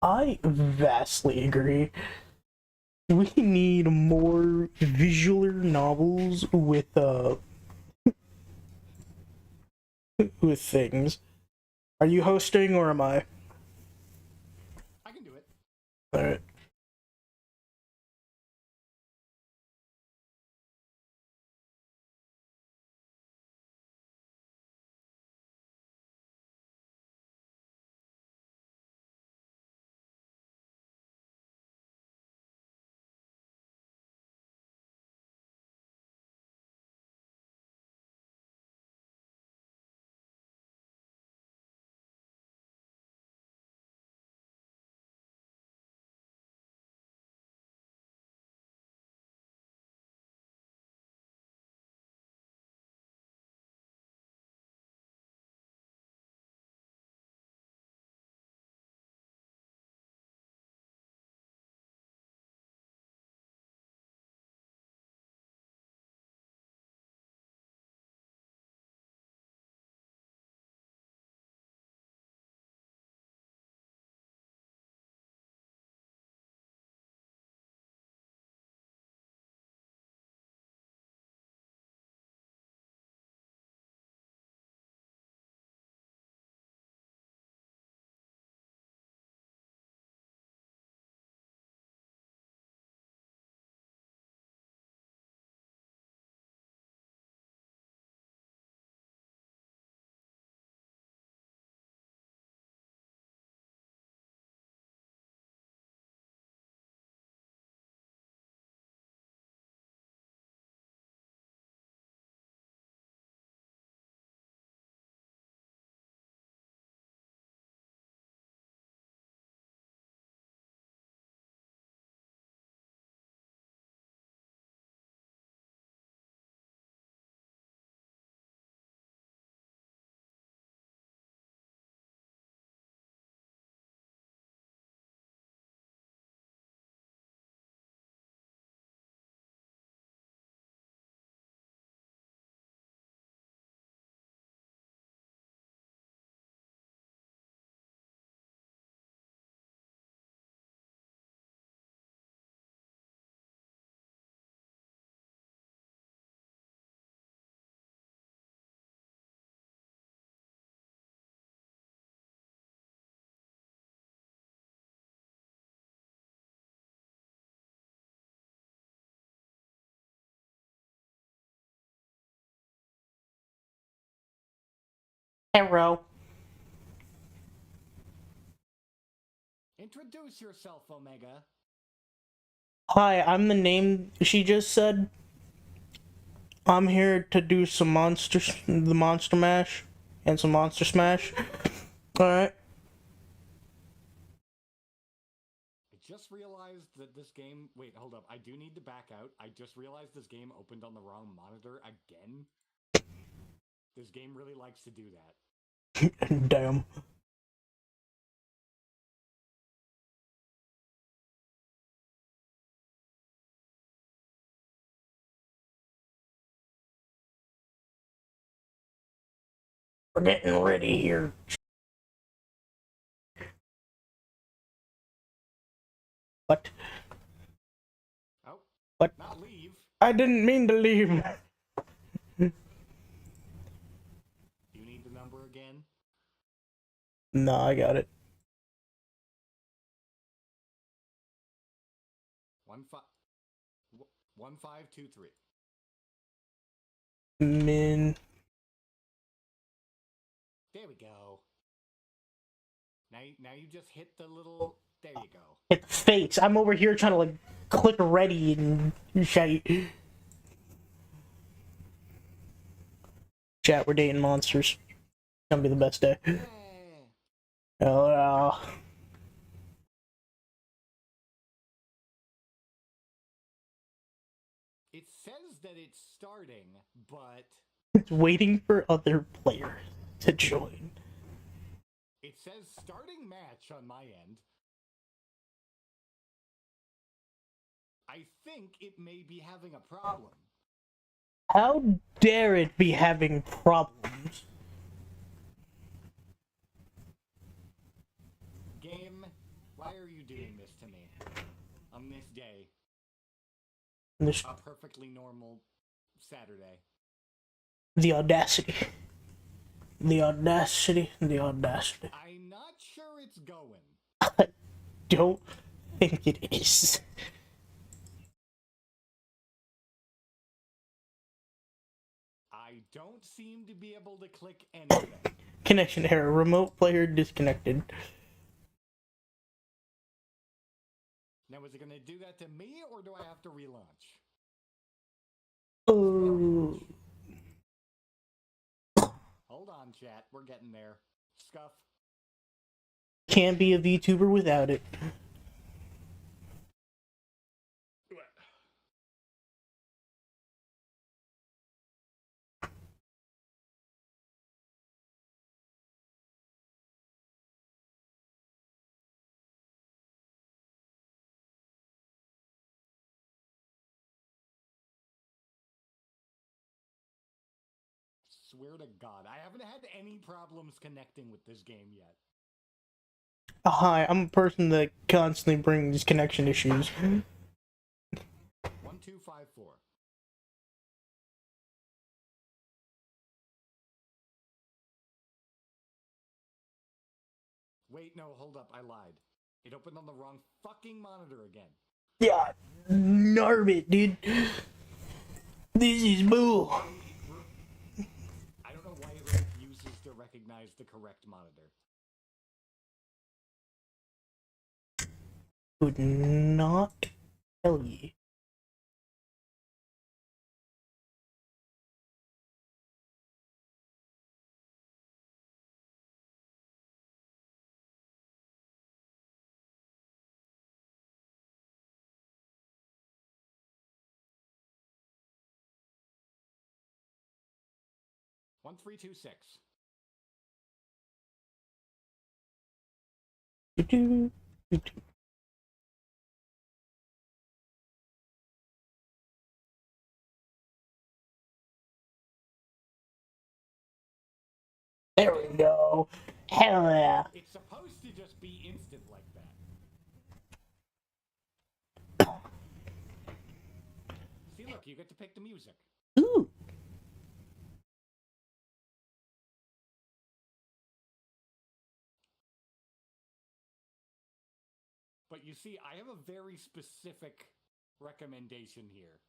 I vastly agree. We need more visual novels with things. Are you hosting or am I? I can do it. Alright. Hello. Introduce yourself, Omega. Hi, I'm the name she just said. I'm here to do some the monster mash, and some monster smash. Alright. I just realized that this game... Wait, hold up. I do need to back out. I just realized this game opened on the wrong monitor again. This game really likes to do that. Damn. We're getting ready here. What? Oh. What? Not leave. I didn't mean to leave. Do you need the number again? No, I got it. 1523. Min. There we go. Now you just hit the little... There you go. Hit the face. I'm over here trying to, like, click ready and shite. Chat, we're dating monsters. It's gonna be the best day. Oh, yeah. It says that it's starting, but... It's waiting for other players to join. It says starting match on my end. I think it may be having a problem. How dare it be having problems? Game, why are This, A perfectly normal Saturday. the audacity. The audacity. The audacity. I'm not sure it's going. I don't think it is. I don't seem to be able to click anything. Connection error. Remote player disconnected. Now, is it going to do that to me, or do I have to relaunch? Oh. Hold on, chat. We're getting there. Scuff. Can't be a VTuber without it. Swear to God, I haven't had any problems connecting with this game yet. Hi, I'm a person that constantly brings connection issues. 1254. Wait, no, hold up, I lied. It opened on the wrong fucking monitor again. Yeah, Narvit, dude. This is bull. I don't know why it refuses to recognize the correct monitor. Would not tell you. One, 326. There we go. Hell yeah. It's supposed to just be instant like that. See, look, you get to pick the music. Ooh. But you see, I have a very specific recommendation here.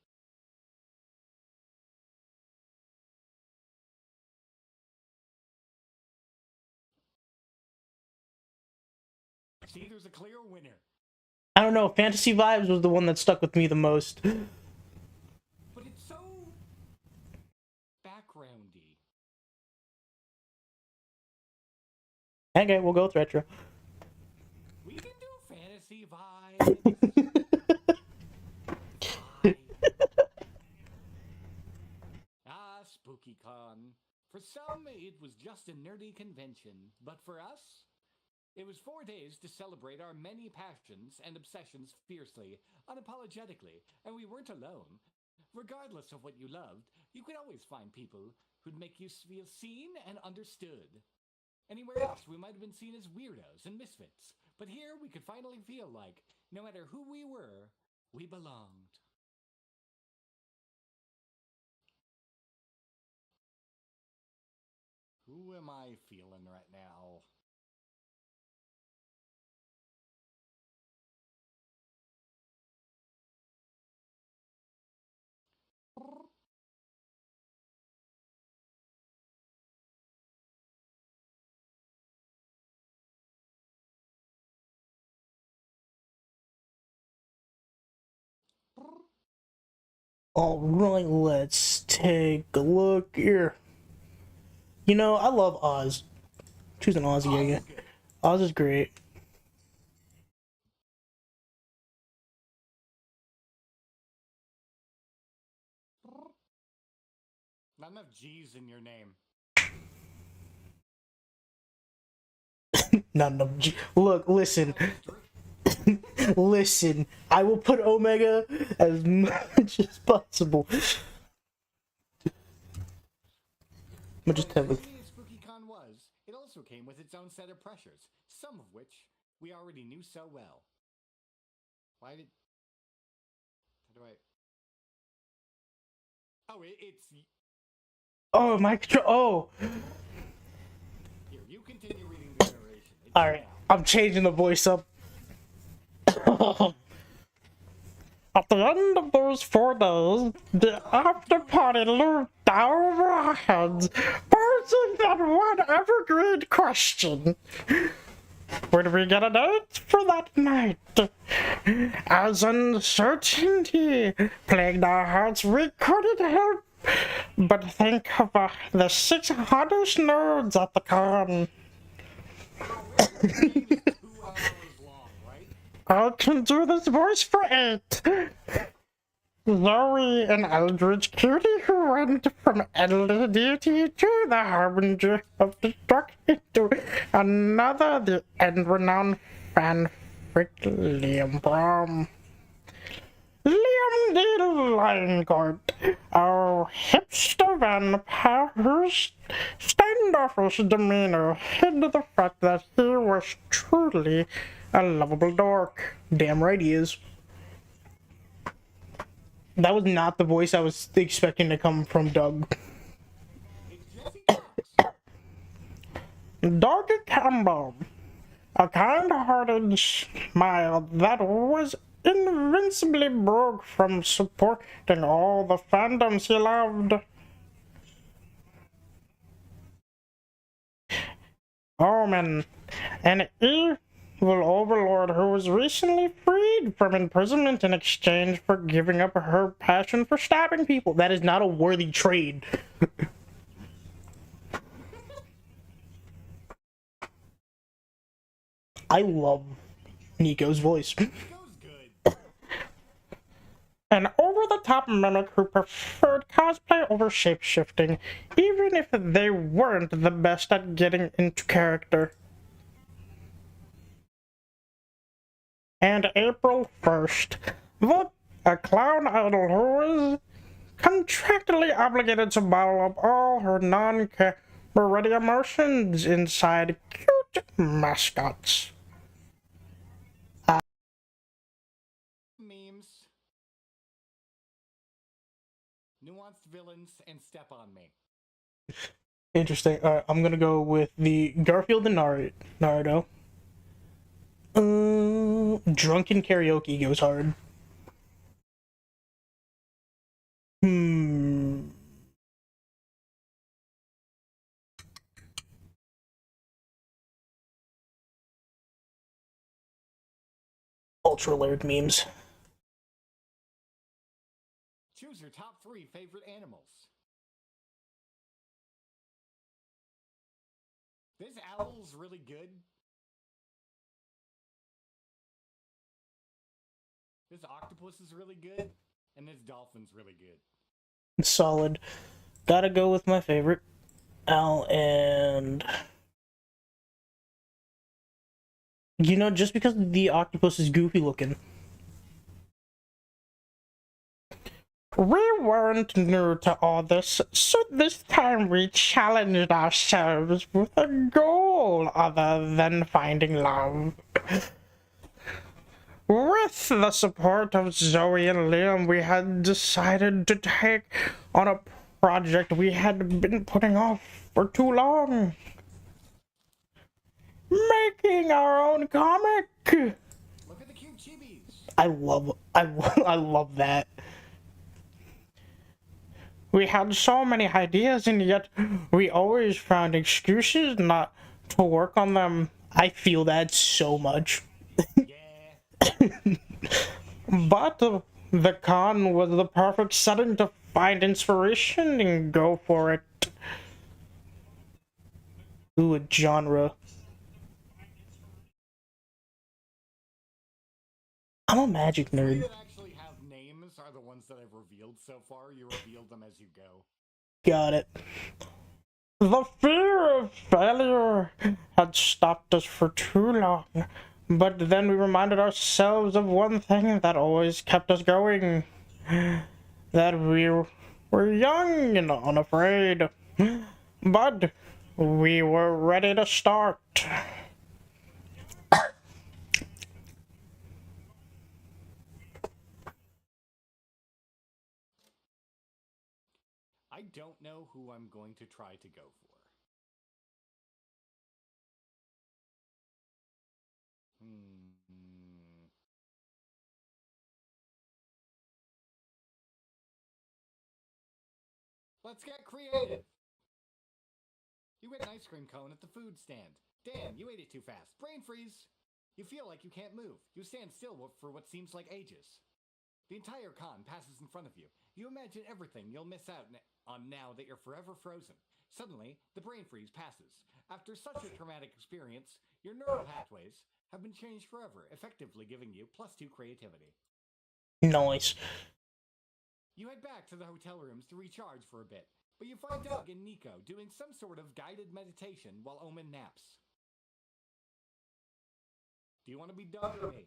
See, there's a clear winner. I don't know. Fantasy Vibes was the one that stuck with me the most. But it's so backgroundy. Okay, we'll go with retro. We can do Fantasy Vibes. SpookyCon. For some, it was just a nerdy convention, but for us, it was 4 days to celebrate our many passions and obsessions fiercely, unapologetically, and we weren't alone. Regardless of what you loved, you could always find people who'd make you feel seen and understood. Anywhere else, we might have been seen as weirdos and misfits, but here we could finally feel like, no matter who we were, we belonged. Who am I feeling right now? Alright, let's take a look here. You know, I love Oz. Choosing Ozzy again. Oz is great. Not enough G's in your name. Not enough Look, listen. Listen. I will put Omega as much as possible. I'm just tell you. SpookyCon was, it also came with its own set of pressures, some of which we already knew so well. Why did... How do I... Oh, it's... Oh, my control. Oh. Here, you continue reading the narration. It's All you right. now. I'm changing the voice up. At the end of those 4 days, the after party looked down our heads, posing that one evergreen question. Would we get a date for that night? As uncertainty plagued our hearts, we couldn't help but think of the 6 hottest nerds at the con. The game is 2 hours long, right? I can do this voice for 8. Zoe and Eldrich cutie who went from endless duty to the harbinger of destruction to another, the end-renowned fanfic Liam Brom. Liam D. Lioncourt, a hipster vampire whose standoffish demeanor hid the fact that he was truly a lovable dork. Damn right he is. That was not the voice I was expecting to come from Doug. It's Jesse Cox. Doug Campbell, a kind-hearted smile that was invincibly broke from supporting all the fandoms he loved. Omen, an evil overlord who was recently freed from imprisonment in exchange for giving up her passion for stabbing people. That is not a worthy trade. I love Nico's voice. Nico's good. An over-the-top mimic who preferred cosplay over shapeshifting, even if they weren't the best at getting into character. And April 1st, a clown idol who was contractually obligated to bottle up all her non-camera-ready emotions inside cute mascots. Memes. Nuanced villains and step on me. Interesting. Alright, I'm gonna go with the Garfield and Naruto. Drunken karaoke goes hard. Ultra layered memes. Choose your top 3 favorite animals. This owl's really good. This octopus is really good. And this dolphin's really good. Solid. Gotta go with my favorite. Owl and... You know, just because the octopus is goofy looking. We weren't new to all this, so this time we challenged ourselves with a goal other than finding love. With the support of Zoe and Liam, we had decided to take on a project we had been putting off for too long. Making our own comic. Look at the cute chibis. I love that. We had so many ideas, and yet we always found excuses not to work on them. I feel that so much. Yeah. But the con was the perfect setting to find inspiration and go for it. Ooh, a genre. I'm a magic Three nerd. that actually have names are the ones that I've revealed so far. You revealed them as you go. Got it. The fear of failure had stopped us for too long, but then we reminded ourselves of one thing that always kept us going. That we were young and unafraid, but we were ready to start. I don't know who I'm going to try to go for. Let's get creative. You ate an ice cream cone at the food stand. Damn, you ate it too fast. Brain freeze. You feel like you can't move. You stand still for what seems like ages. The entire con passes in front of you. You imagine everything you'll miss out on now that you're forever frozen. Suddenly, the brain freeze passes. After such a traumatic experience, your neural pathways have been changed forever, effectively giving you +2 creativity. Nice. You head back to the hotel rooms to recharge for a bit, but you find Doug and Nico doing some sort of guided meditation while Omen naps. Do you want to be Doug or me?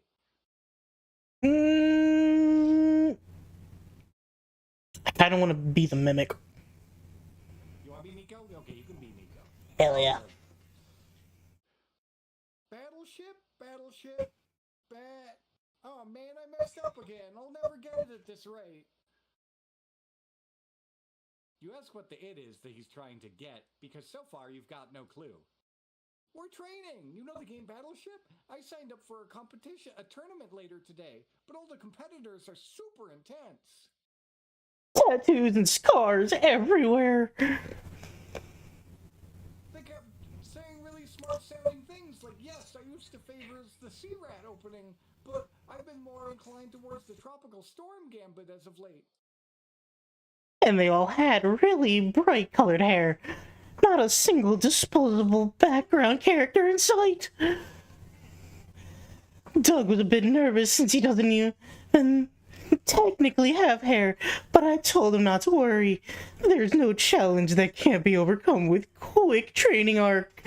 I kind of want to be the mimic. You want to be Nico? Okay, you can be Nico. Hell yeah. Battleship. Oh man, I messed up again. I'll never get it at this rate. You ask what the it is that he's trying to get, because so far you've got no clue. We're training! You know the game Battleship? I signed up for a tournament later today, but all the competitors are super intense. Tattoos and scars everywhere. They kept saying really smart-sounding things like, yes, I used to favor the Sea Rat opening, but I've been more inclined towards the Tropical Storm Gambit as of late. And they all had really bright colored hair. Not a single disposable background character in sight. Doug was a bit nervous since he doesn't even technically have hair, but I told him not to worry. There's no challenge that can't be overcome with quick training arc.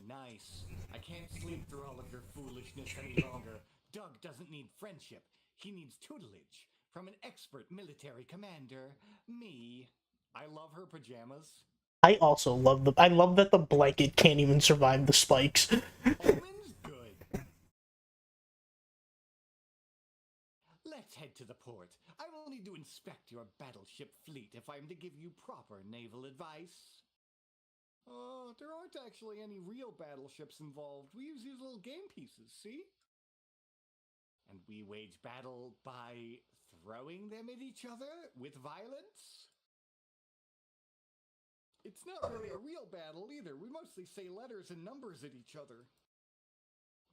Nice. I can't sleep through all of your foolishness any longer. Doug doesn't need friendship. He needs tutelage from an expert military commander, me. I love her pajamas. I also love I love that the blanket can't even survive the spikes. Omen's good. Let's head to the port. I will need to inspect your battleship fleet if I'm to give you proper naval advice. There aren't actually any real battleships involved. We use these little game pieces, see? And we wage battle by throwing them at each other with violence? It's not really a real battle either. We mostly say letters and numbers at each other.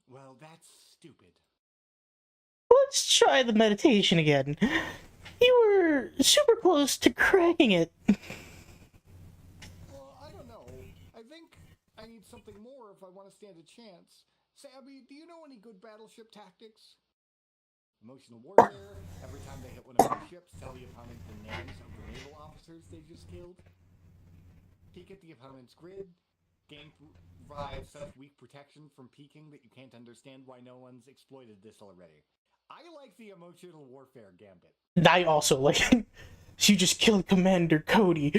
Well, that's stupid. Let's try the meditation again. You were super close to cracking it. Well, I don't know. I think I need something more if I want to stand a chance. Sabby, do you know any good battleship tactics? Emotional warfare. Every time they hit one of your ships, tell the opponent the names of the naval officers they just killed. Peek at the opponent's grid. Game provides such weak protection from peeking that you can't understand why no one's exploited this already. I like the emotional warfare gambit. I also like it. You just killed Commander Cody.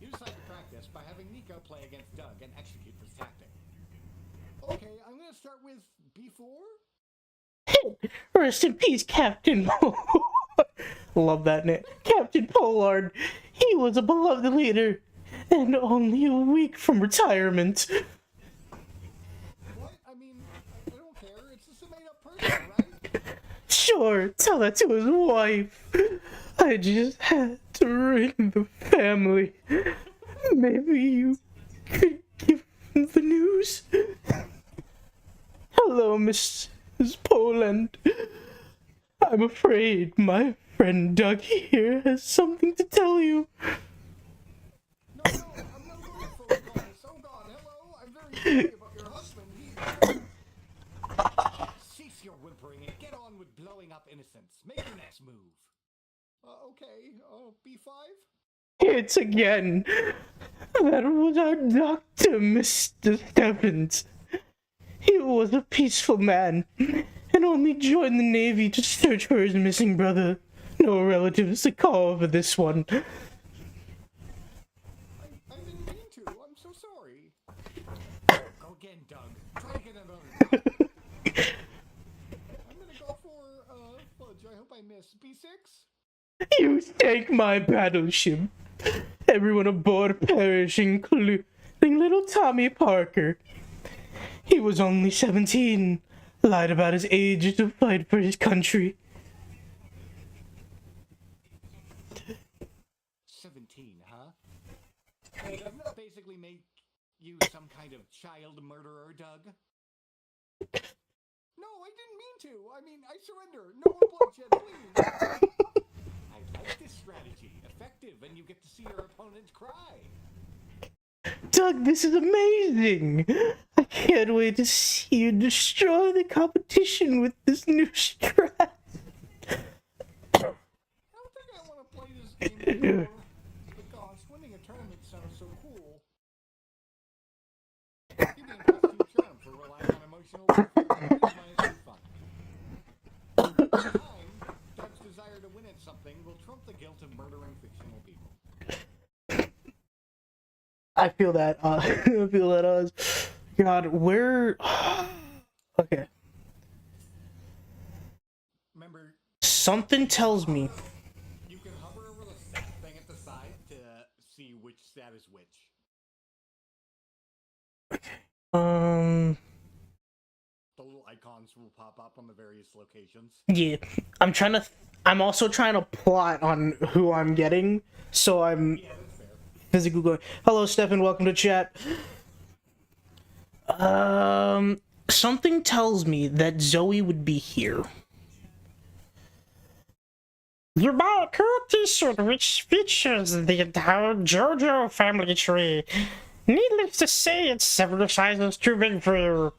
You decide to practice by having Nico play against Doug and execute this tactic. Okay, I'm gonna start with B4. Rest in peace, Captain. Love that name. Captain Pollard. He was a beloved leader, and only a week from retirement. What? I mean, I don't care. It's just a made-up person, right? Sure, tell that to his wife. I just had to ring the family. Maybe you could give him the news. Hello, Mrs. Poland. I'm afraid my friend Doug here has something to tell you. No, I'm not going to phone calls. Oh God, hello. I'm very sorry about your husband. Cease your whimpering and get on with blowing up innocents. Make your next move. Okay. B5. It's again. That was our doctor, Mr. Stephens. He was a peaceful man, and only joined the Navy to search for his missing brother. No relatives to call for this one. I didn't mean to. I'm so sorry. Go again, Doug. Try again another time. I'm gonna go for fudge. I hope I miss? B6? You sank my battleship. Everyone aboard perished, including little Tommy Parker. He was only 17, lied about his age to fight for his country. 17, huh? Doesn't that basically make you some kind of child murderer, Doug? No, I didn't mean to. I mean, I surrender. No more bloodshed, please. I like this strategy. Effective, and you get to see your opponent cry. Doug, this is amazing! I can't wait to see you destroy the competition with this new strat. I don't think I want to play this game anymore. But gosh, winning a tournament sounds so cool. Give me a +2 charm for relying on emotional warfare. Here's my fun. Over time, Doug's desire to win at something will trump the guilt of murdering fictional people. I feel that. I feel that. God, where? Okay. Remember, Something tells me. you can hover over the stat thing at the side to see which stat is which. Um. The little icons will pop up on the various locations. Yeah, I'm also trying to plot on who I'm getting, so I'm Yeah, that's fair. physically going. Hello, Stefan. Welcome to chat. Something tells me that Zoe would be here. You buy a cool t-shirt which features the entire JoJo family tree. Needless to say, it's several sizes too big for you.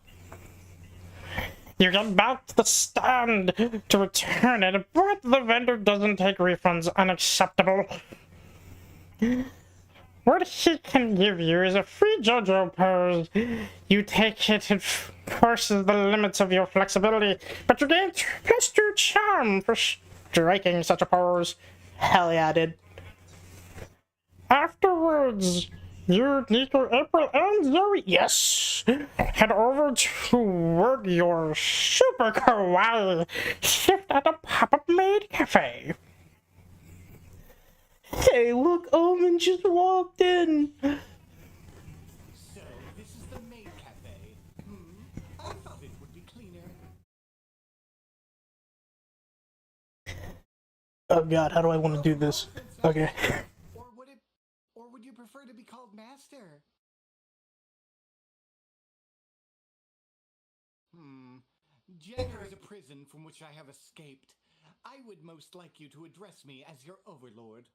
You get back to the stand to return it, but the vendor doesn't take refunds. Unacceptable. What he can give you is a free JoJo pose. You take it, it forces the limits of your flexibility, but you gain +2 charm for striking such a pose. Hell yeah, I did. Afterwards, you, Nico, April, and Zoe, yes, head over to work your super kawaii shift at a pop-up maid cafe. Hey, look, Omen just walked in. So, this is the maid cafe. I thought it would be cleaner. Oh god, how do I want to do this? Okay. Or would you prefer to be called Master? Gender is a prison from which I have escaped. I would most like you to address me as your overlord.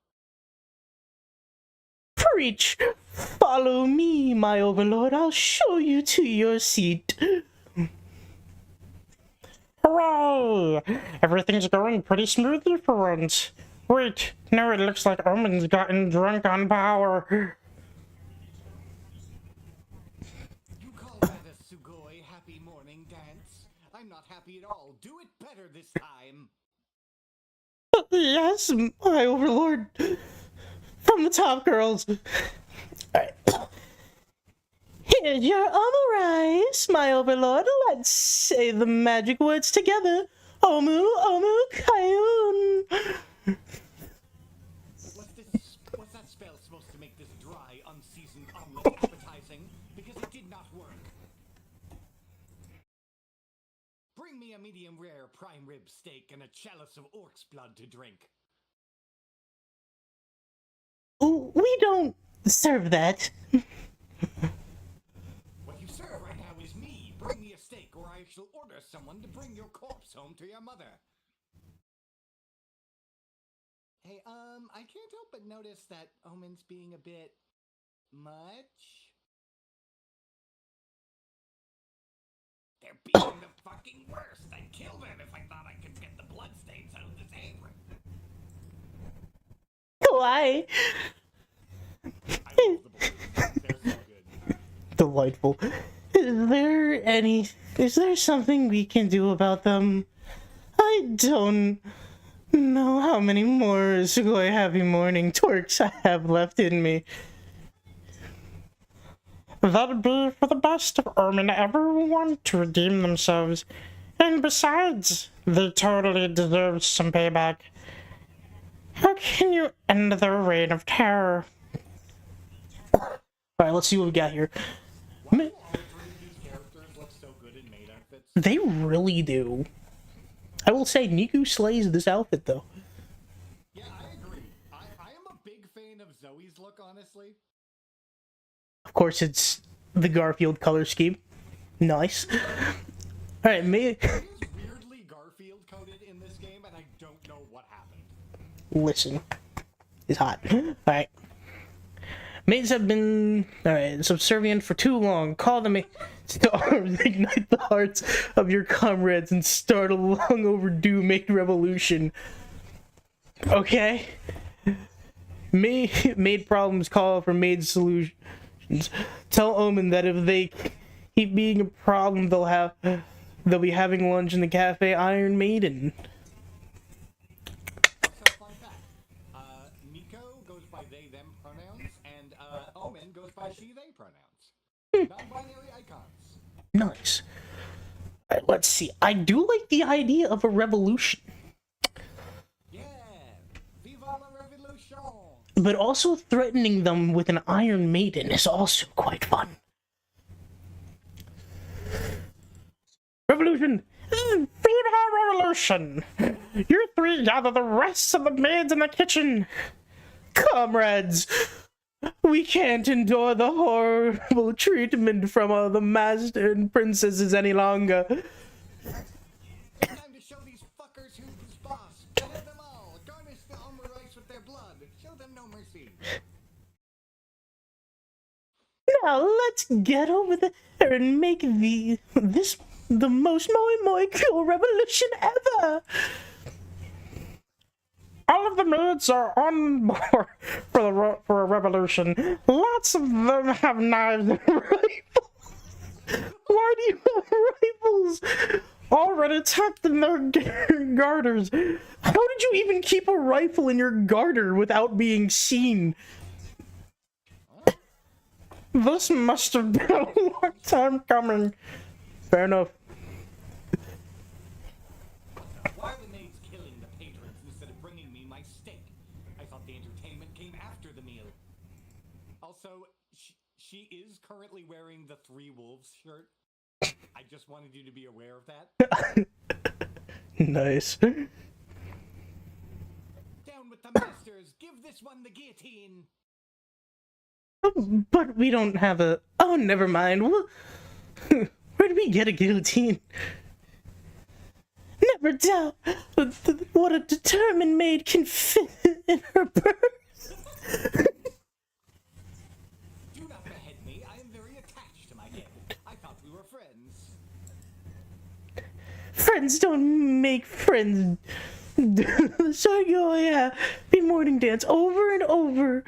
Preach! Follow me, my overlord. I'll show you to your seat. Hooray! Everything's going pretty smoothly for once. Wait, no, it looks like Omen's gotten drunk on power. You call that a Sugoi happy morning dance? I'm not happy at all. Do it better this time. Yes, my overlord. From the top, girls. Alright. Here's your omurice, my overlord. Let's say the magic words together. Omu, Omu, Kayun. What's that spell supposed to make this dry, unseasoned omelet appetizing? Because it did not work. Bring me a medium rare prime rib steak and a chalice of orc's blood to drink. We don't serve that. What you serve right now is me. Bring me a steak or I shall order someone to bring your corpse home to your mother. Hey, I can't help but notice that Omen's being a bit much. They're being the fucking worst. I'd kill them if I thought I could get the bloodstains out of this apron. Why? I love the balloons. They're so good. Delightful. Is there something we can do about them? I don't know how many more Sugoi Happy Morning twerks I have left in me. That'd be for the best if Ermin ever want to redeem themselves. And besides, they totally deserve some payback. How can you end their reign of terror? Alright, let's see what we got here. Why do all three of these characters look so good in maid outfits? They really do. I will say, Niku slays this outfit, though. Yeah, I agree. I am a big fan of Zoe's look, honestly. Of course, it's the Garfield color scheme. Nice. Alright, me. She is weirdly Garfield coded in this game, and I don't know what happened. Listen. It's hot. Alright. Maids have been subservient for too long. Call them to arms, ignite the hearts of your comrades, and start a long overdue maid revolution. Okay? Maid problems call for maid solutions. Tell Omen that if they keep being a problem, they'll be having lunch in the Cafe Iron Maiden. Also, fun fact. Nico goes by they/them pronouns, and Omen goes by she/they pronouns. Non-binary icons. Nice. Alright, let's see. I do like the idea of a revolution. Yeah! Viva la revolution! But also threatening them with an Iron Maiden is also quite fun. Revolution! Viva revolution! You three gather the rest of the maids in the kitchen! Comrades! We can't endure the horrible treatment from the master and princesses any longer. It's time to show these fuckers who's boss. Kill them all. Garnish the armor rice with their blood. Show them no mercy. Now let's get over there and make the most moi cool revolution ever. All of the maids are on board for a revolution. Lots of them have knives and rifles. Why do you have rifles already tucked in their garters? How did you even keep a rifle in your garter without being seen? This must have been a long time coming. Fair enough. Why are the maids killing the patrons instead of bringing me my steak? I thought the entertainment came after the meal. Also, she is currently wearing the Three Wolves shirt. I just wanted you to be aware of that. Nice. Down with the masters! Give this one the guillotine! But we don't have a... Oh, never mind. Where did we get a guillotine? Never doubt what a determined maid can fit in her purse. Do not behead me. I am very attached to my head. I thought we were friends. Friends don't make friends. So yeah, be morning dance over and over.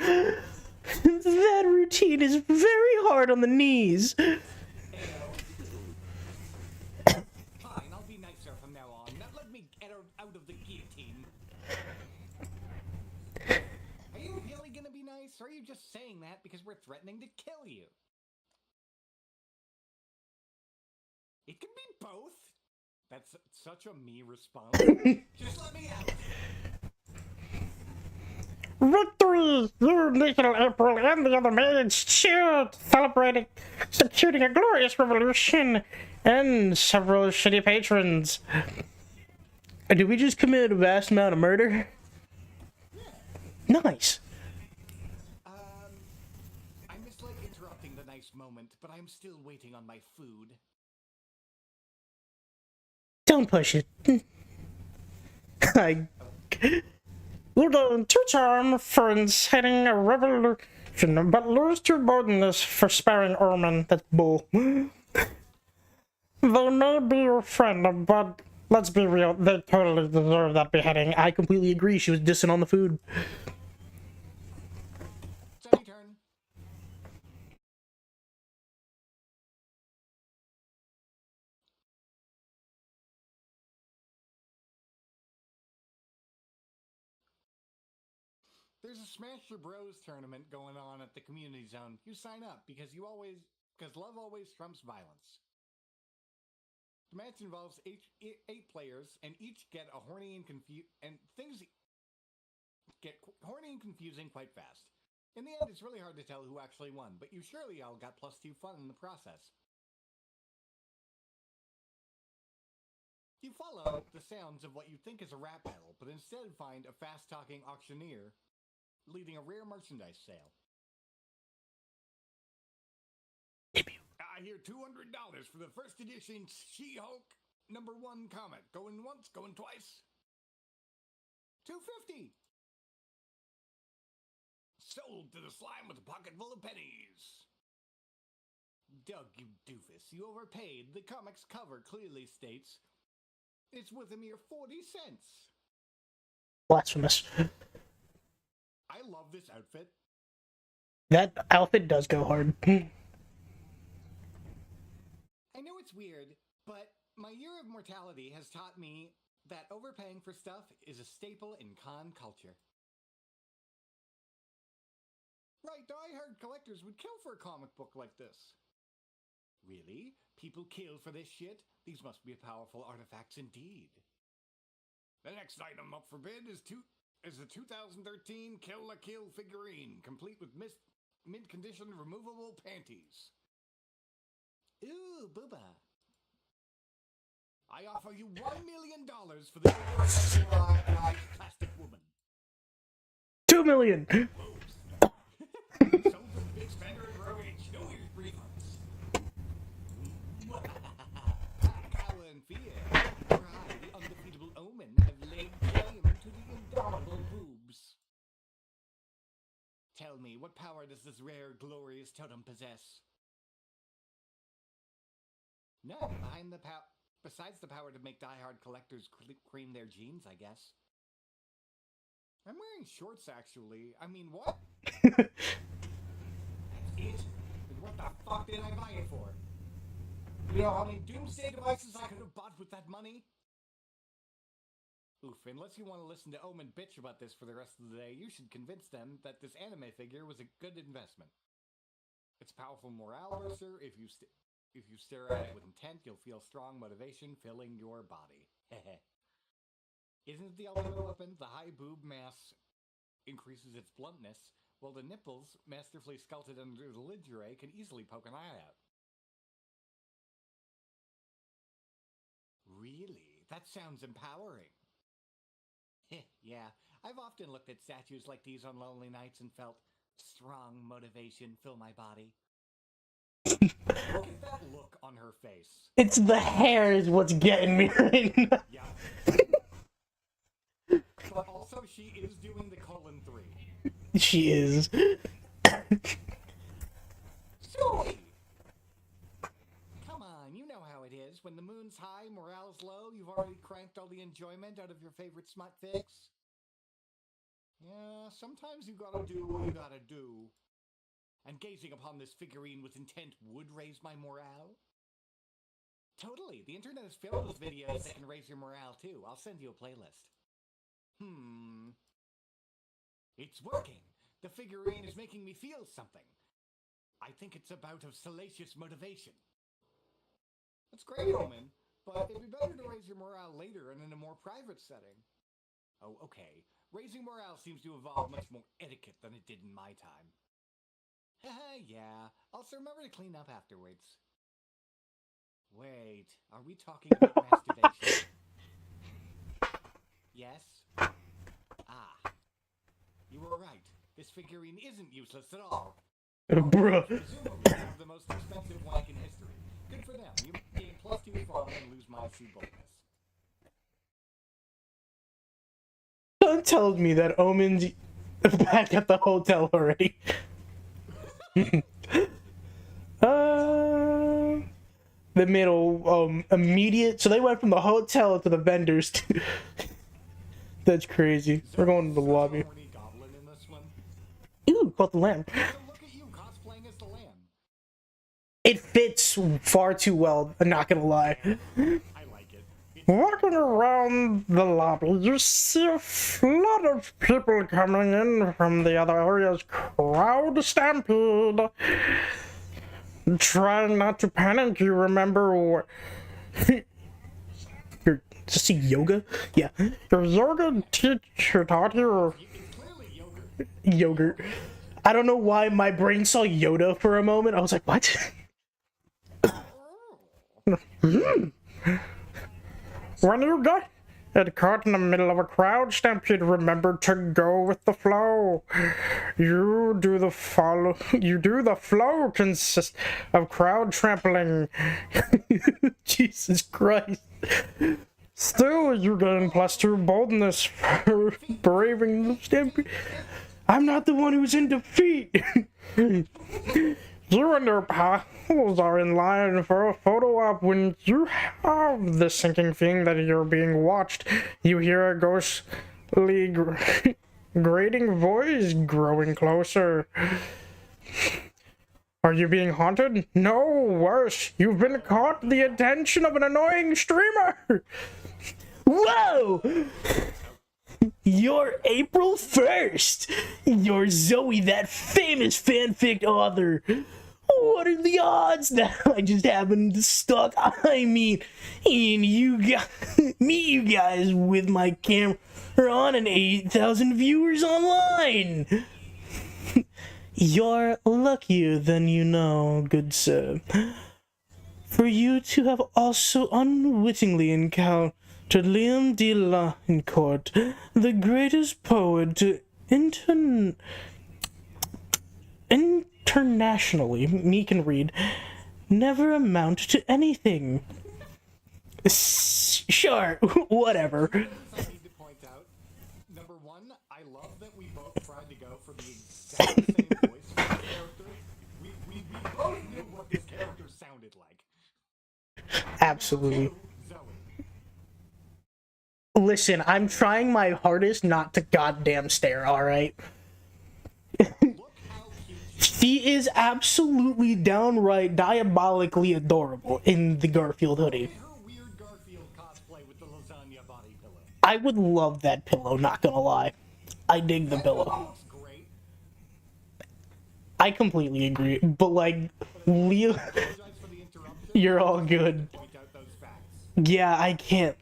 That routine is very hard on the knees. Fine, I'll be nicer from now on. Now let me get out of the guillotine. Are you really gonna be nice, or are you just saying that because we're threatening to kill you? It can be both. That's such a me response. Just let me out. Victory! You, Nickel, April, and the other maids cheered, celebrating, executing a glorious revolution, and several shitty patrons. Did we just commit a vast amount of murder? Nice. I mislike interrupting the nice moment, but I'm still waiting on my food. Don't push it. We're the two-time friends heading a revolution, but lose to boldness for sparing Orman. That's bull. They may be your friend, but let's be real, they totally deserve that beheading. I completely agree, she was dissing on the food. Sunny turn. There's a Smash Your Bros tournament going on at the community zone. You sign up because love always trumps violence. The match involves eight players, and each get a horny and things get horny and confusing quite fast. In the end, it's really hard to tell who actually won, but you surely all got +2 fun in the process. You follow the sounds of what you think is a rap battle, but instead find a fast-talking auctioneer leading a rare merchandise sale. I hear $200 for the first edition She-Hulk #1 comic. Going once, going twice. $250. Sold to the slime with a pocket full of pennies. Doug, you doofus, you overpaid. The comic's cover clearly states it's worth a mere 40 cents. Blasphemous. I love this outfit. That outfit does go hard. I know it's weird, but my year of mortality has taught me that overpaying for stuff is a staple in con culture. Right, die-hard collectors would kill for a comic book like this. Really? People kill for this shit? These must be powerful artifacts indeed. The next item up for bid is the 2013 Kill la Kill figurine, complete with mint-condition removable panties. Ooh, booba. I offer you $1 million for this plastic woman. $2 million. Sold to the big spender in Rogue H. No refunds. Cower and fear. For I, the undefeatable Omen, have laid claim to the indomitable boobs. Tell me, what power does this rare, glorious totem possess? None behind the besides the power to make die-hard collectors cream their jeans, I guess. I'm wearing shorts, actually. I mean, what? That's it? Then what the fuck did I buy it for? You know how many doomsday devices I could have bought with that money? Oof, unless you want to listen to Omen bitch about this for the rest of the day, you should convince them that this anime figure was a good investment. It's a powerful morale booster. If you stare at it with intent, you'll feel strong motivation filling your body. Isn't it the ultimate weapon? The high boob mass increases its bluntness, while the nipples, masterfully sculpted under the lingerie, can easily poke an eye out. Really? That sounds empowering. Yeah, I've often looked at statues like these on lonely nights and felt strong motivation fill my body. Look at that look on her face. It's the hair is what's getting me right now. Yeah. But also, she is doing the colon-3. She is. Silly! Come on, you know how it is. When the moon's high, morale's low, you've already cranked all the enjoyment out of your favorite smut fix. Yeah, sometimes you gotta do what you gotta do. And gazing upon this figurine with intent would raise my morale. Totally, the internet is filled with videos that can raise your morale too. I'll send you a playlist. It's working. The figurine is making me feel something. I think it's a bout of salacious motivation. That's great, Omen, but it'd be better to raise your morale later and in a more private setting. Oh, okay. Raising morale seems to evolve much more etiquette than it did in my time. Yeah. Also remember to clean up afterwards. Wait, are we talking about masturbation? Yes? Ah. You were right. This figurine isn't useless at all. Bruh. Presumably have the most expensive wank in history. Good for them. You gain +2 fun and lose -2 boldness. Don't tell me that Omen's back at the hotel already. They made a immediate. So they went from the hotel to the vendors. That's crazy. We're going to the lobby. Goblin in this one. Ooh, caught the lamb. So look at you cosplaying as the lamb. It fits far too well. I'm not gonna lie. I like it. Walking around the lobby, you see a flood of people coming in from the other areas. Crowd stampede. Trying not to panic, you remember. Just see yoga? Yeah. Your yoga teacher taught you It's clearly yogurt. yogurt. I don't know why my brain saw Yoda for a moment. I was like, what? When you get caught in the middle of a crowd stampede, remember to go with the flow. You do the flow consists of crowd trampling. Jesus Christ. Still, you gain +2 boldness for braving the stampede. I'm not the one who's in defeat. You and your pals are in line for a photo op. When you have the sinking feeling that you're being watched, you hear a ghostly grating voice growing closer. Are you being haunted? No, worse. You've been caught the attention of an annoying streamer. Whoa! You're April 1st! You're Zoe, that famous fanfic author! What are the odds that I just happened to stalk? I mean, and you guys, meet you guys with my camera on and 8,000 viewers online! You're luckier than you know, good sir. For you to have also unwittingly encountered Liam de Lancourt, the greatest poet to internationally, me can read, never amount to anything. Sure, whatever. I need to point out, number one, I love that we both tried to go for the exact same voice for this character. We both knew what this character sounded like. Absolutely. Zoe. Listen, I'm trying my hardest not to goddamn stare, alright? Look how cute She is absolutely downright diabolically adorable in the Garfield hoodie. her weird Garfield cosplay with the lasagna body pillow. I would love that pillow, not gonna lie. I dig the pillow. Looks great. I completely agree, but like, Leo, Apologize for the interruption. you're all good. Point out those facts. Yeah, I can't.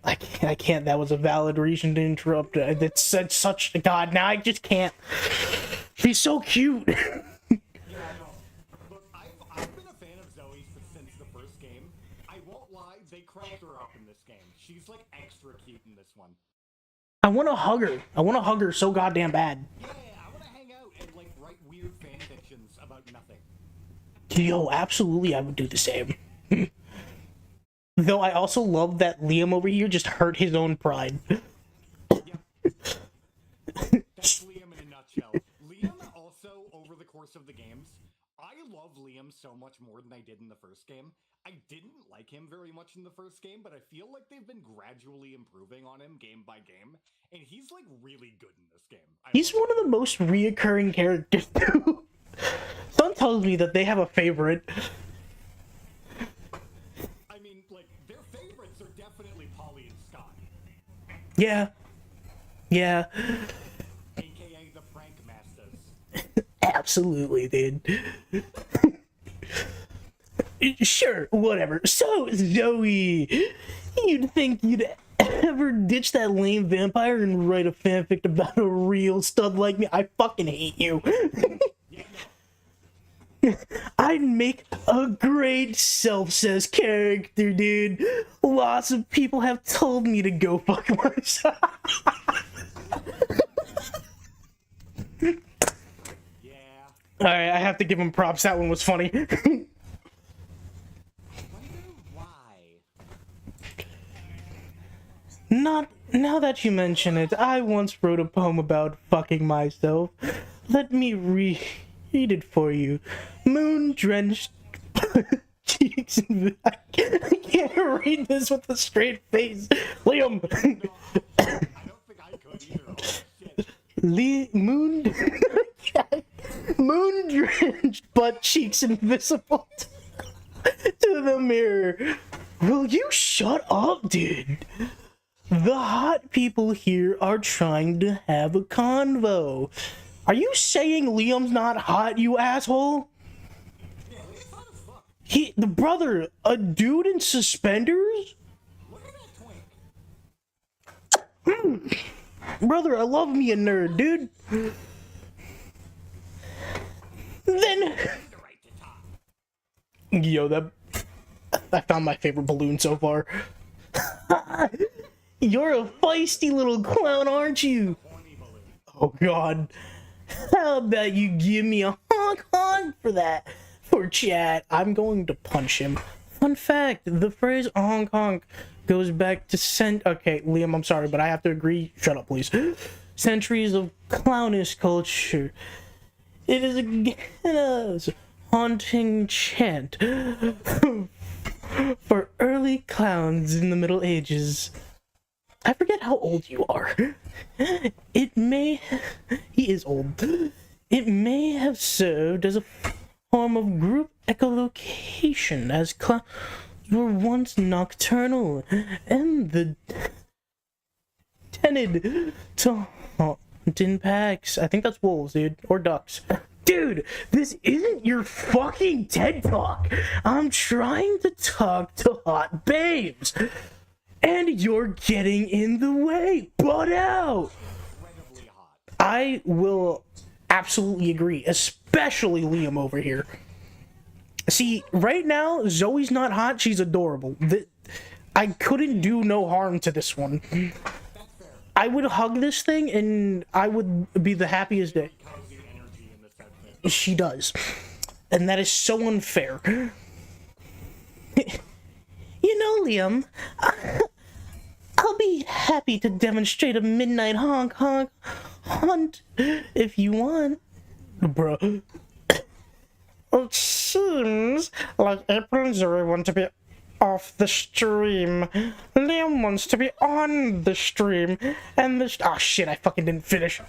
That was a valid reason to interrupt. It's such. God, now I just can't. She's so cute. Yeah, no. Look, I've been a fan of Zoe since the first game. I won't lie, they cranked her up in this game. She's like extra cute in this one. I want to hug her. I want to hug her so goddamn bad. Yeah, I want to hang out and like write weird fan fictions about nothing. Yo, absolutely, I would do the same. Though I also love that Liam over here just hurt his own pride. That's Liam in a nutshell. Liam also, over the course of the games, I love Liam so much more than I did in the first game. I didn't like him very much in the first game, but I feel like they've been gradually improving on him game by game, and he's like really good in this game. He's one of the most reoccurring characters, too. Someone tells me that they have a favorite. I mean, like, their favorites are definitely Polly and Scott, Yeah. Yeah. aka the Prank Masters. Absolutely, dude. Sure, whatever. So, Zoe, you'd think you'd ever ditch that lame vampire and write a fanfic about a real stud like me? I fucking hate you. Yeah, no, I'd make a great self-says character, dude. Lots of people have told me to go fuck myself. yeah. Alright, I have to give him props. That one was funny. Wonder why. Not now that you mention it, I once wrote a poem about fucking myself. Let me read it for you. Moon drenched cheeks and I can't read this with a straight face. Liam. I don't think I could either. Oh, shit. Moon moon drenched butt cheeks invisible to the mirror. Will you shut up, dude? The hot people here are trying to have a convo. Are you saying Liam's not hot, you asshole? Yeah, it's hot as fuck. The brother, a dude in suspenders? Look at that twink. Brother, I love me a nerd, dude. Then, yo, I found my favorite balloon so far. You're a feisty little clown, aren't you? Oh god. How about you give me a honk honk for that? For chat, I'm going to punch him. Fun fact, the phrase honk honk goes back to okay, Liam, I'm sorry, but I have to agree. Shut up, please. Centuries of clownish culture. It is a haunting chant for early clowns in the Middle Ages. I forget how old you are. He is old. It may have served as a form of group echolocation, as clowns were once nocturnal, and tended to haunt in packs. I think that's wolves, dude, or ducks. Dude, this isn't your fucking TED Talk. I'm trying to talk to hot babes. And you're getting in the way. Butt out! I will absolutely agree, especially Liam over here. See, right now, Zoe's not hot, she's adorable. I couldn't do no harm to this one. I would hug this thing and I would be the happiest day. She does. And that is so unfair. You know, Liam, I'll be happy to demonstrate a midnight honk honk hunt if you want. Bruh. It seems like April and Zoe want to be off the stream. Liam wants to be on the stream. And oh shit, I fucking didn't finish.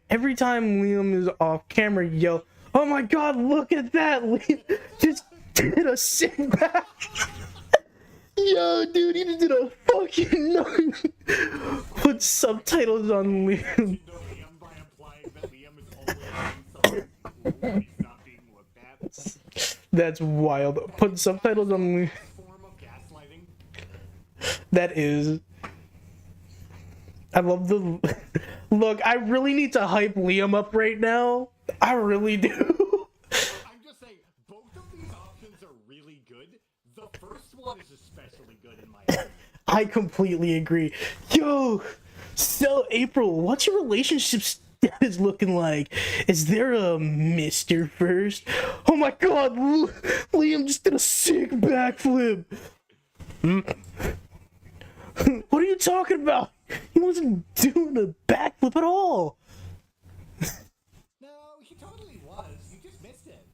Every time Liam is off camera, yell, "Oh my god, look at that!" Liam just did a sit back. Yo, dude, he just did a fucking put subtitles on Liam. That's wild. Put subtitles on Liam. That is. I love the look. I really need to hype Liam up right now. I really do. I'm just saying, both of these options are really good. The first one is especially good in my opinion. I completely agree. Yo, so April, what's your relationship status looking like? Is there a Mr. First? Oh my god, Liam just did a sick backflip. What are you talking about? He wasn't doing a backflip at all. No, he totally was. You just missed it.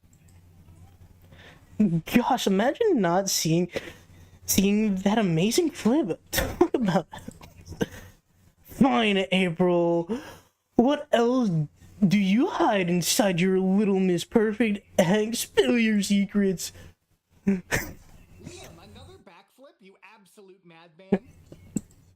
Gosh, imagine not seeing that amazing flip. Talk about it. Fine, April. What else do you hide inside your little Miss Perfect egg? Spill your secrets. Liam, another backflip, you absolute madman.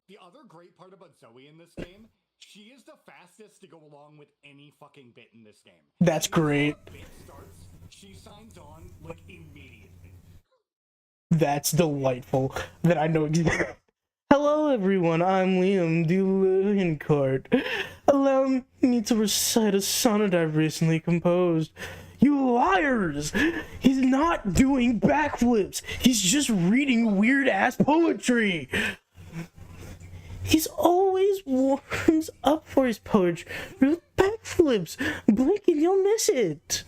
The other great part about Zoe in this game, she is the fastest to go along with any fucking bit in this game. That's great. When the bit starts, she signs on like immediately. That's delightful. That I know exactly. Hello everyone, I'm Liam Dullincart. Allow me to recite a sonnet I've recently composed. You liars! He's not doing backflips. He's just reading weird-ass poetry. He's always warms up for his poetry with backflips. Blink and you'll miss it.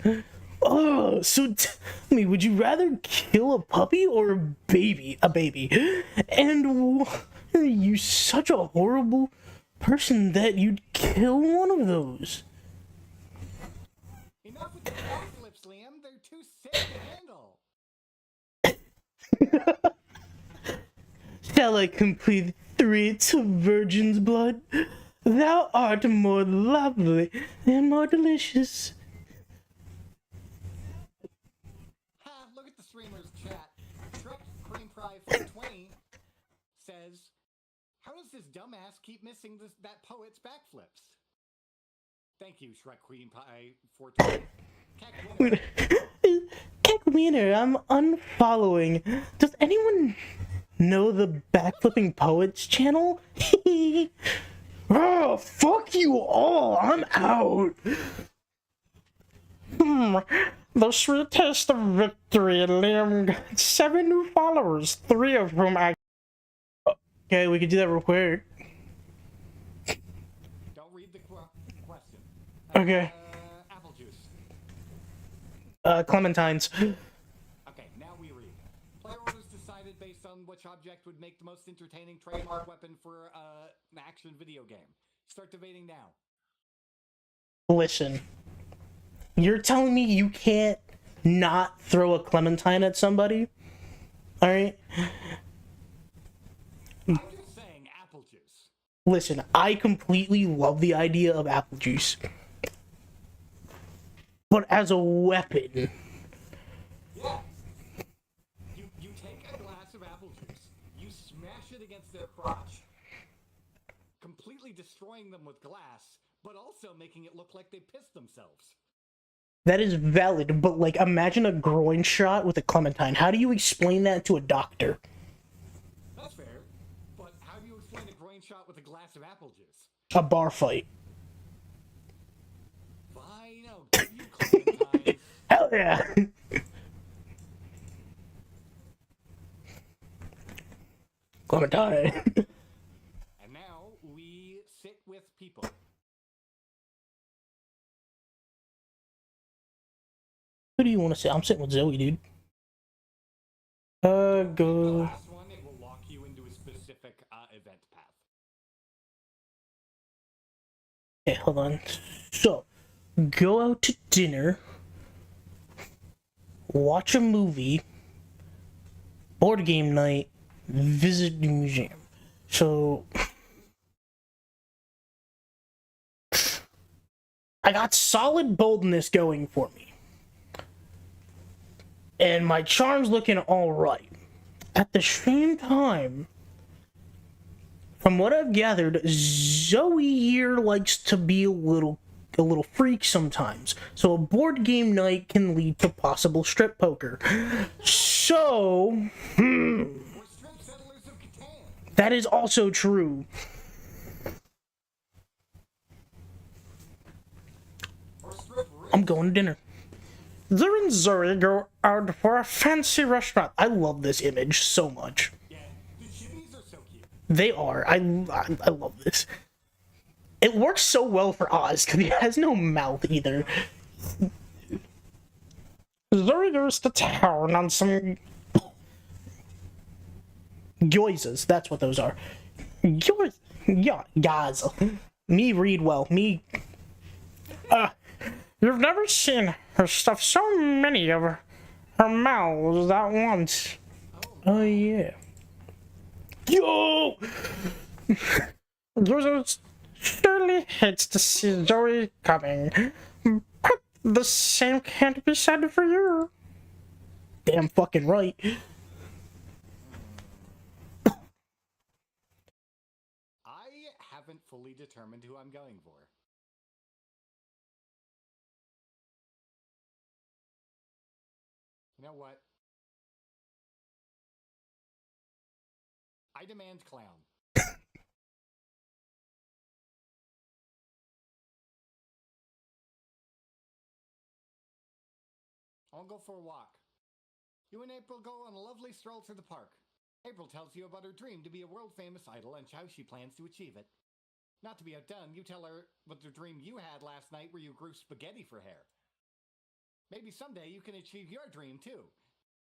Oh, so tell me, would you rather kill a puppy or a baby? And why are you such a horrible person that you'd kill one of those? Enough with the backflips, Liam. They're too sick to handle. Shall I complete 3 to virgin's blood? Thou art more lovely and more delicious. Ha, look at the streamer's chat. Shrek Cream Fry 420 says, how does this dumbass keep missing that poet's backflips? Thank you, Shrek Cream Pie 420. Keck Wiener, I'm unfollowing. Does anyone No, the Backflipping Poets channel? Oh, fuck you all! I'm out! The sweet taste of victory, Liam got 7 new followers, 3 of whom I... Okay, we could do that real quick. Don't read the question. Okay. Apple juice. Clementines. Okay, now we read. Player orders decided based on which object would make the most entertaining trademark weapon for an action video game. Start debating now. Listen. You're telling me you can't not throw a clementine at somebody? Alright? I'm just saying apple juice. Listen, I completely love the idea of apple juice. But as a weapon... Yeah. You take a glass of apple juice, you smash it against their crotch, completely destroying them with glass, but also making it look like they pissed themselves. That is valid, but like, imagine a groin shot with a clementine. How do you explain that to a doctor? That's fair, but how do you explain a groin shot with a glass of apple juice? A bar fight. Fine, I'll give you clementines. Hell yeah! Clementine. And now we sit with people. Who do you want to sit? I'm sitting with Zoe, dude. The Go. last one, it will lock you into a specific event path. Okay, hold on. So, go out to dinner, watch a movie, board game night, visit the museum. So, I got solid boldness going for me. And my charm's looking alright. At the same time, from what I've gathered, Zoe here likes to be a little freak sometimes. So a board game night can lead to possible strip poker. So, We're strip settlers of Catan. that is also true. Or strip I'm going to dinner. There and Zoe go out for a fancy restaurant. I love this image so much. Yeah, the chibis are so cute. They are. I love this. It works so well for Oz because he has no mouth either. Zoe goes to town on some gyozas. That's what those are. Yeah, guys. Me read well. Me. You've never seen her stuff so many of her mouths at once. Oh yeah. Yo! Users surely hates to see Zoe coming, but the same can't be said for you. Damn fucking right. I haven't fully determined who I'm going for. You know what? I demand clown. I'll go for a walk. You and April go on a lovely stroll through the park. April tells you about her dream to be a world-famous idol and how she plans to achieve it. Not to be outdone, you tell her what the dream you had last night where you grew spaghetti for hair. Maybe someday you can achieve your dream too.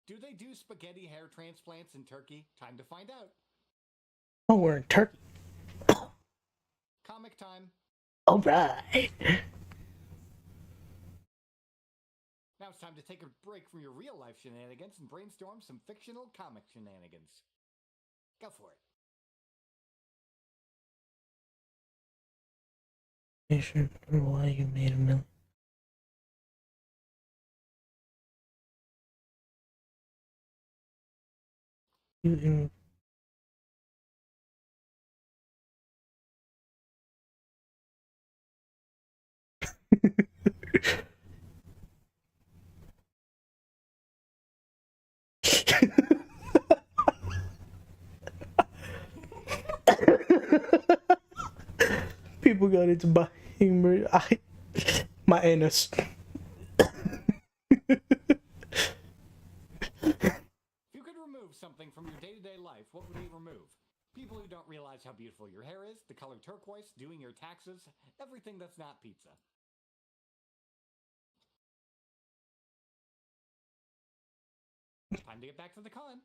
Do they do spaghetti hair transplants in Turkey? Time to find out. Oh, we're in Turkey. Comic time. Alright. Now it's time to take a break from your real-life shenanigans and brainstorm some fictional comic shenanigans. Go for it. Why you made a million? You People got into buying my anus. If you could remove something from your day-to-day life, what would you remove? People who don't realize how beautiful your hair is, the color turquoise, doing your taxes, everything that's not pizza. Time to get back to the con.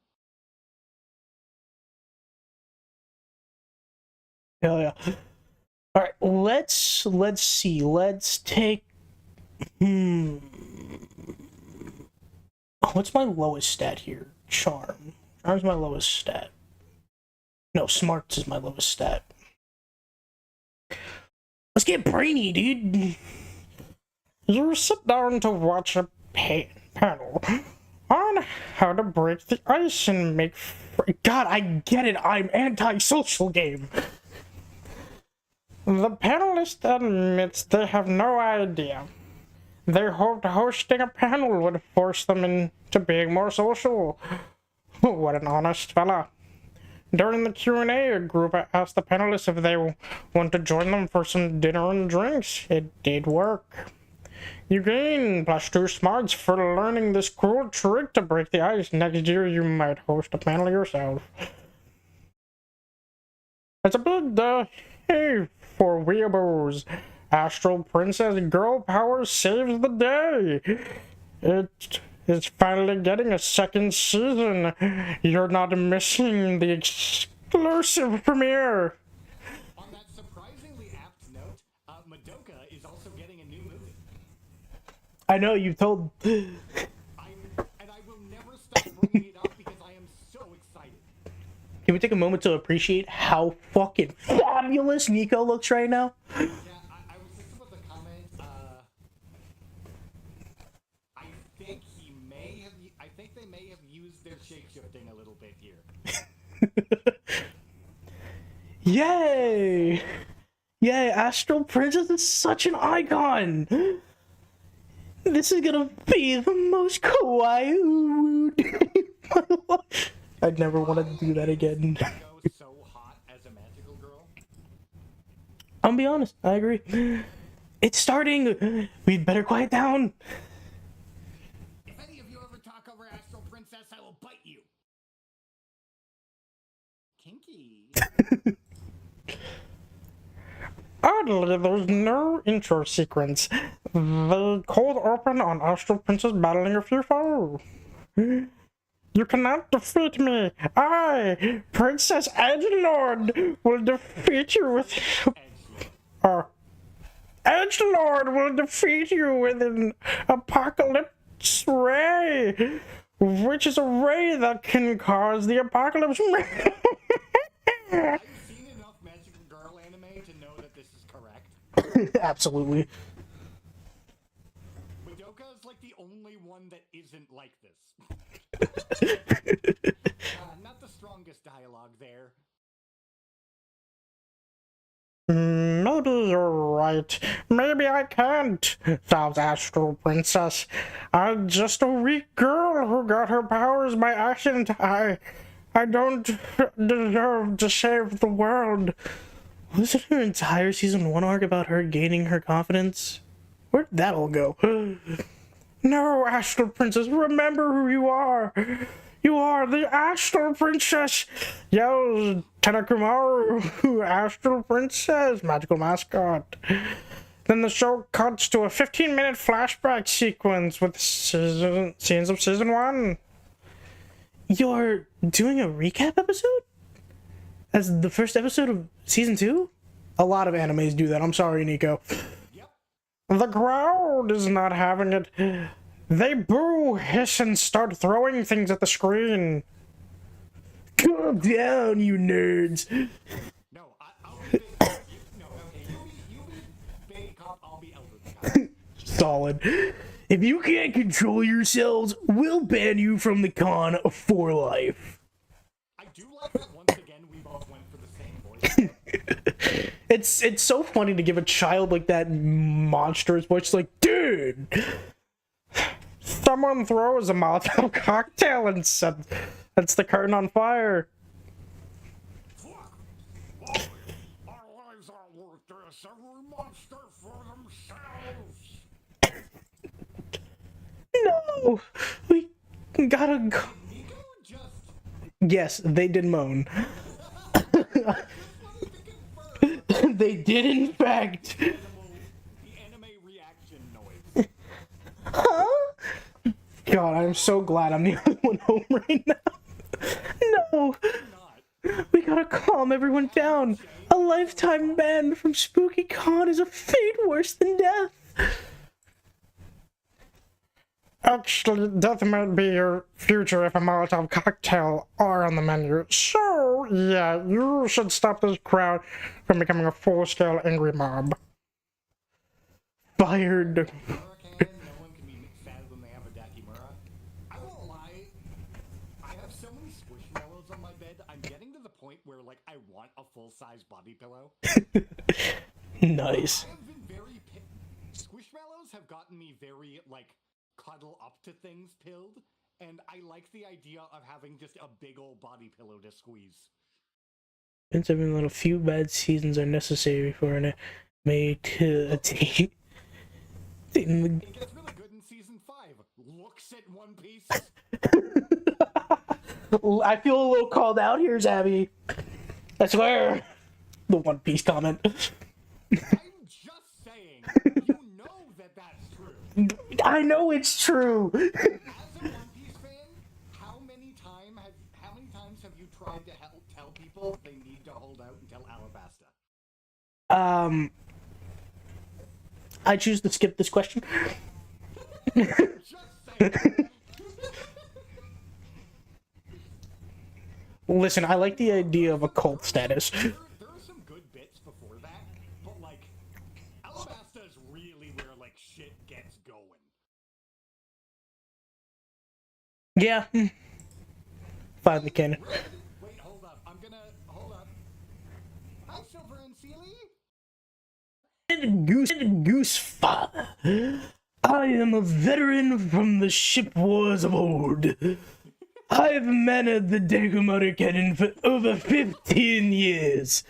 Hell yeah. Alright, let's see. Let's take what's my lowest stat here? Charm. Charm's my lowest stat. No, smarts is my lowest stat. Let's get brainy, dude. You sit down to watch a panel on how to break the ice and make. God, I get it. I'm anti-social game. The panelist admits they have no idea. They hoped hosting a panel would force them into being more social. What an honest fella. During the Q&A, a group asked the panelists if they want to join them for some dinner and drinks. It did work. You gain +2 smarts for learning this cool trick to break the ice. Next year, you might host a panel yourself. It's a big day for weeaboos. Astral Princess Girl Power saves the day. It is finally getting a second season. You're not missing the exclusive premiere. On that surprisingly apt note, Madoka is also getting a new movie. I know, you told... And I will never stop bringing it up because I am so excited. Can we take a moment to appreciate how fucking fabulous Nico looks right now? Yeah, I was thinking about the comment. I think they may have used their shapeshifting a little bit here. Yay! Yay, Astral Princess is such an icon! This is gonna be the most kawaii day of my life. I'd never want to do that again. So hot as a magical girl. I'm gonna be honest, I agree. It's starting! We'd better quiet down! If any of you ever talk over Astral Princess, I will bite you. Kinky. Oddly, there's no intro sequence. The cold open on Astral Princess battling a few foes. You cannot defeat me. I, Princess Edgelord, will defeat you with... Edgelord will defeat you with an apocalypse ray, which is a ray that can cause the apocalypse. I've seen enough Magical Girl anime to know that this is correct. Absolutely. Madoka is like the only one that isn't like this. Not the strongest dialogue there. Maybe you're right. Maybe I can't, sounds Astral Princess. I'm just a weak girl who got her powers by accident. I don't deserve to save the world. Wasn't her entire season 1 arc about her gaining her confidence? Where'd that all go? No, Astral Princess, remember who you are! You are the Astral Princess! Yells Tanakumaru, Astral Princess, magical mascot. Then the show cuts to a 15-minute flashback sequence with scenes of season 1. You're doing a recap episode? As the first episode of season 2? A lot of animes do that, I'm sorry, Nico. The crowd is not having it. They boo, hiss, and start throwing things at the screen. Calm down, you nerds. No, I'll be Baby No, okay, you be Baby Cop, I'll be Eldrich. Solid. If you can't control yourselves, we'll ban you from the con for life. I do like that once again we both went for the same voice. It's so funny to give a child like that monstrous voice, like, dude, someone throws a Molotov cocktail and sets the curtain on fire. Fuck! Our lives aren't worth dangerous. Every monster for themselves. No! We gotta go. Nico just... Yes, they did moan. just wanted to confirm. They did, in fact. The anime reaction noise. Huh? God, I'm so glad I'm the only one home right now. No! Not. We gotta calm everyone down. A lifetime ban from Spooky Con is a fate worse than death. Actually, death might be your future if a Molotov cocktail are on the menu. So, yeah, you should stop this crowd from becoming a full-scale angry mob. Fired. No one can be sad when they have a Dakimura. I won't lie. I have so many squishmallows on my bed. I'm getting to the point where, like, I want a full-size body pillow. Nice. I have been very... Squishmallows have gotten me very, like, cuddle up to things pilled, and I like the idea of having just a big old body pillow to squeeze. Since every little few bad seasons are necessary for an anime to attain. It gets really good in season 5. Looks at One Piece. I feel a little called out here, Zabby. I swear. The One Piece comment. I'm just saying, you know that that's true. I know it's true. As a One Piece fan, how many times have you tried to tell people they need to hold out until Alabasta? I choose to skip this question. Just saying. Listen, I like the idea of a cult status. There are some good bits before that, but like, Alabasta is really where like shit gets going. Yeah. Finally canon. Wait, hold up. Hold up. Hi, Silver and Sealy. Goose father. I am a veteran from the ship wars of old. I've managed the Dagomata cannon for over 15 years.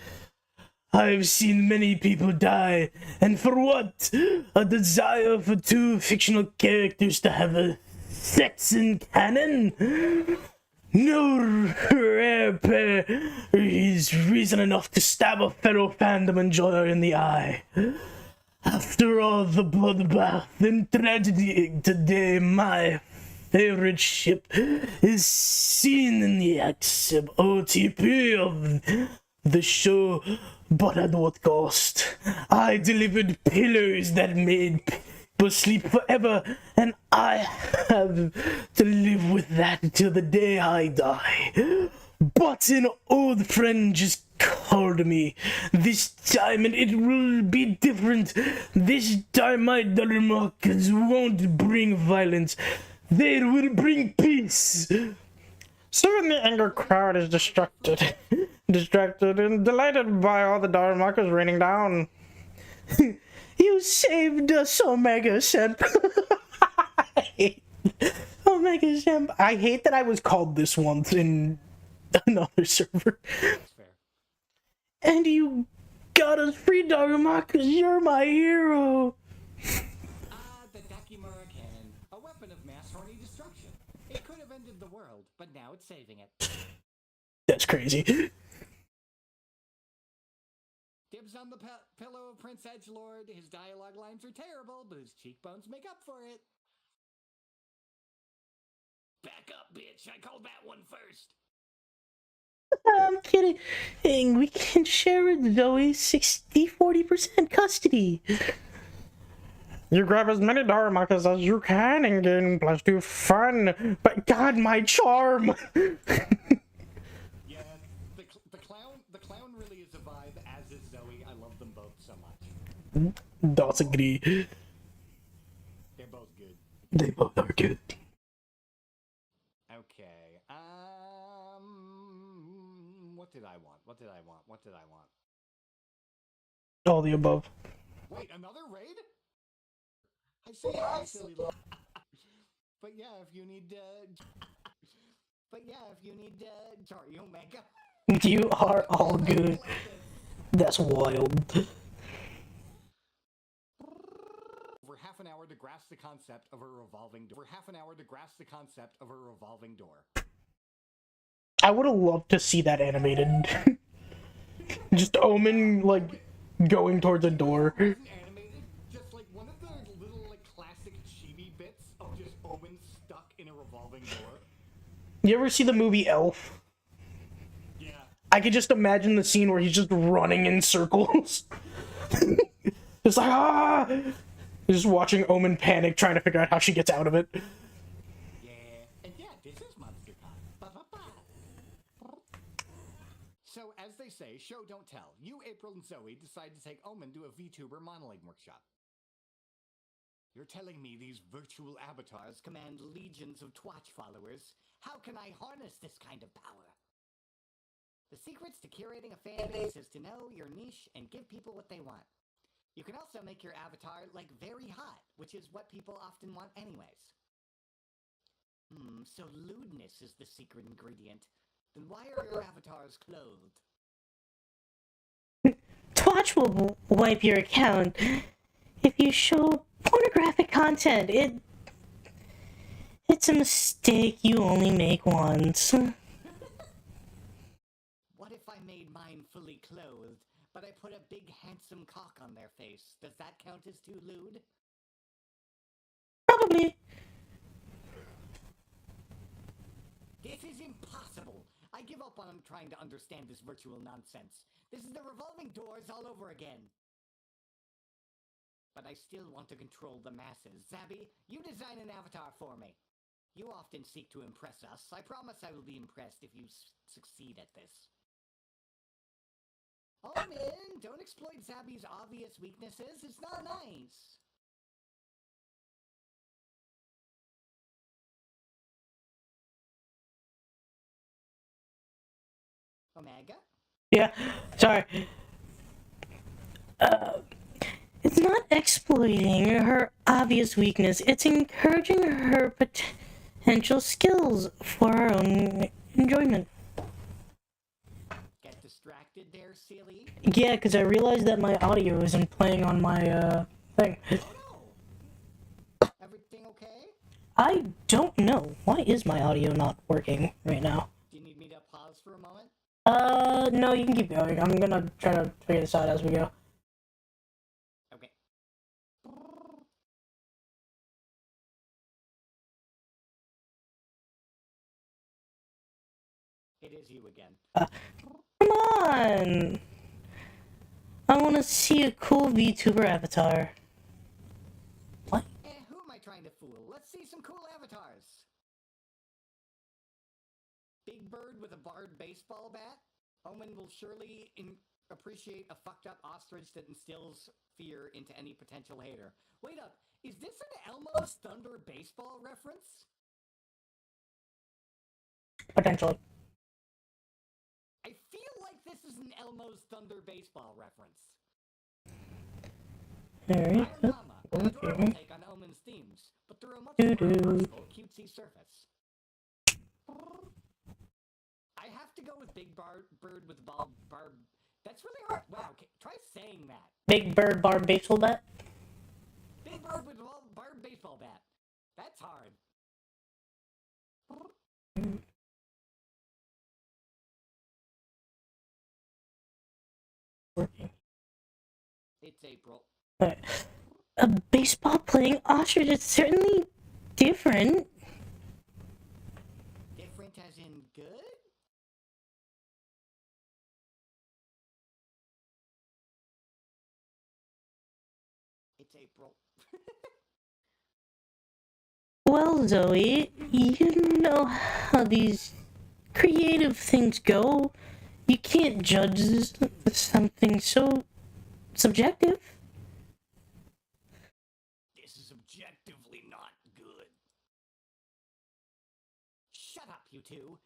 I've seen many people die, and for what? A desire for two fictional characters to have a sex in canon? No rare pair is reason enough to stab a fellow fandom enjoyer in the eye. After all the bloodbath and tragedy today, my favorite ship is seen in the active OTP of the show, but at what cost? I delivered pillars that made people sleep forever, and I have to live with that till the day I die. But an old friend just called me this time, and it will be different. This time my dollar markets won't bring violence. They will bring peace. Soon the anger crowd is distracted and delighted by all the dollar markets raining down. You saved us, Omega Shemp. Omega Shemp. I hate that I was called this once in another server. That's fair. And you got us free, Dharma, because you're my hero. The Dakimura cannon, a weapon of mass horny destruction. It could have ended the world, but now it's saving it. That's crazy. Dibs on the pillow of Prince Edgelord. His dialogue lines are terrible, but his cheekbones make up for it. Back up, bitch. I called that one first. I'm kidding. We can share with Zoe 60-40% custody. You grab as many Dharmakas as you can and gain +2 fun. But God, my charm! Yeah, the clown really is a vibe, as is Zoe. I love them both so much. Dots agree. They're both good. They both are good. Okay. What did I want? All the above. Wait, another raid? I see how silly look. But yeah, if you need sorry, Omega. You are all good. That's wild. an hour to grasp the concept of a revolving door. For half an hour to grasp the concept of a revolving door. I would have loved to see that animated. Just Omen, like, going towards a door. It wasn't animated, just like one of the little, like, classic chibi bits of just Omen stuck in a revolving door. You ever see the movie Elf? Yeah. I could just imagine the scene where he's just running in circles. It's like, ah! Just watching Omen panic, trying to figure out how she gets out of it. Yeah. And yeah, this is MonsterCon. Ba-ba-ba. So, as they say, show don't tell. You, April, and Zoe decide to take Omen to a VTuber modeling workshop. You're telling me these virtual avatars command legions of Twitch followers? How can I harness this kind of power? The secrets to curating a fan base is to know your niche and give people what they want. You can also make your avatar, like, very hot, which is what people often want anyways. So lewdness is the secret ingredient. Then why are your avatars clothed? Twitch will wipe your account if you show pornographic content. It's a mistake you only make once. What if I made mine fully clothed, but I put a big handsome cock on their face? Does that count as too lewd? Probably. This is impossible! I give up on trying to understand this virtual nonsense. This is the revolving doors all over again. But I still want to control the masses. Zabby, you design an avatar for me. You often seek to impress us. I promise I will be impressed if you succeed at this. Oh man, don't exploit Zabby's obvious weaknesses. It's not nice. Omega? Yeah, sorry. It's not exploiting her obvious weakness, it's encouraging her potential skills for her own enjoyment. Get distracted there, silly. Yeah, because I realized that my audio isn't playing on my, thing. Oh no! Everything okay? I don't know. Why is my audio not working right now? Do you need me to pause for a moment? No, you can keep going. I'm gonna try to figure this out as we go. Okay. It is you again. Come on! I want to see a cool VTuber avatar. Who am I trying to fool? Let's see some cool avatars. Big Bird with a barred baseball bat? Omen will surely appreciate a fucked up ostrich that instills fear into any potential hater. Wait up, is this an Elmo's Thunder baseball reference? Potentially. I feel like this is an Elmo's Thunder baseball reference. Alright. Mama, an adorable take on Omen's themes, but through a much more personal, cutesy surface. I have to go with Big Bird with Barb. That's really hard. Wow, okay, try saying that. Big Bird Barb baseball bat? Big Bird with Barb baseball bat. That's hard. It's April. A baseball playing ostrich is certainly different. Different as in good? It's April. Well, Zoe, you know how these creative things go. You can't judge something so subjective. This is objectively not good. Shut up, you two.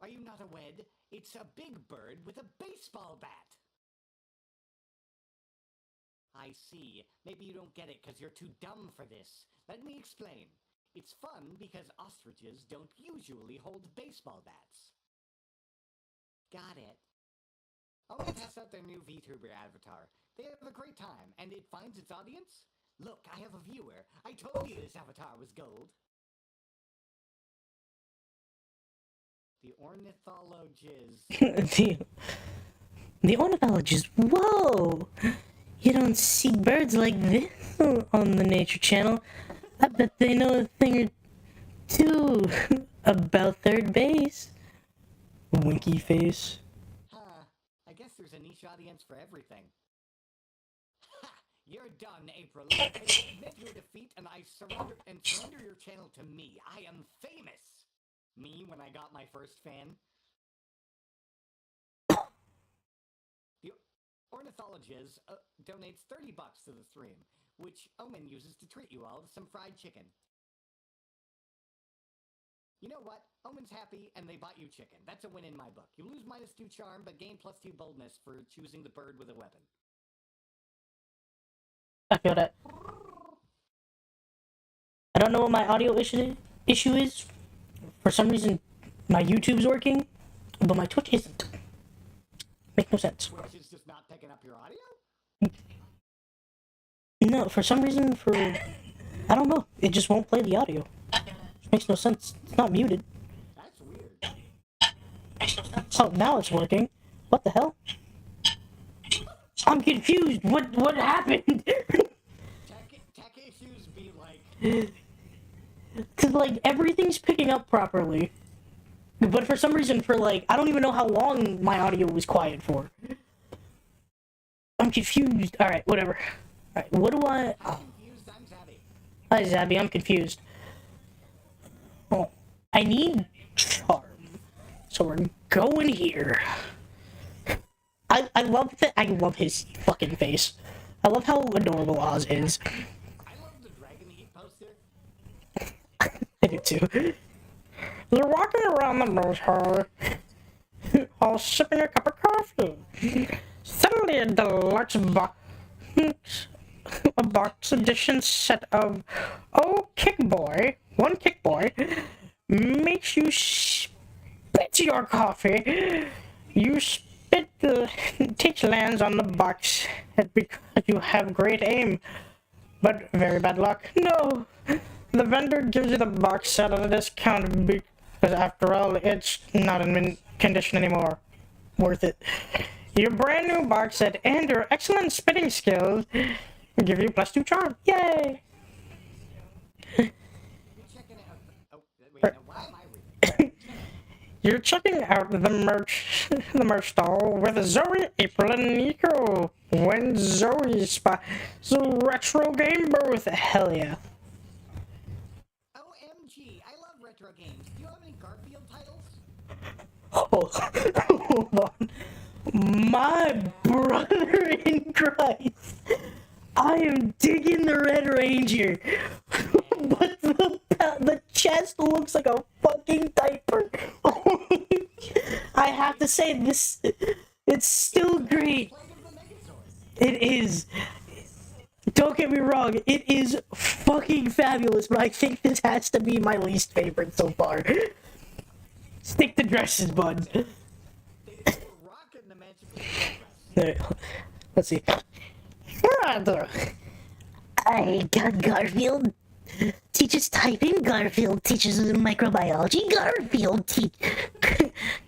Are you not a wed? It's a big bird with a baseball bat. I see. Maybe you don't get it because you're too dumb for this. Let me explain. It's fun because ostriches don't usually hold baseball bats. Got it. I want to test out their new VTuber avatar. They have a great time, and it finds its audience. Look, I have a viewer. I told you this avatar was gold. The ornithologist. The ornithologist. Whoa! You don't see birds like this on the Nature Channel. I bet they know a thing or two about third base. Winky face. Huh. I guess there's a niche audience for everything. Ha! You're done, April. Admit your defeat and surrender your channel to me. I am famous! Me when I got my first fan. The ornithologist donates $30 to the stream, which Omen uses to treat you all to some fried chicken. You know what? Omen's happy, and they bought you chicken. That's a win in my book. You lose -2 charm, but gain +2 boldness for choosing the bird with a weapon. I feel that. I don't know what my audio issue is. For some reason, my YouTube's working, but my Twitch isn't. Makes no sense. Twitch is just not picking up your audio? No, for some reason, I don't know. It just won't play the audio. Makes no sense. It's not muted. That's weird. Oh, now it's working. What the hell? I'm confused. What happened? Tech issues be like... Cause like everything's picking up properly, but for some reason, I don't even know how long my audio was quiet for. I'm confused. All right, whatever. All right, what do I? I'm confused. I'm Zabby. Hi, Zabby. I'm confused. Oh, I need charm, so we're going here. I love that. I love his fucking face. I love how adorable Oz is. I love the Dragon Eat poster. I do too. They're walking around the moose hall, all sipping a cup of coffee. Suddenly, a deluxe a box edition set of one Kick Boy, makes you spit your coffee. You spit takes lands on the box because you have great aim, but very bad luck. No, the vendor gives you the box set at a discount because after all, it's not in mint condition anymore. Worth it. Your brand new box set and your excellent spitting skills give you +2 charm. Yay! You're checking out the merch stall with Zoe, April, and Nico. When Zoe spots the retro game booth, hell yeah. OMG, I love retro games. Do you have any Garfield titles? Hold on. My brother in Christ. I am digging the Red Ranger. But the chest looks like a fucking diaper. I have to say, it's still great. It is. Don't get me wrong, it is fucking fabulous, but I think this has to be my least favorite so far. Stick to dresses, bud. Let's see. I got Garfield teaches typing, Garfield teaches microbiology, Garfield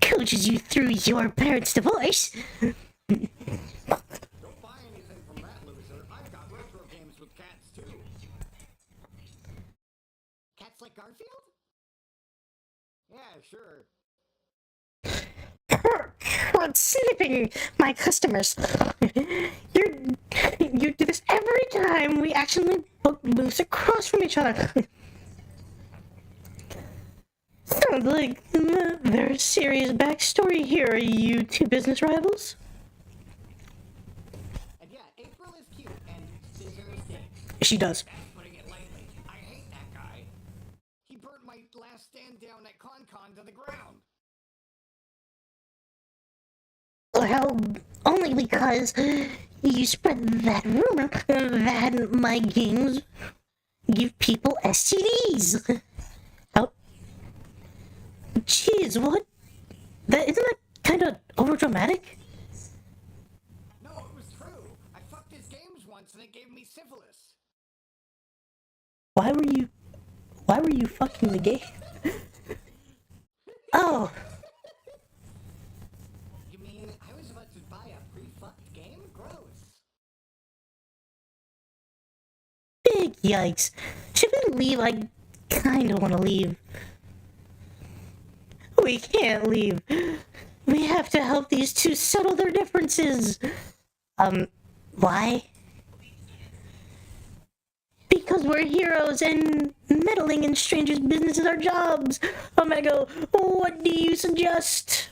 coaches you through your parents' divorce. Don't buy anything from that loser. I've got retro games with cats too. Cats like Garfield? Yeah, sure. Quit sleeping, my customers. You do this every time we accidentally moves across from each other. Sounds like there's a serious backstory here. Are you two business rivals? And yeah, April is cute and deserves dates. She does. That's putting it lightly. I hate that guy. He burnt my last stand down at ConCon to the ground. Well, only because you spread that rumor that my games give people STDs. Oh, jeez, what? Isn't that kind of overdramatic? No, it was true. I fucked his games once and it gave me syphilis. Why were you fucking the game? Oh, You mean I was about to buy a pre-fucked game? Gross. big yikes. Should we leave? I kinda wanna leave. We can't leave. We have to help these two settle their differences. Why? Because we're heroes and meddling in strangers' business is our jobs. Omega, what do you suggest?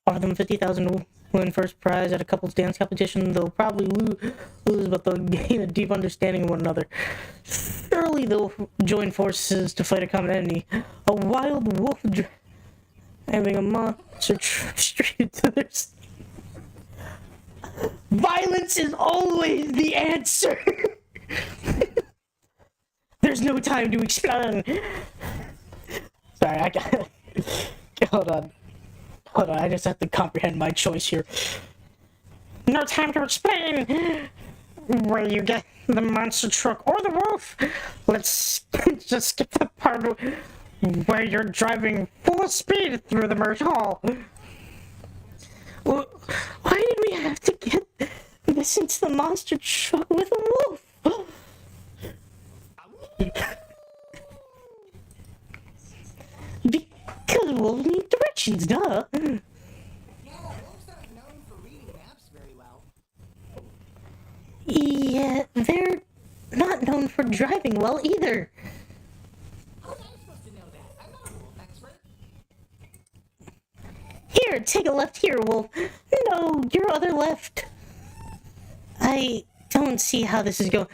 Offer them 50,000 to win first prize at a couples dance competition. They'll probably lose, but they'll gain a deep understanding of one another. Surely they'll join forces to fight a common enemy. A wild wolf having a monster straight to their skin. Violence is always the answer. There's no time to explain. Sorry, I got. Hold on. I just have to comprehend my choice here. No time to explain. Where you get the monster truck or the wolf? Let's just skip the part where you're driving full speed through the merge hall. Why did we have to get this into the monster truck with a wolf? Because wolves need directions, duh. Yeah, wolves aren't known for reading maps very well. Yeah, they're not known for driving well either. How was I supposed to know that? I'm not a wolf expert. Here, take a left here, wolf. No, your other left. I don't see how this is going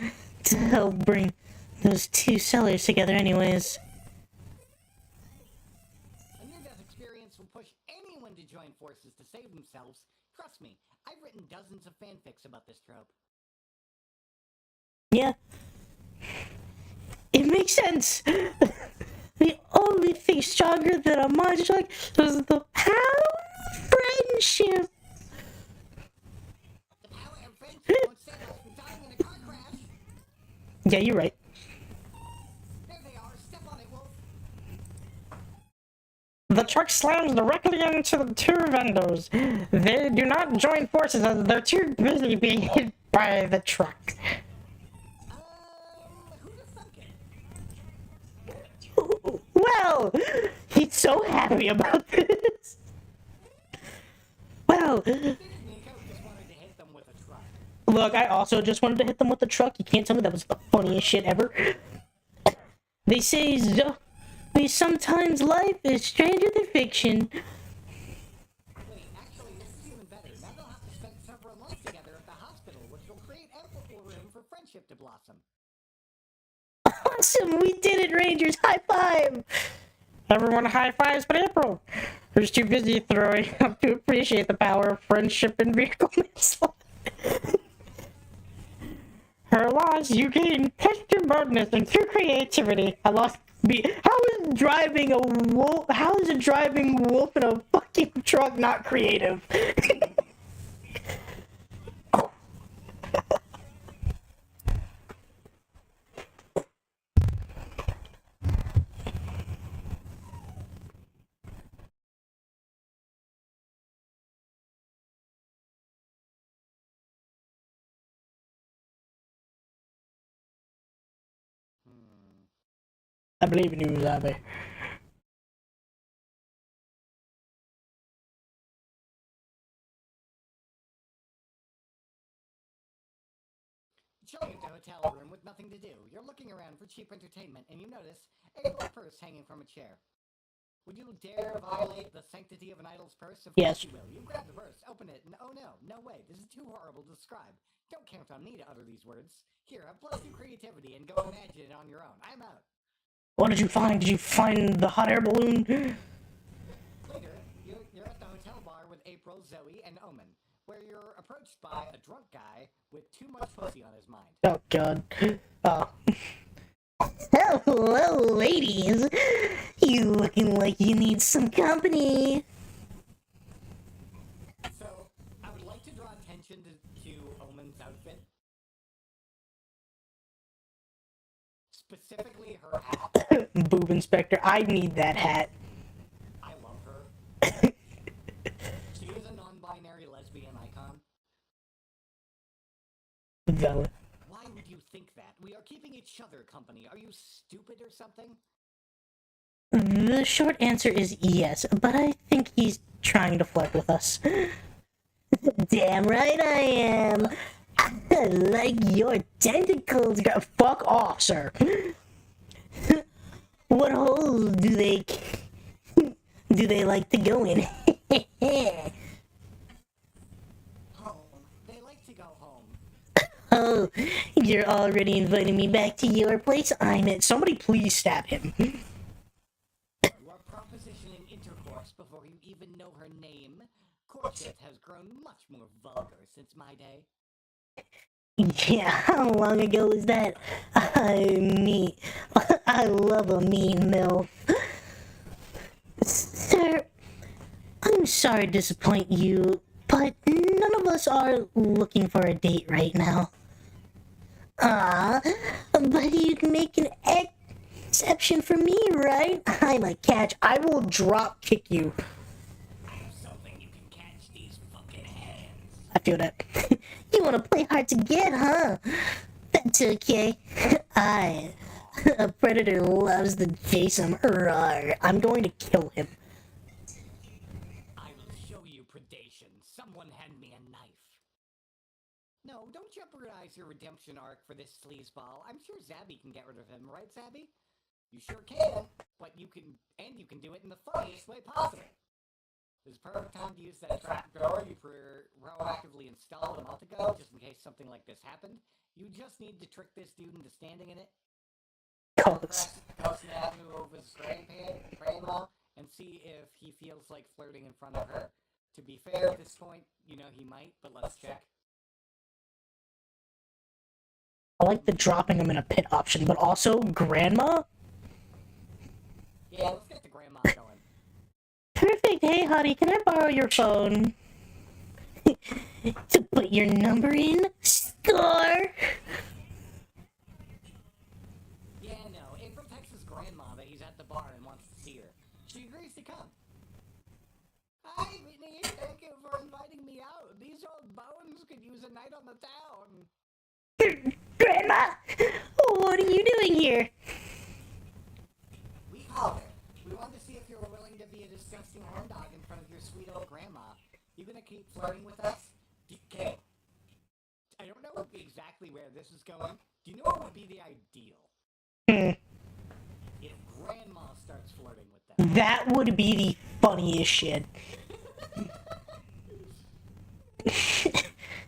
to help bring those two sellers together anyways. A near-death experience will push anyone to join forces to save themselves. Trust me, I've written dozens of fanfics about this trope. Yeah. It makes sense. The only thing stronger than a monster truck is the power of friendship. The power of friendship won't save us from dying in a car crash. Yeah, you're right. There they are. Step on it, wolf. The truck slams directly into the two vendors. They do not join forces as they're too busy being hit by the truck. Who'd have thunk it? Well, he's so happy about this. Well, Nico just wanted to hit them with a truck. look, I also just wanted to hit them with the truck. You can't tell me that was the funniest shit ever. They say sometimes life is stranger than fiction. Wait, actually, this is even better. Now they'll have to spend several months together at the hospital, which will create ample room for friendship to blossom. Awesome, we did it, Rangers. High five. Everyone high fives but April, who's too busy throwing up to appreciate the power of friendship and vehicle manslaughter. Her loss, you gain extra boldness and true creativity. I lost me. How is driving a wolf in a fucking truck not creative? I believe in you, Zabe. Chilling at the hotel room with nothing to do. You're looking around for cheap entertainment, and you notice a little purse hanging from a chair. Would you dare violate the sanctity of an idol's purse? Of Yes. course you will. You grab the purse, open it, and oh no way, this is too horrible to describe. Don't count on me to utter these words. Here, have plus 2 creativity and go imagine it on your own. I'm out. What did you find? Did you find the hot air balloon? Later, you're at the hotel bar with April, Zoe, and Omen, where you're approached by a drunk guy with too much pussy on his mind. Oh god. Hello, ladies. You looking like you need some company. So, I would like to draw attention to Omen's outfit. Specifically her hat. Boob Inspector. I need that hat. I love her. She is a non-binary lesbian icon. Valid. Why would you think that? We are keeping each other company. Are you stupid or something? The short answer is yes, but I think he's trying to flirt with us. Damn right I am. I like your tentacles. Fuck off, sir. What holes do they like to go in? Home. They like to go home. Oh, you're already inviting me back to your place? I'm it. Somebody please stab him. You are propositioning intercourse before you even know her name. Courtship has grown much more vulgar since my day. Yeah, how long ago was that? I love a mean MILF. Sir, I'm sorry to disappoint you, but none of us are looking for a date right now. But you can make an exception for me, right? I'm a catch. I will drop kick you. I have something you can catch these fucking hands. I feel that. You want to play hard to get, huh? That's okay. A predator loves the chase-em. Rawr. I'm going to kill him. I will show you predation. Someone hand me a knife. No, don't jeopardize your redemption arc for this sleazeball. I'm sure Zabby can get rid of him, right, Zabby? You sure can, but you can do it in the funniest way possible. This is perfect time to use that trap door you proactively installed a month ago, just in case something like this happened. You just need to trick this dude into standing in it. Close. Go snap move over his grandma and see if he feels like flirting in front of her. To be fair, at this point, you know he might, but let's check. I like the dropping him in a pit option, but also Grandma? Yeah, let's get the grandma going. Perfect. Hey, honey, can I borrow your phone? To put your number in? Score! Yeah, no, April texts his grandma that he's at the bar and wants to see her. She agrees to come. Hi, Whitney, thank you for inviting me out. These old bones could use a night on the town. Grandma! What are you doing here? We called her. We wanted to see if you were willing to be a disgusting horn dog in front of your sweet old grandma. You gonna keep flirting with us? Okay. I don't know exactly where this is going. Do you know what would be the ideal? If grandma starts flirting with them. That would be the funniest shit.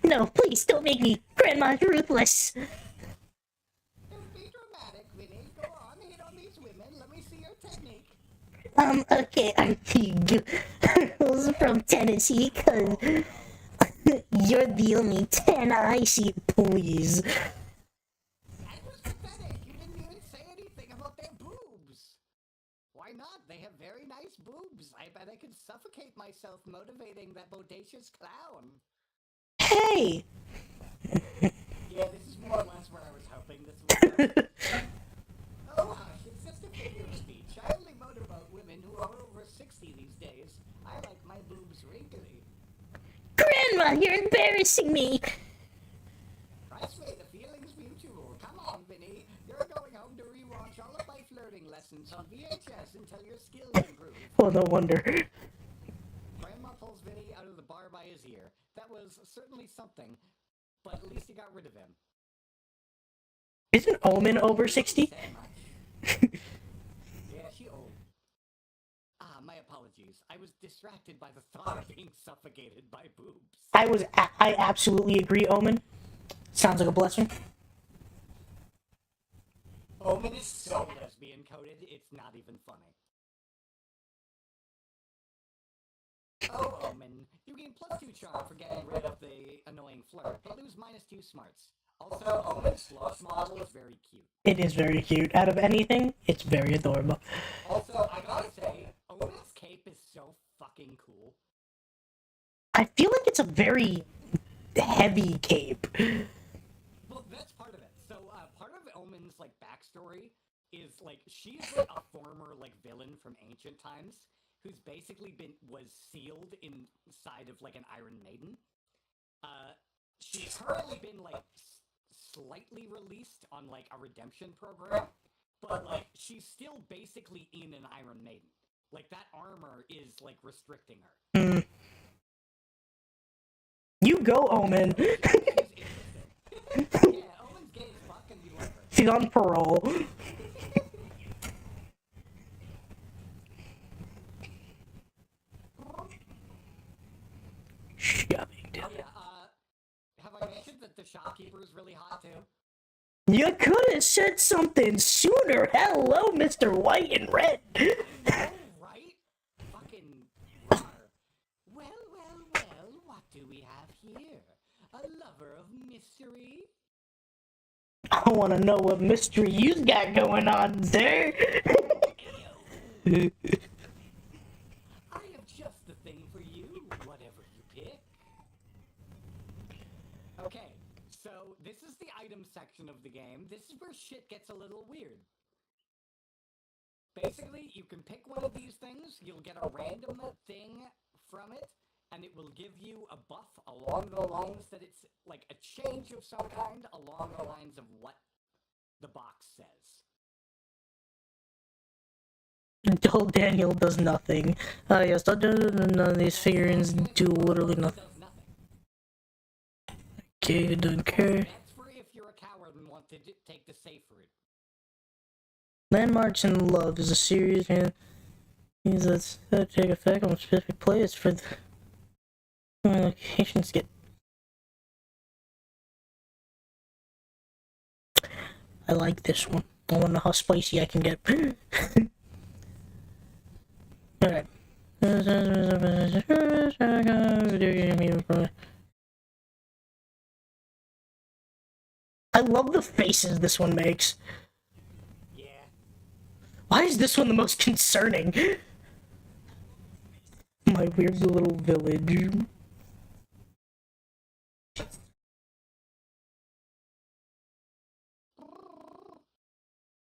No, please don't make me. Grandma's ruthless. Don't be dramatic, Vinny. Go on, hit on these women. Let me see your technique. Okay, I'm girls from Tennessee, cause you're the only 10 I see, please. That was pathetic. You didn't even say anything about their boobs. Why not? They have very nice boobs. I bet I could suffocate myself motivating that bodacious clown. Hey! Yeah, this is more or less where I was hoping this would go. Oh, hush, it's just a figure of speech. I only motorboat women who are over 60 these days. I like my boobs wrinkly. Grandma, you're embarrassing me! Trust me, the feeling's mutual. Come on, Vinny. You're going home to rewatch all of my flirting lessons on VHS until your skills improve. Well, no wonder. Grandma pulls Vinny out of the bar by his ear. That was certainly something, but at least he got rid of him. Isn't Omen over 60? Yeah, she old. My apologies. I was distracted by the thought of being suffocated by boobs. I absolutely agree, Omen. Sounds like a blessing. Omen is so lesbian coded, it's not even funny. Oh, Omen, you gain +2 charm for getting rid of the annoying flirt, but lose -2 smarts. Also, Omen's sloth model is very cute. It is very cute. Out of anything, it's very adorable. Also, I gotta say, Omen's cape is so fucking cool. I feel like it's a very heavy cape. Well, that's part of it. So, part of Omen's like backstory is like she's like a former like villain from ancient times who's basically was sealed inside of like an Iron Maiden. She's currently been like slightly released on like a redemption program, but like she's still basically in an Iron Maiden. Like that armor is like restricting her. Mm. You go, Omen. She's interesting. Yeah, Omen's gay as fuck and we love her. She's on parole. Shoving. Oh yeah, have I mentioned that the shopkeeper is really hot too? You could have said something sooner. Hello, Mr. White and Red. I know, right? Fucking well, what do we have here? A lover of mystery? I want to know what mystery you got going on, sir. I have just the thing for you, whatever you pick. Okay, so this is the item section of the game. This is where shit gets a little weird. Basically, you can pick one of these things, you'll get a random thing from it, and it will give you a buff along the lines that it's like a change of some kind along the lines of what the box says. Dull Daniel does nothing. Yes, none of these figurines do literally nothing. Okay, don't care. That's for if you're a coward and want to take the safe route. Landmarks in Love is a series and that take effect on a specific place for the locations get. I like this one. I wonder how spicy I can get. Alright. I love the faces this one makes. Yeah. Why is this one the most concerning? My weird little village.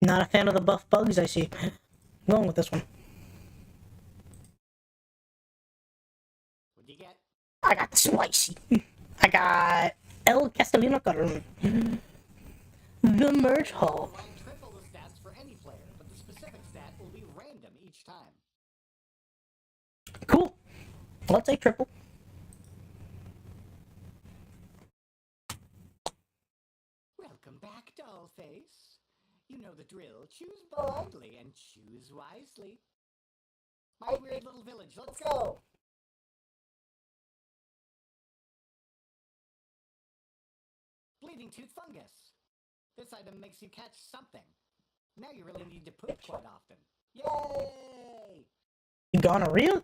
Not a fan of the buff bugs, I see. I'm going with this one. What'd you get? I got the spicy. I got El Castellino Carmen. The merch hall. Line triple the stats for any player, but the specific stat will be random each time. Cool. Well, let's say triple. Welcome back, Dollface. You know the drill. Choose boldly and choose wisely. My weird little village, let's go! Bleeding tooth fungus. This item makes you catch something. Now you really need to poop quite often. Yay! Gonorrhea?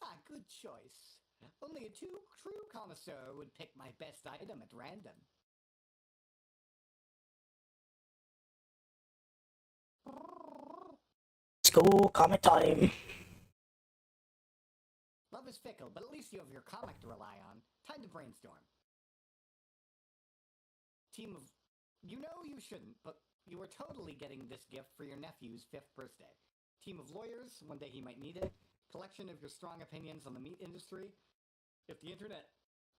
Ah, good choice. Only a true connoisseur would pick my best item at random. Let's go, comic time. Love is fickle, but at least you have your comic to rely on. Time to brainstorm. Team of... You know you shouldn't, but you are totally getting this gift for your nephew's 5th birthday. Team of lawyers, one day he might need it. Collection of your strong opinions on the meat industry. If the internet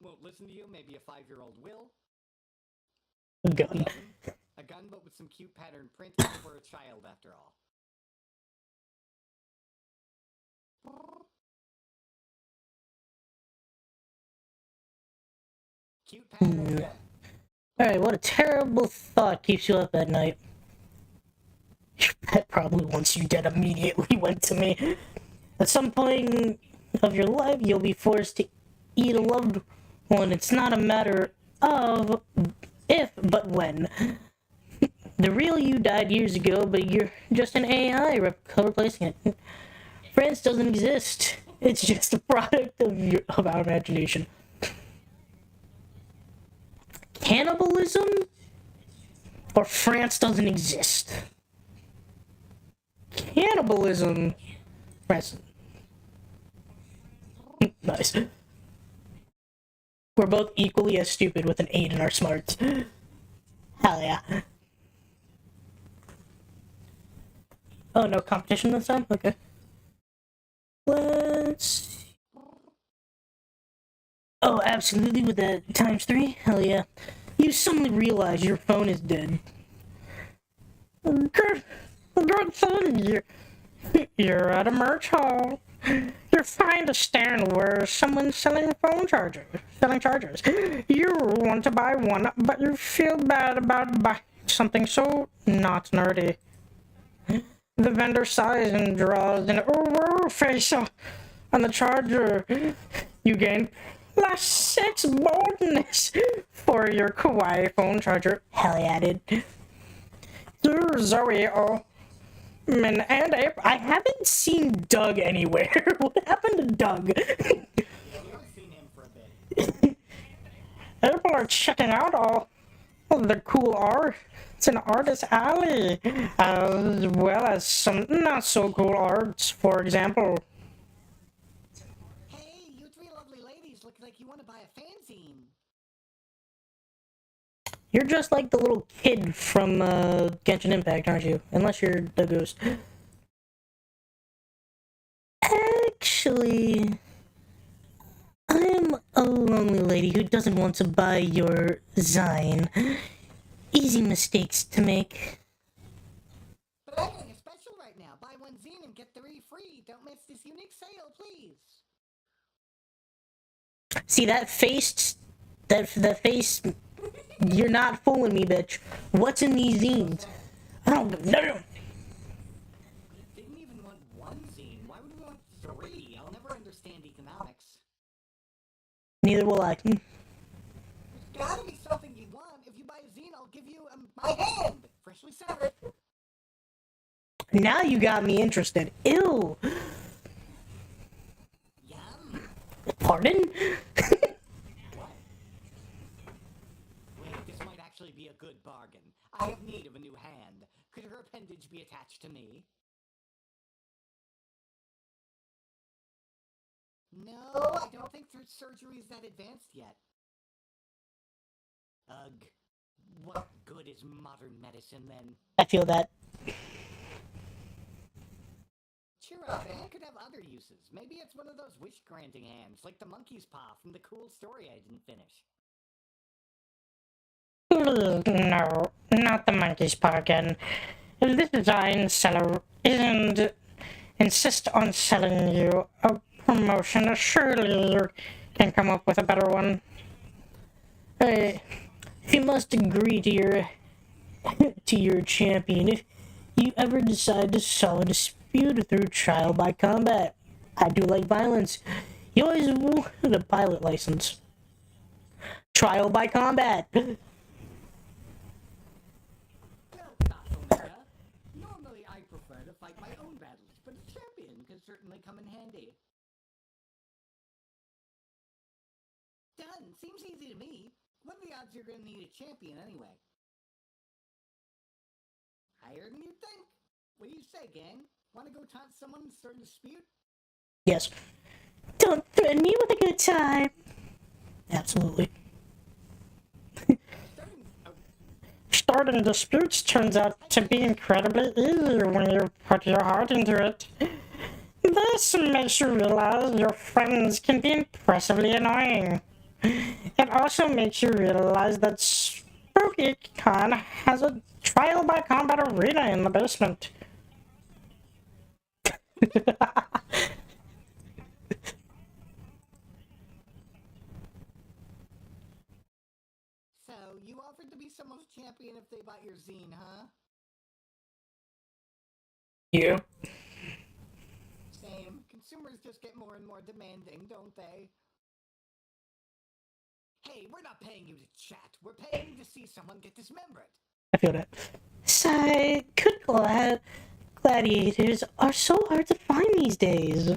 won't listen to you, maybe a 5-year-old will. Gun. A gun, but with some cute pattern print. We're a child, after all. Cute pattern gun. Alright, what a terrible thought keeps you up at night. Your pet probably wants you dead immediately went to me. At some point of your life, you'll be forced to eat a loved one. It's not a matter of if, but when. The real you died years ago, but you're just an AI replacing it. France doesn't exist. It's just a product of our imagination. Cannibalism? Or France doesn't exist? Cannibalism. France. Nice. We're both equally as stupid with an 8 in our smarts. Hell yeah. Oh, no competition this time? Okay. Let's... Oh, absolutely, with that ×3? Hell yeah. You suddenly realize your phone is dead. Good thing you're at a merch hall. You're fine to stand where someone's selling chargers. You want to buy one, but you feel bad about buying something so not nerdy. The vendor sighs and draws an face on the charger. You gain +6 boldness for your kawaii phone charger. Hell yeah, dude. Zoe, and April. I haven't seen Doug anywhere. What happened to Doug? April are checking out all of the cool art. It's an artist alley, as well as some not so cool arts. For example, Hey, you three lovely ladies look like you want to buy a fanzine. you're just like the little kid from Genshin Impact, aren't you? Unless you're the ghost. Actually, I'm a lonely lady who doesn't want to buy your Zine. Easy mistakes to make. But I'm doing a special right now. Buy one zine and get 3 free. Don't miss this unique sale, please. See that face? That face? You're not fooling me, bitch. What's in these zines? I don't give no. Didn't even want one zine. Why would we want 3? I'll never understand economics. Neither will I. There's gotta be something you want. If you buy a zine, I'll give you my hand, freshly severed. Now you got me interested. Ew. Yum. Pardon? What? Wait, this might actually be a good bargain. I have need of a new hand. Could her appendage be attached to me? No, I don't think surgery is that advanced yet. Ugh. What good is modern medicine then? I feel that. Cheer up, a hand could have other uses. Maybe it's one of those wish-granting hands, like the monkey's paw from the cool story I didn't finish. No, not the monkey's paw again. If this design seller isn't insist on selling you a promotion, surely you can come up with a better one. Hey, if you must agree to your champion, if you ever decide to solve a dispute through trial by combat, I do like violence. You always wanted a pilot license. Trial by combat. Well, Omega. Normally I prefer to fight my own battles, but a champion can certainly come in handy. Done. Seems easy to me. What are the odds you're gonna need a champion anyway? Higher than you'd think. What do you say, gang? Want to go taunt someone and start a dispute? Yes. Don't threaten me with a good time. Absolutely. Starting disputes turns out to be incredibly easy when you put your heart into it. This makes you realize your friends can be impressively annoying. It also makes you realize that SpookyCon has a trial by combat arena in the basement. So, you offered to be someone's champion if they bought your zine, huh? You? Same. Consumers just get more and more demanding, don't they? Hey, we're not paying you to chat. We're paying to see someone get dismembered. I feel that. Sigh, good gladiators are so hard to find these days.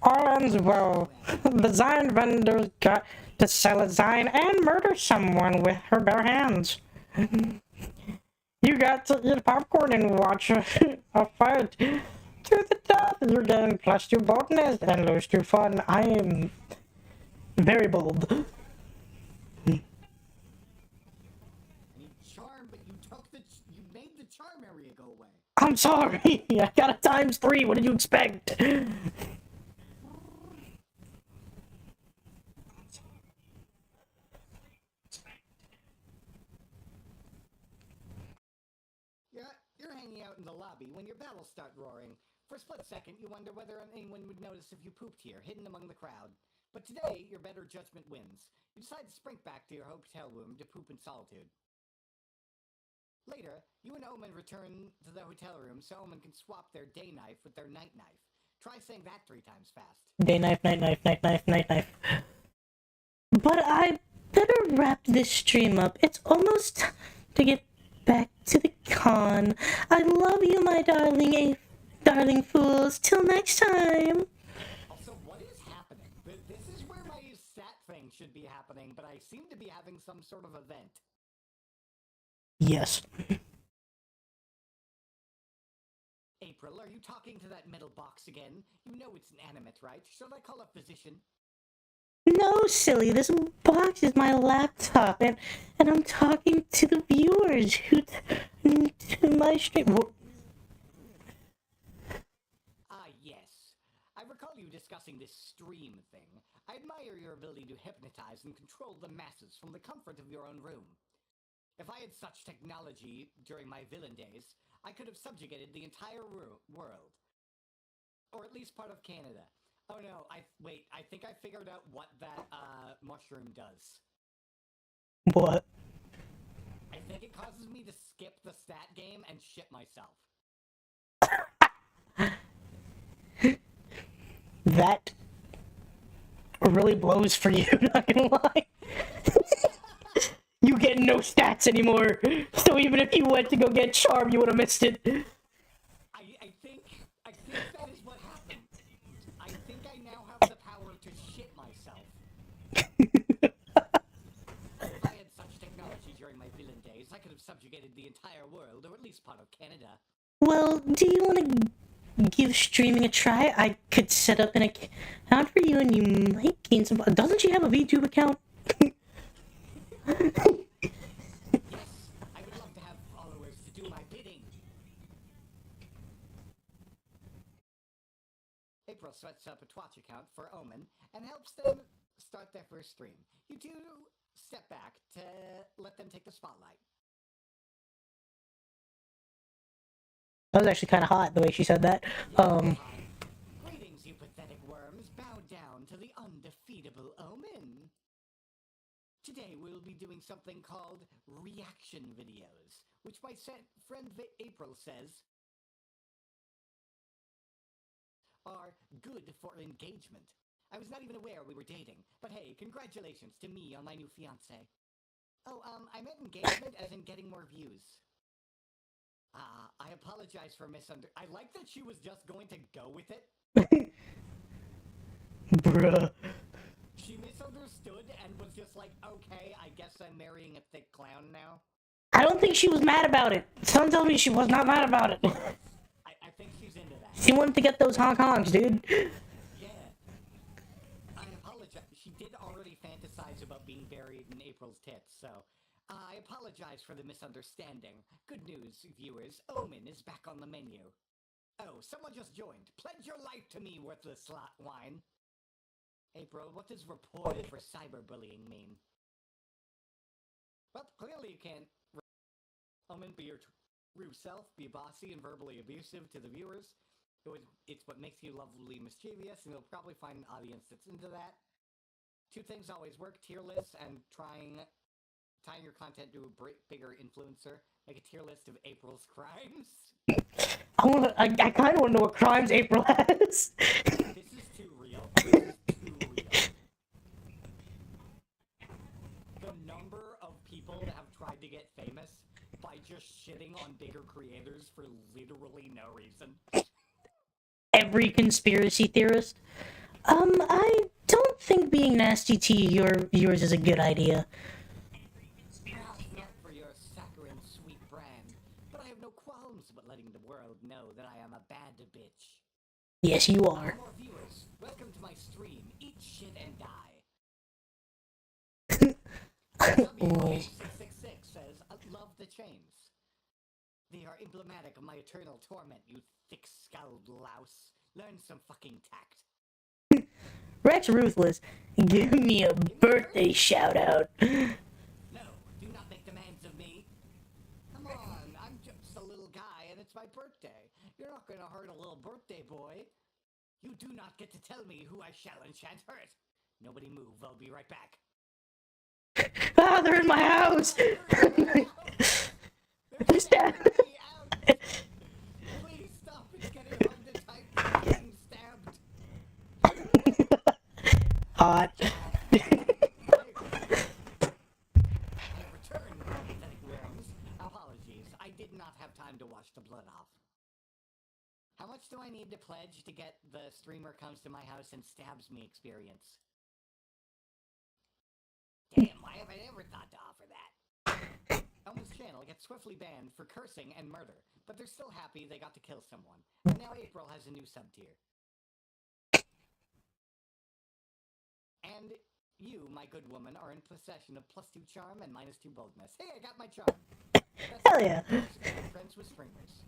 All ends well. The Zine vendor got to sell a Zine and murder someone with her bare hands. You got to eat popcorn and watch a fight to the death. You're getting +2 boldness and +2 fun. I am very bold. charm area go away. I'm sorry. I got a ×3. What did you expect? You're hanging out in the lobby when your battles start roaring. For a split second, you wonder whether anyone would notice if you pooped here, hidden among the crowd. But today, your better judgment wins. You decide to sprint back to your hotel room to poop in solitude. Later, you and Omen return to the hotel room so Omen can swap their day knife with their night knife. Try saying that 3 times fast. Day knife, night knife, night knife, night knife. But I better wrap this stream up. It's almost time to get back to the con. I love you, my darling fools. Till next time. Also, what is happening? This is where my stat thing should be happening, but I seem to be having some sort of event. Yes. April, are you talking to that metal box again? You know it's inanimate, right? Should I call a physician? No, silly. This box is my laptop, and I'm talking to the viewers who to my stream. Yes. I recall you discussing this stream thing. I admire your ability to hypnotize and control the masses from the comfort of your own room. If I had such technology during my villain days, I could have subjugated the entire world. Or at least part of Canada. Oh no, I think I figured out what that, mushroom does. What? I think it causes me to skip the stat game and shit myself. That really blows for you, not gonna lie. You get no stats anymore, so even if you went to go get charm, you would have missed it. I think that is what happened. I think I now have the power to shit myself. If I had such technology during my villain days, I could have subjugated the entire world, or at least part of Canada. Well, do you want to give streaming a try? I could set up an account for you and you might gain some... Doesn't she have a VTube account? Yes, I would love to have followers to do my bidding. April sets up a Twitch account for Omen and helps them start their first stream. You two step back to let them take the spotlight. That was actually kind of hot, the way she said that. Greetings, you pathetic worms. Bow down to the undefeatable Omen. Today we'll be doing something called reaction videos, which my friend April says are good for engagement. I was not even aware we were dating, but hey, congratulations to me on my new fiancé. Oh, I meant engagement as in getting more views. I apologize for I like that she was just going to go with it. Bruh. She misunderstood and was just like, okay, I guess I'm marrying a thick clown now. I don't think she was mad about it. Someone tells me she was not mad about it. I think she's into that. She wanted to get those Hong Kongs, dude. Yeah. I apologize. She did already fantasize about being buried in April's tits, so I apologize for the misunderstanding. Good news, viewers. Omen is back on the menu. Oh, someone just joined. Pledge your life to me, worthless slot wine. April, what does reported for cyberbullying mean? Well, clearly you can't Omen, be your true self, be bossy and verbally abusive to the viewers. It's what makes you lovely mischievous, and you'll probably find an audience that's into that. 2 things always work, tier lists and tying your content to a bigger influencer. Like a tier list of April's crimes. I kind of want to know what crimes April has. This is too real. This is too real. The number of people that have tried to get famous by just shitting on bigger creators for literally no reason. Every conspiracy theorist. I don't think being nasty to your viewers is a good idea. Perhaps not for your saccharine sweet brand, but I have no qualms about letting the world know that I am a bad bitch. Yes, you are. More viewers, welcome to my stream. Eat shit and die. W666 says, I love the chains. They are emblematic of my eternal torment, you thick-skulled louse. Learn some fucking tact. Rex Ruthless, give me a birthday shout out. No, do not make demands of me. Come on, I'm just a little guy and it's my birthday. You're not gonna hurt a little birthday boy. You do not get to tell me who I shall and shan't hurt. Nobody move, I'll be right back. Ah, they're in my house! They're stabbing me out! Please stop, it's getting hard to type. I'm getting stabbed. Hot. I returned, pathetic worms. Apologies, I did not have time to wash the blood off. How much do I need to pledge to get the streamer comes to my house and stabs me experience? Damn, why have I never thought to offer that? Elma's channel gets swiftly banned for cursing and murder, but they're still happy they got to kill someone. And now April has a new sub-tier. And you, my good woman, are in possession of +2 charm and -2 boldness. Hey, I got my charm! Hell yeah. Friends with streamers.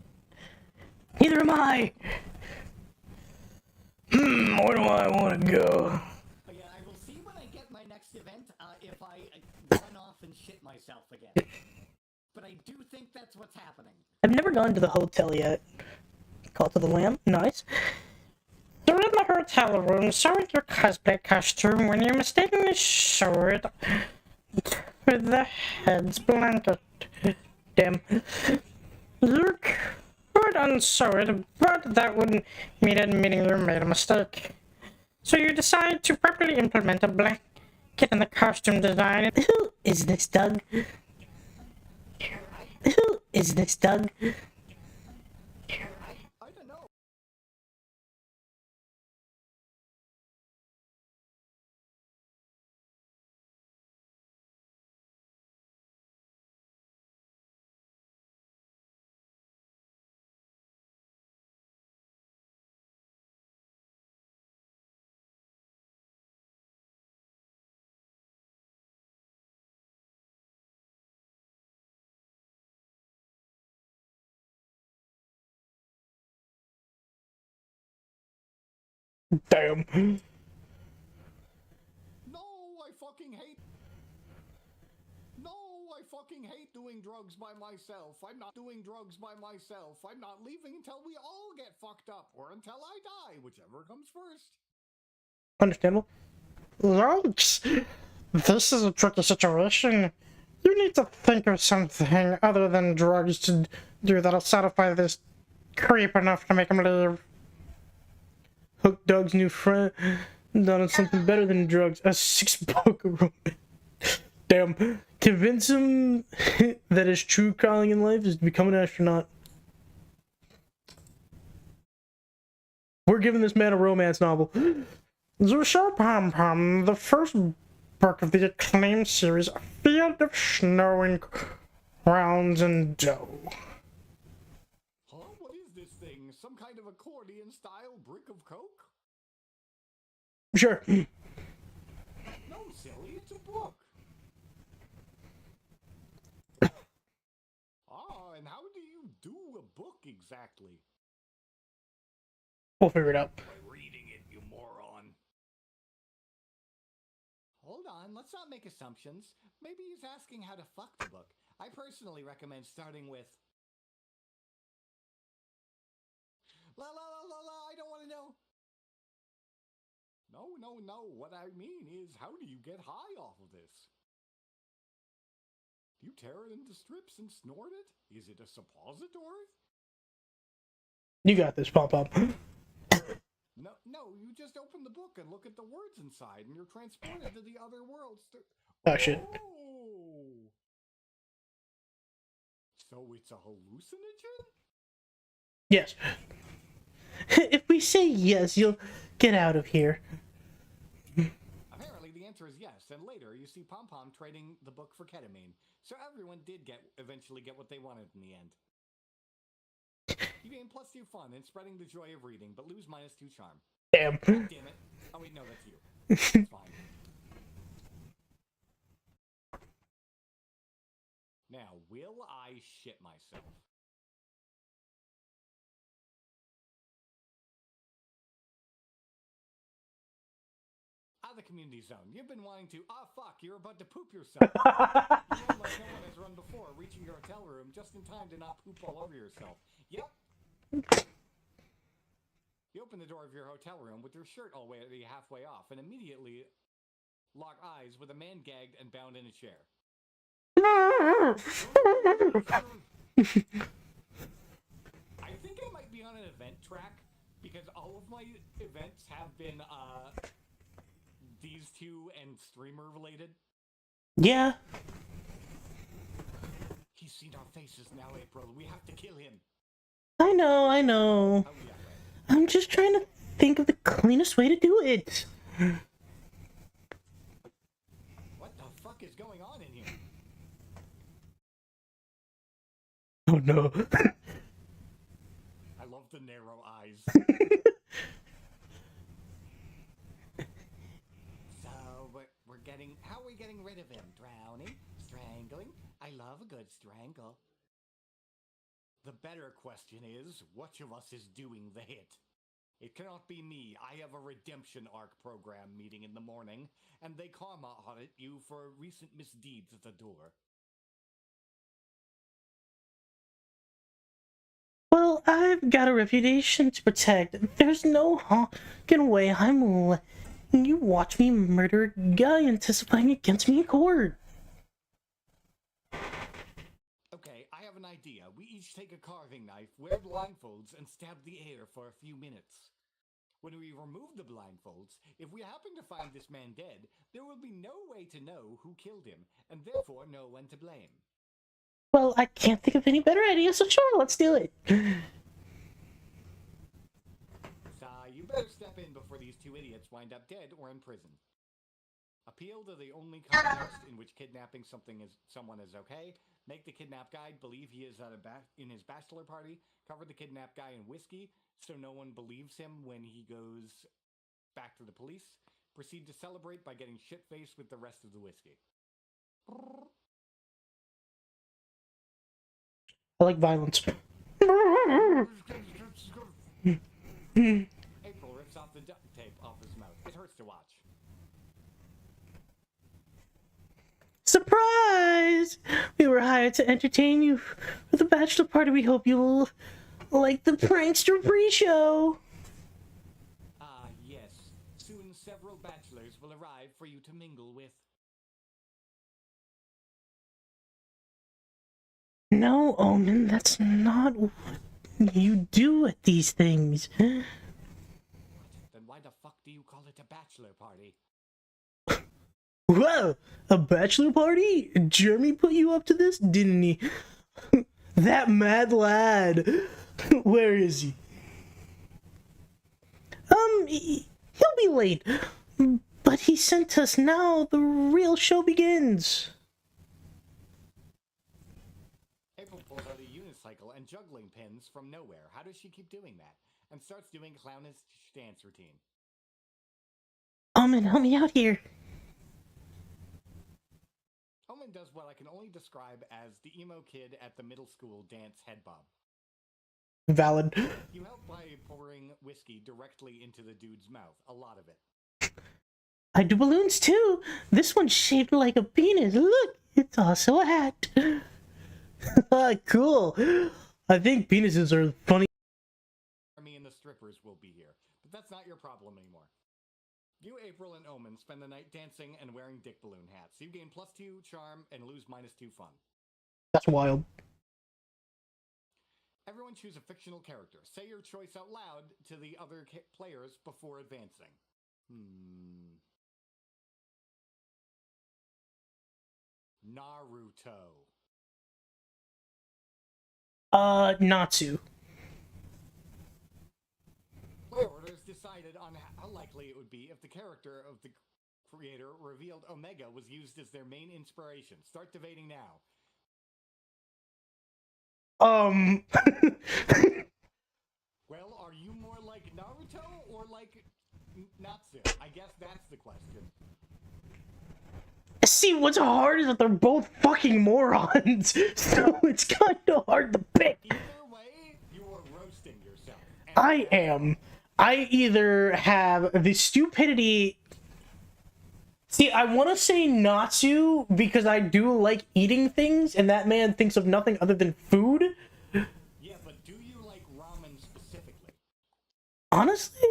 Neither am I. Where do I want to go? But yeah, I will see when I get my next event if I run off and shit myself again. But I do think that's what's happening. I've never gone to the hotel yet. Call to the Lamb. Nice. You're in the hotel room, showing your cosplay costume when you mistakenly show it with the head's blanket. Damn. You could unsew it, but that wouldn't mean admitting you made a mistake. So you decide to properly implement a blanket in the costume design. Who is this, Doug? Who is this, Doug? I don't know. Damn. No, I fucking hate. No, I fucking hate doing drugs by myself. I'm not doing drugs by myself. I'm not leaving until we all get fucked up, or until I die, whichever comes first. Understandable. Yikes! This is a tricky situation. You need to think of something other than drugs to do that'll satisfy this creep enough to make him leave. Hook Doug's new friend done something better than drugs. A 6-book romance. Damn. Convince him that his true calling in life is to become an astronaut. We're giving this man a romance novel. The Show Pom Pom, the first book of the acclaimed series, A Field of Snow and Crowns and Dough. Huh? What is this thing? Some kind of accordion-style brick of coke? Sure. No, silly, it's a book. Ah, and how do you do a book exactly? We'll figure it out. By reading it, you moron. Hold on, let's not make assumptions. Maybe he's asking how to fuck the book. I personally recommend starting with... La la la la la, I don't want to know. No, what I mean is, how do you get high off of this? Do you tear it into strips and snort it? Is it a suppository? You got this, Pom Pom. No, you just open the book and look at the words inside, and you're transported to the other worlds. Oh, shit. Oh! So it's a hallucinogen? Yes. If we say yes, you'll get out of here. Apparently the answer is yes, and later you see Pom Pom trading the book for ketamine. So everyone did eventually get what they wanted in the end. You gain +2 fun and spreading the joy of reading, but lose -2 charm. Damn. God damn it. Oh wait, no, that's you. It's fine. Now, will I shit myself? the community zone. You've been wanting to. Ah, fuck! You're about to poop yourself. You run like no one has run before, reaching your hotel room just in time to not poop all over yourself. Yep. You open the door of your hotel room with your shirt already halfway off, and immediately lock eyes with a man gagged and bound in a chair. I think I might be on an event track because all of my events have been these two and streamer related. Yeah. He's seen our faces now, April. We have to kill him. I know. Oh, yeah, right. I'm just trying to think of the cleanest way to do it. What the fuck is going on in here? Oh no. I love the narrow eyes. So, we're getting... How are we getting rid of him? Drowning? Strangling? I love a good strangle. The better question is, which of us is doing the hit? It cannot be me. I have a redemption arc program meeting in the morning, and they karma audit you for recent misdeeds at the door. Well, I've got a reputation to protect. There's no honking way I'm letting you watch me murder a guy and testifying against me in court. Okay, I have an idea. We each take a carving knife, wear blindfolds, and stab the air for a few minutes. When we remove the blindfolds, if we happen to find this man dead, there will be no way to know who killed him, and therefore no one to blame. Well, I can't think of any better idea, so sure, let's do it. You better step in before these two idiots wind up dead or in prison. Appeal to the only context in which kidnapping someone is okay. Make the kidnap guy believe he is in his bachelor party. Cover the kidnap guy in whiskey so no one believes him when he goes back to the police. Proceed to celebrate by getting shit-faced with the rest of the whiskey. I like violence. April rips off the duct tape off his mouth. It hurts to watch. Surprise! We were hired to entertain you for the bachelor party. We hope you'll like the prankster pre-show. Ah, yes. Soon several bachelors will arrive for you to mingle with. No, Omen, that's not what you do at these things. What? Then why the fuck do you call it a bachelor party? Whoa! A bachelor party? Jeremy put you up to this, didn't he? That mad lad. Where is he? He'll be late. But he sent us now. The real show begins. April pulls out a unicycle and juggling pins from nowhere. How does she keep doing that? And starts doing a clownish dance routine. Omen, help me out here. Omen does what I can only describe as the emo kid at the middle school dance head bob. Valid. You help by pouring whiskey directly into the dude's mouth. A lot of it. I do balloons too. This one's shaped like a penis. Look, it's also a hat. Cool. I think penises are funny. Me and the strippers will be here, but that's not your problem anymore. You, April, and Omen spend the night dancing and wearing dick balloon hats. You gain +2 charm and lose -2 fun. That's wild. Everyone choose a fictional character. Say your choice out loud to the other players before advancing. Naruto. Natsu. Player orders decided on how likely it would be if the character of the creator revealed Omega was used as their main inspiration. Start debating now. Well, are you more like Naruto or like Natsu? I guess that's the question. See, what's hard is that they're both fucking morons, so it's kind of hard to pick. Either way, you are roasting yourself. I am. I either have the stupidity See, I want to say Natsu because I do like eating things, and that man thinks of nothing other than food. Yeah, but do you like ramen specifically? Honestly,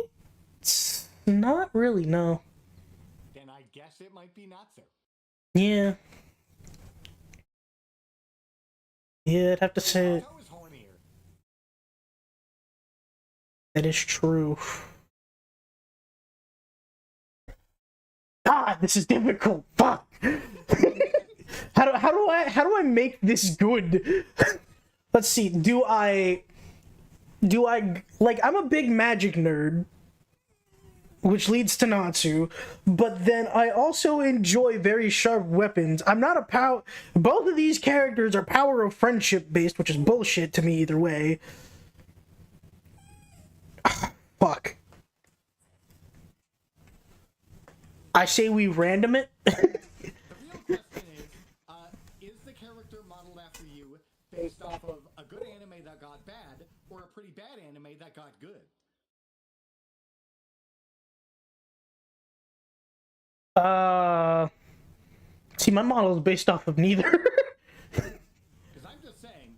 it's not really, no. Then I guess it might be Natsu. Yeah. Yeah, I'd have to say Naruto is hornier. that is true. God, this is difficult. Fuck. How do I make this good? Let's see. Do I like I'm a big magic nerd, which leads to Natsu, but then I also enjoy very sharp weapons. I'm not a power. Both of these characters are power of friendship based, which is bullshit to me either way. Fuck. I say we random it. The real question is the character modeled after you based off of a good anime that got bad, or a pretty bad anime that got good? See, my model is based off of neither. Because I'm just saying,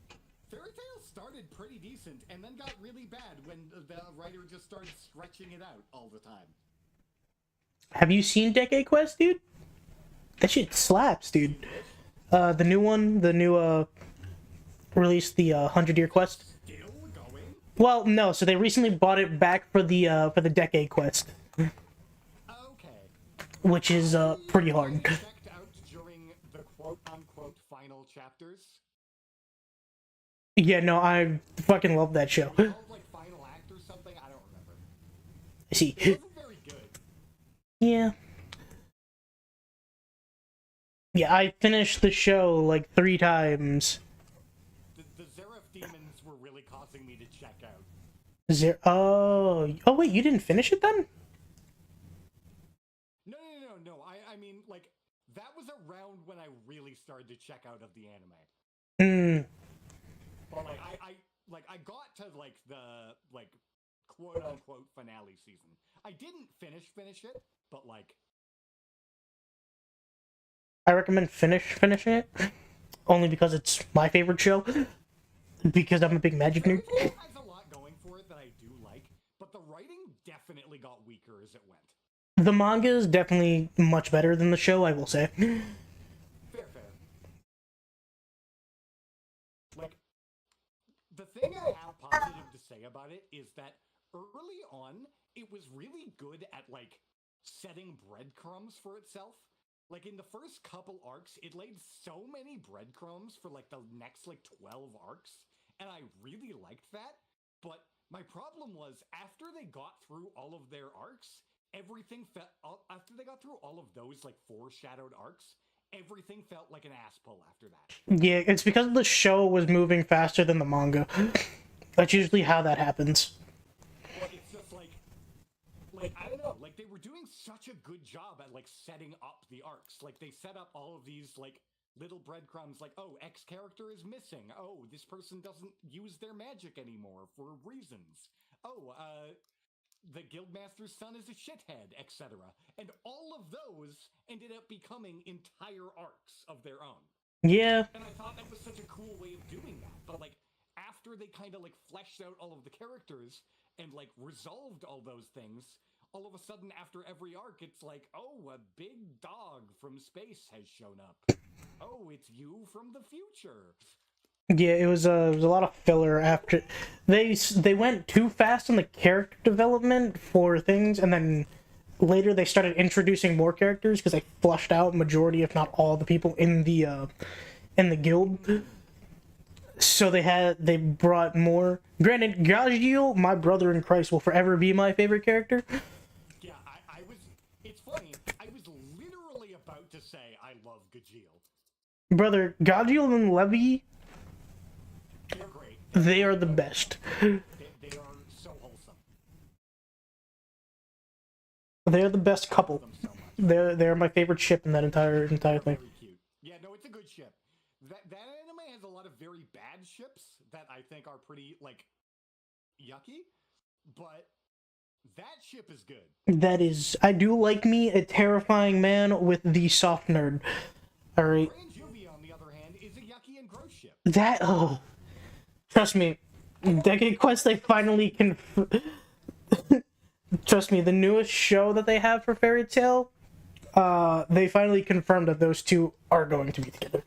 Fairy Tail started pretty decent and then got really bad when the writer just started stretching it out all the time. Have you seen Decade Quest, dude? That shit slaps, dude. The new one, the new released the 100-year quest. Still going? Well, no, so they recently bought it back for the Decade Quest, Okay. which is pretty hard. Checked out during the quote-unquote final chapters. Yeah, no, I fucking love that show. Called like final act or something. I don't remember. I see. It wasn't very good. Yeah. Yeah, I finished the show like 3 times. The Zeref demons were really causing me to check out. Oh wait, you didn't finish it then? No. I mean, like, that was around when I really started to check out of the anime. Hmm. But like, I got to like the like quote unquote finale season. I didn't finish it, but like, I recommend finishing it, only because it's my favorite show. Because I'm a big magic nerd. it has a lot going for it that I do like, but the writing definitely got weaker as it went. The manga is definitely much better than the show, I will say. Fair. Like, the thing I have positive to say about it is that early on, it was really good at, like, setting breadcrumbs for itself. Like, in the first couple arcs, it laid so many breadcrumbs for, like, the next, like, 12 arcs, and I really liked that. But my problem was, after they got through all of their arcs, everything felt... After they got through all of those, like, foreshadowed arcs, everything felt like an ass pull after that. Yeah, it's because the show was moving faster than the manga. That's usually how that happens. But it's just like I don't know, like they were doing such a good job at like setting up the arcs. Like they set up all of these like little breadcrumbs like, oh, X character is missing. Oh, this person doesn't use their magic anymore for reasons. Oh, the guildmaster's son is a shithead, etc. And all of those ended up becoming entire arcs of their own. Yeah. And I thought that was such a cool way of doing that. But like after they kind of like fleshed out all of the characters and like resolved all those things, all of a sudden after every arc it's like, oh, a big dog from space has shown up. Oh, it's you from the future. Yeah, it was a lot of filler after they went too fast in the character development for things, and then later they started introducing more characters because they flushed out majority, if not all, the people in the guild. So they brought more. Granted, Gajiel, my brother in Christ, will forever be my favorite character. Yeah, I was. It's funny. I was literally about to say I love Gajiel. Brother, Gajiel and Levy, They're great. they are the best. They are so wholesome. They're the best couple. Them so much. They're my favorite ship in that entire thing. Very cute. Yeah, no, it's a good ship. That anime has a lot of very bad ships that I think are pretty like yucky, but That ship is good. That is, I do like me a terrifying man with the soft nerd. Alright. Grand Juvia, on the other hand, is a yucky and gross ship. That, oh. Trust me. Decade Quest, they finally trust me, the newest show that they have for Fairy Tail, they finally confirmed that those two are going to be together.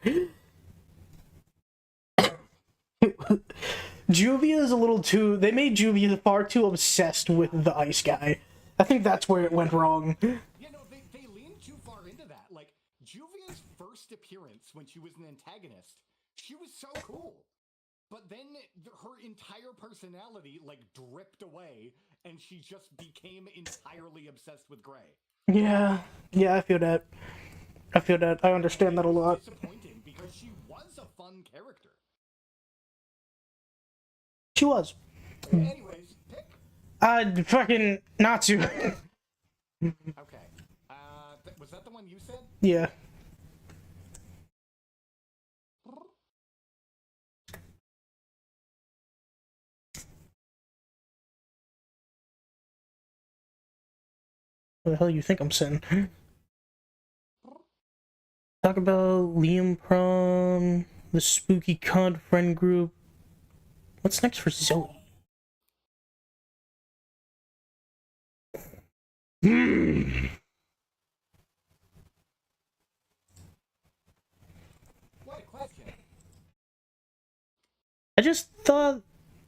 Juvia is a little too... They made Juvia far too obsessed with the ice guy. I think that's where it went wrong. You know, they leaned too far into that. Like, Juvia's first appearance when she was an antagonist, she was so cool. But then her entire personality, like, dripped away, and she just became entirely obsessed with Gray. Yeah, I feel that. I understand that a lot. Disappointing, because she was a fun character. She was. Anyways, pick. Fucking Natsu. Okay. Was that the one you said? Yeah. What the hell you think I'm saying? Talk about Liam Prom, the spooky con friend group. What's next for Zoe? What a question. I just thought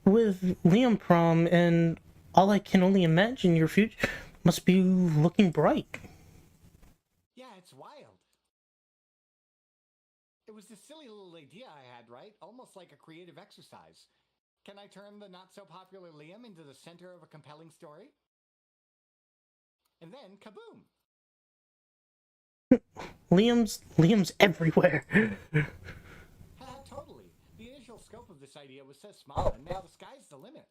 with Liam Prom and all I can only imagine your future must be looking bright. Yeah, it's wild. It was this silly little idea I had, right? Almost like a creative exercise. Can I turn the not-so-popular Liam into the center of a compelling story? And then, kaboom! Liam's everywhere. Totally. The initial scope of this idea was so small, and now the sky's the limit.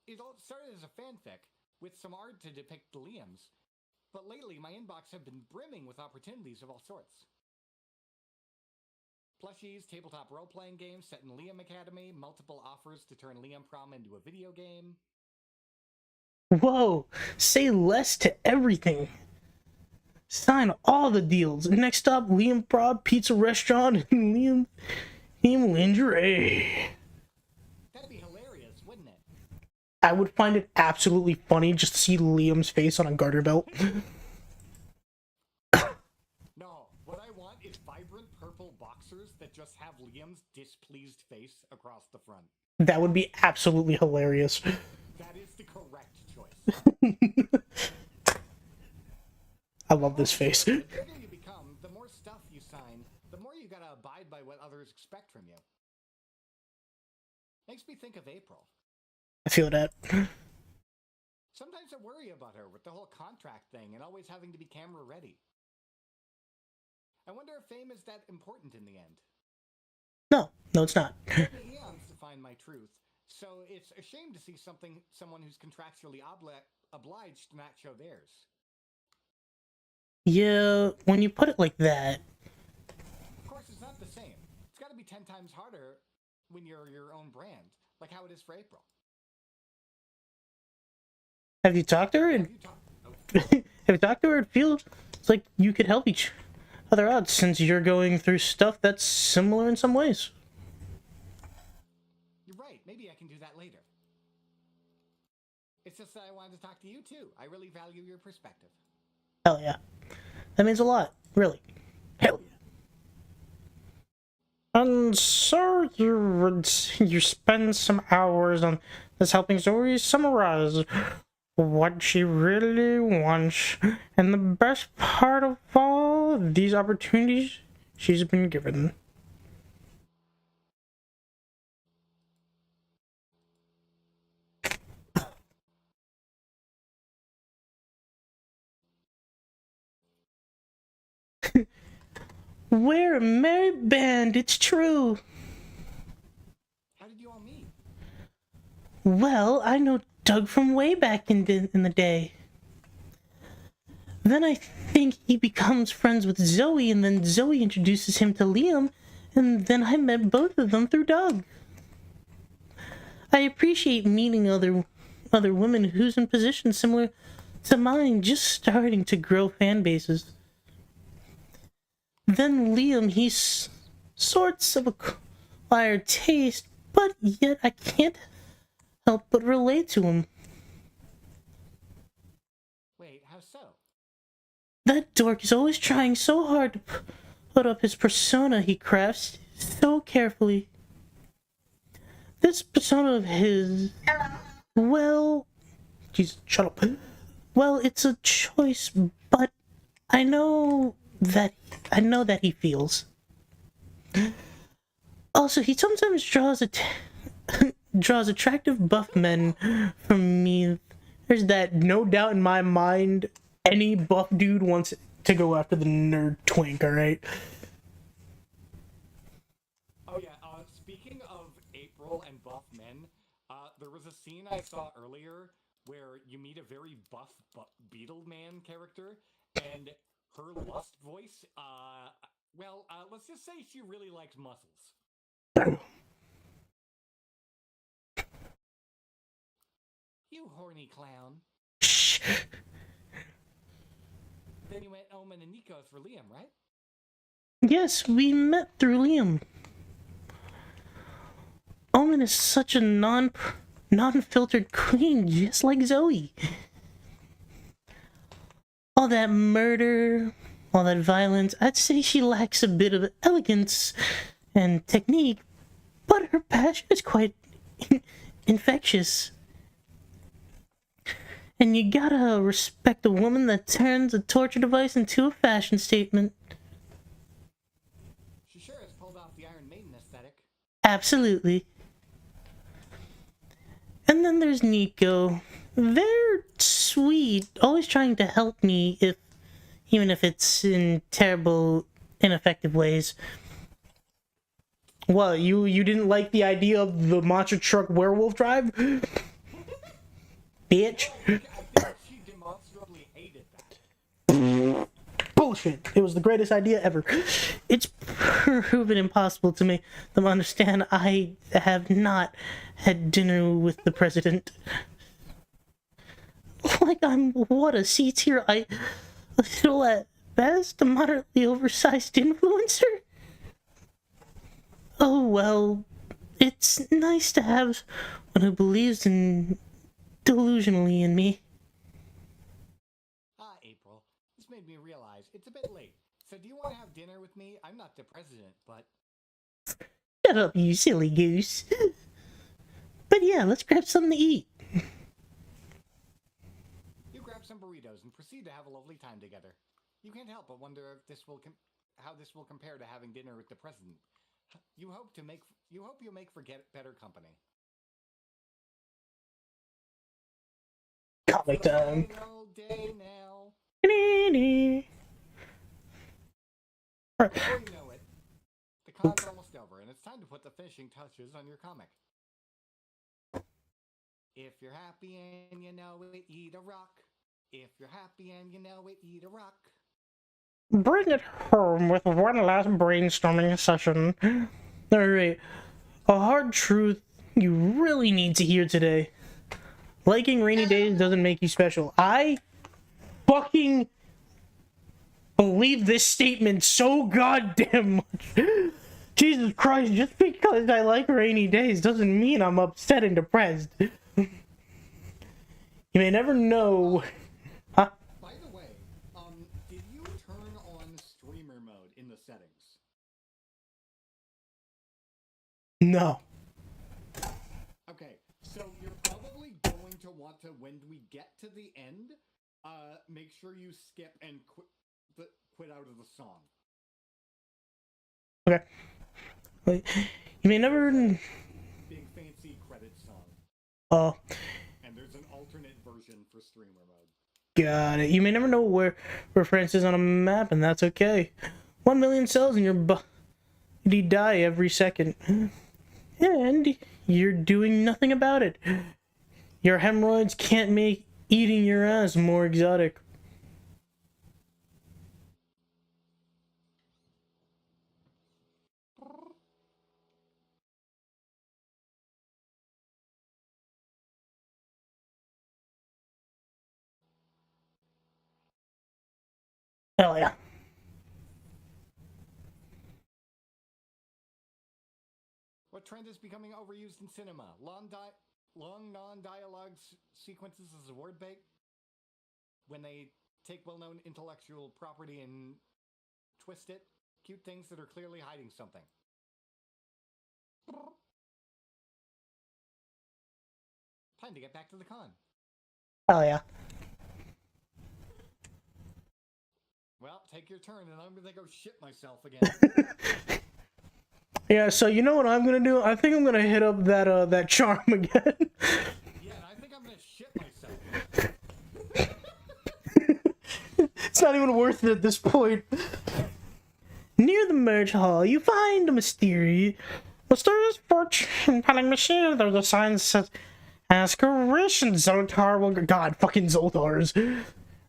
It all started as a fanfic, with some art to depict the Liams, but lately my inbox have been brimming with opportunities of all sorts. Plushies, tabletop role-playing games set in Liam Academy, multiple offers to turn Liam Prom into a video game. Whoa, say less to everything. Sign all the deals. Next up, Liam Prom Pizza Restaurant and Liam Lingerie. That'd be hilarious, wouldn't it? I would find it absolutely funny just to see Liam's face on a garter belt. No, what I want is vibrant purple boxers that just have Liam's displeased face across the front. That would be absolutely hilarious. That is the correct choice. I love this face. The bigger you become, the more stuff you sign, the more you gotta abide by what others expect from you. Makes me think of April. I feel that. Sometimes I worry about her with the whole contract thing and always having to be camera ready. I wonder if fame is that important in the end. No, it's not. It took me eons to find my truth, so it's a shame to see someone who's contractually obliged to not show theirs. Yeah, when you put it like that. Of course, it's not the same. It's got to be 10 times harder when you're your own brand, like how it is for April. Have you talked to her? Have you talked to her? It feels like you could help each other out since you're going through stuff that's similar in some ways. You're right. Maybe I can do that later. It's just that I wanted to talk to you too. I really value your perspective. Hell yeah. That means a lot, really. Hell yeah. And so you spend some hours on this helping Zoe summarize what she really wants, and the best part of all these opportunities she's been given. We're a merry band, it's true. How did you all meet? Well, I know Doug from way back in the day. Then I think he becomes friends with Zoe, and then Zoe introduces him to Liam, and then I met both of them through Doug. I appreciate meeting other women who's in positions similar to mine, just starting to grow fan bases. Then Liam, he's sorts of acquired taste, but yet I can't help but relate to him. Wait, how so? That dork is always trying so hard to put up his persona he crafts so carefully. This persona of his, well, Jesus, shut up. Well, it's a choice, but I know that he feels. Also, he sometimes draws attractive buff men from me. There's that no doubt in my mind. Any buff dude wants to go after the nerd twink, alright? Oh yeah, speaking of April and buff men, there was a scene I saw earlier where you meet a very buff Beetle Man character, and her lust voice, let's just say she really likes muscles. You horny clown. Shh. Then you met Omen and Nikos for Liam, right? Yes, we met through Liam. Omen is such a non-filtered queen, just like Zoe. All that murder, all that violence, I'd say she lacks a bit of elegance and technique, but her passion is quite infectious. And you gotta respect a woman that turns a torture device into a fashion statement. She sure has pulled off the Iron Maiden aesthetic. Absolutely. And then there's Nico. They're sweet, always trying to help me, even if it's in terrible, ineffective ways. Well, you didn't like the idea of the monster truck werewolf drive? Bitch. I think she demonstrably hated that. Bullshit. It was the greatest idea ever. It's proven impossible to make them understand I have not had dinner with the president. Like I'm what a C-tier, a little at best, a moderately oversized influencer? Oh well, it's nice to have one who believes delusionally in me. April, this made me realize it's a bit late. So do you want to have dinner with me? I'm not the president, but... Shut up, you silly goose. But yeah, let's grab something to eat. You grab some burritos and proceed to have a lovely time together. You can't help but wonder if how this will compare to having dinner with the president. You hope you'll make for better company. Comic time. Final day now. Before you know it, the con's almost over, and it's time to put the finishing touches on your comic. If you're happy and you know it, eat a rock. If you're happy and you know it, eat a rock. Bring it home with one last brainstorming session. Alright, a hard truth you really need to hear today. Liking rainy days doesn't make you special. I fucking believe this statement so goddamn much. Jesus Christ, just because I like rainy days doesn't mean I'm upset and depressed. You may never know. Huh? By the way, did you turn on streamer mode in the settings? No. Okay, so you're probably going to want to, when we get to the end, make sure you skip and quit out of the song. Okay. Wait, you may never. Big fancy credit song. Oh. And there's an alternate version for streamer mode. Got it. You may never know where France is on a map, and that's okay. 1 million cells in your body die every second. And you're doing nothing about it. Your hemorrhoids can't make eating your ass more exotic. Hell yeah. What trend is becoming overused in cinema? Long non-dialogue sequences as a word bait? When they take well-known intellectual property and twist it? Cute things that are clearly hiding something. Time to get back to the con. Hell yeah. Well, take your turn, and I'm gonna go shit myself again. Yeah, so you know what I'm gonna do? I think I'm gonna hit up that charm again. Yeah, and I think I'm gonna shit myself. It's not even worth it at this point. Near the merge hall, you find a mysterious fortune telling machine. There's a sign that says, "Aspiration Zoltar will." God, fucking Zoltars.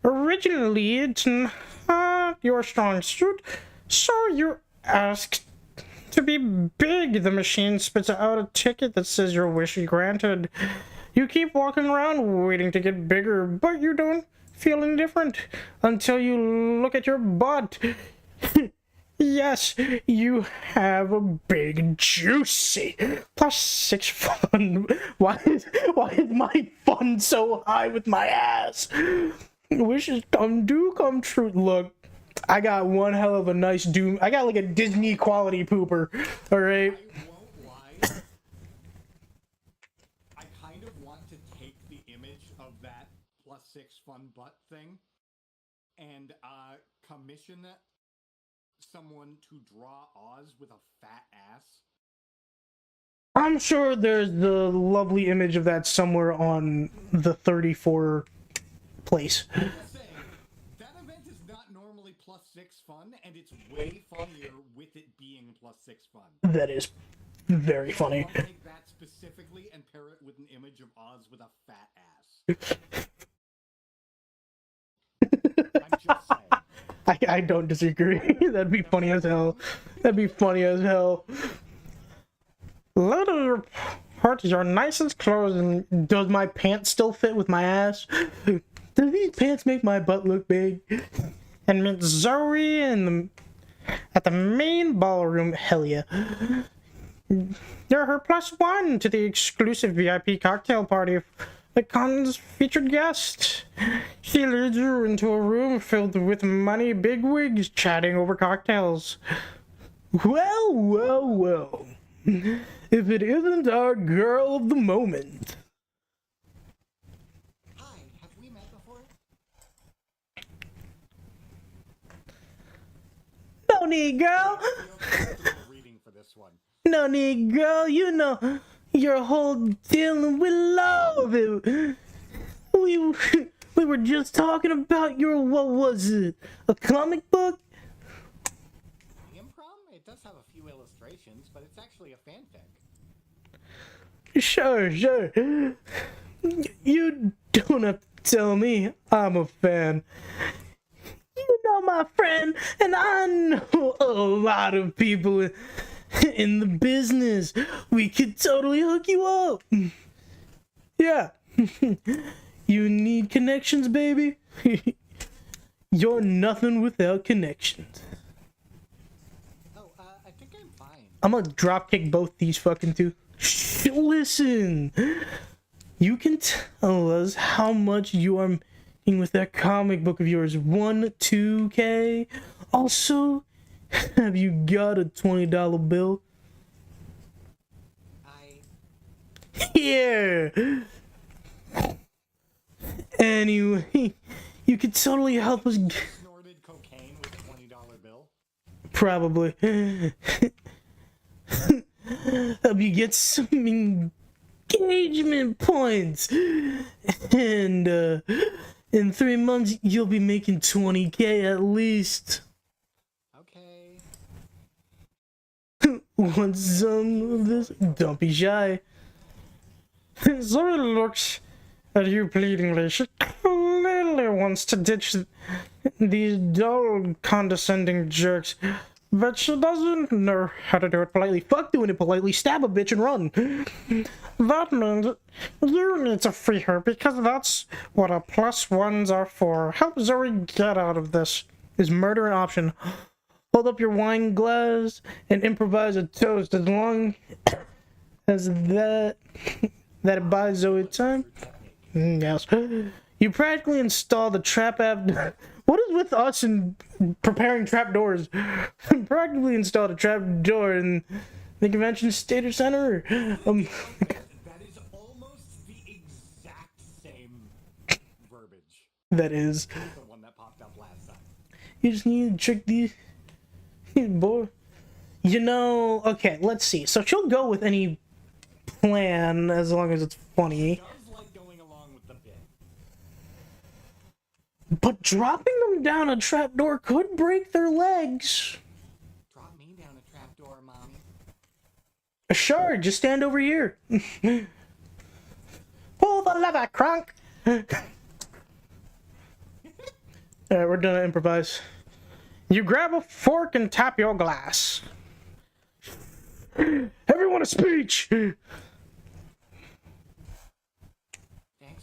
Originally, it's not your strong suit, so you're asked to be big. The machine spits out a ticket that says your wish is granted. You keep walking around waiting to get bigger, but you don't feel any different until you look at your butt. Yes, you have a big juicy +6 fun. Why is my fun so high with my ass? Wishes do come true. Look, I got one hell of a nice doom. I got like a Disney quality pooper. All right. I won't lie. I kind of want to take the image of that +6 fun butt thing and commission someone to draw Oz with a fat ass. I'm sure there's the lovely image of that somewhere on the 34 place. I'm just saying, that event is not normally +6 fun, and it's way funnier with it being +6 fun. That is very funny. I want to take that specifically and pair it with an image of Oz with a fat ass. I'm just saying. I don't disagree. That'd be funny as hell. That'd be funny as hell. Let your parties are nice and closed. And does my pants still fit with my ass? Do these pants make my butt look big? And meet Zoe at the main ballroom. Hell yeah. You're her +1 to the exclusive VIP cocktail party. The con's featured guest. She leads you into a room filled with money bigwigs chatting over cocktails. Well, well, well. If it isn't our girl of the moment. Hi, have we met before? No need, girl. Reading for this one. No need, girl. You know your whole deal. We love it. We were just talking about your, what was it? A comic book? The Improm? It does have a few illustrations, but it's actually a fanfic. Sure. You don't have to tell me I'm a fan. You know my friend, and I know a lot of people in the business. We could totally hook you up. Yeah. You need connections, baby? You're nothing without connections. Oh, I think I'm fine. I'm gonna dropkick both these fucking two. Shh, listen, you can tell us how much you are making with that comic book of yours. 2K. Also, have you got a $20 bill? Here. Anyway, you could totally help us. Snorted cocaine with a $20 bill? Probably. Help you get some engagement points. And in 3 months, you'll be making 20K at least. Okay. Want some of this? Don't be shy. Zoe looks at you pleadingly. She clearly wants to ditch these dull, condescending jerks, but she doesn't know how to do it politely. Fuck doing it politely. Stab a bitch and run. That means you need to free her, because that's what a +1s are for. Help Zoe get out of this. Is murder an option? Hold up your wine glass and improvise a toast as long as that it buys Zoe time. Yes. You practically install the trap app. What is with us in preparing trap doors? Practically installed a trap door in the convention theater center. That is almost the exact same verbiage. That is. The one that popped up last time. You just need to trick these boy. You know, okay, let's see. So she'll go with any plan as long as it's funny. Does like going along with the bit. But dropping them down a trapdoor could break their legs. Drop me down a trapdoor, mommy. Sure, just stand over here. Pull the lever, Crunk. Alright, we're done to improvise. You grab a fork and tap your glass. Everyone a speech! Thanks,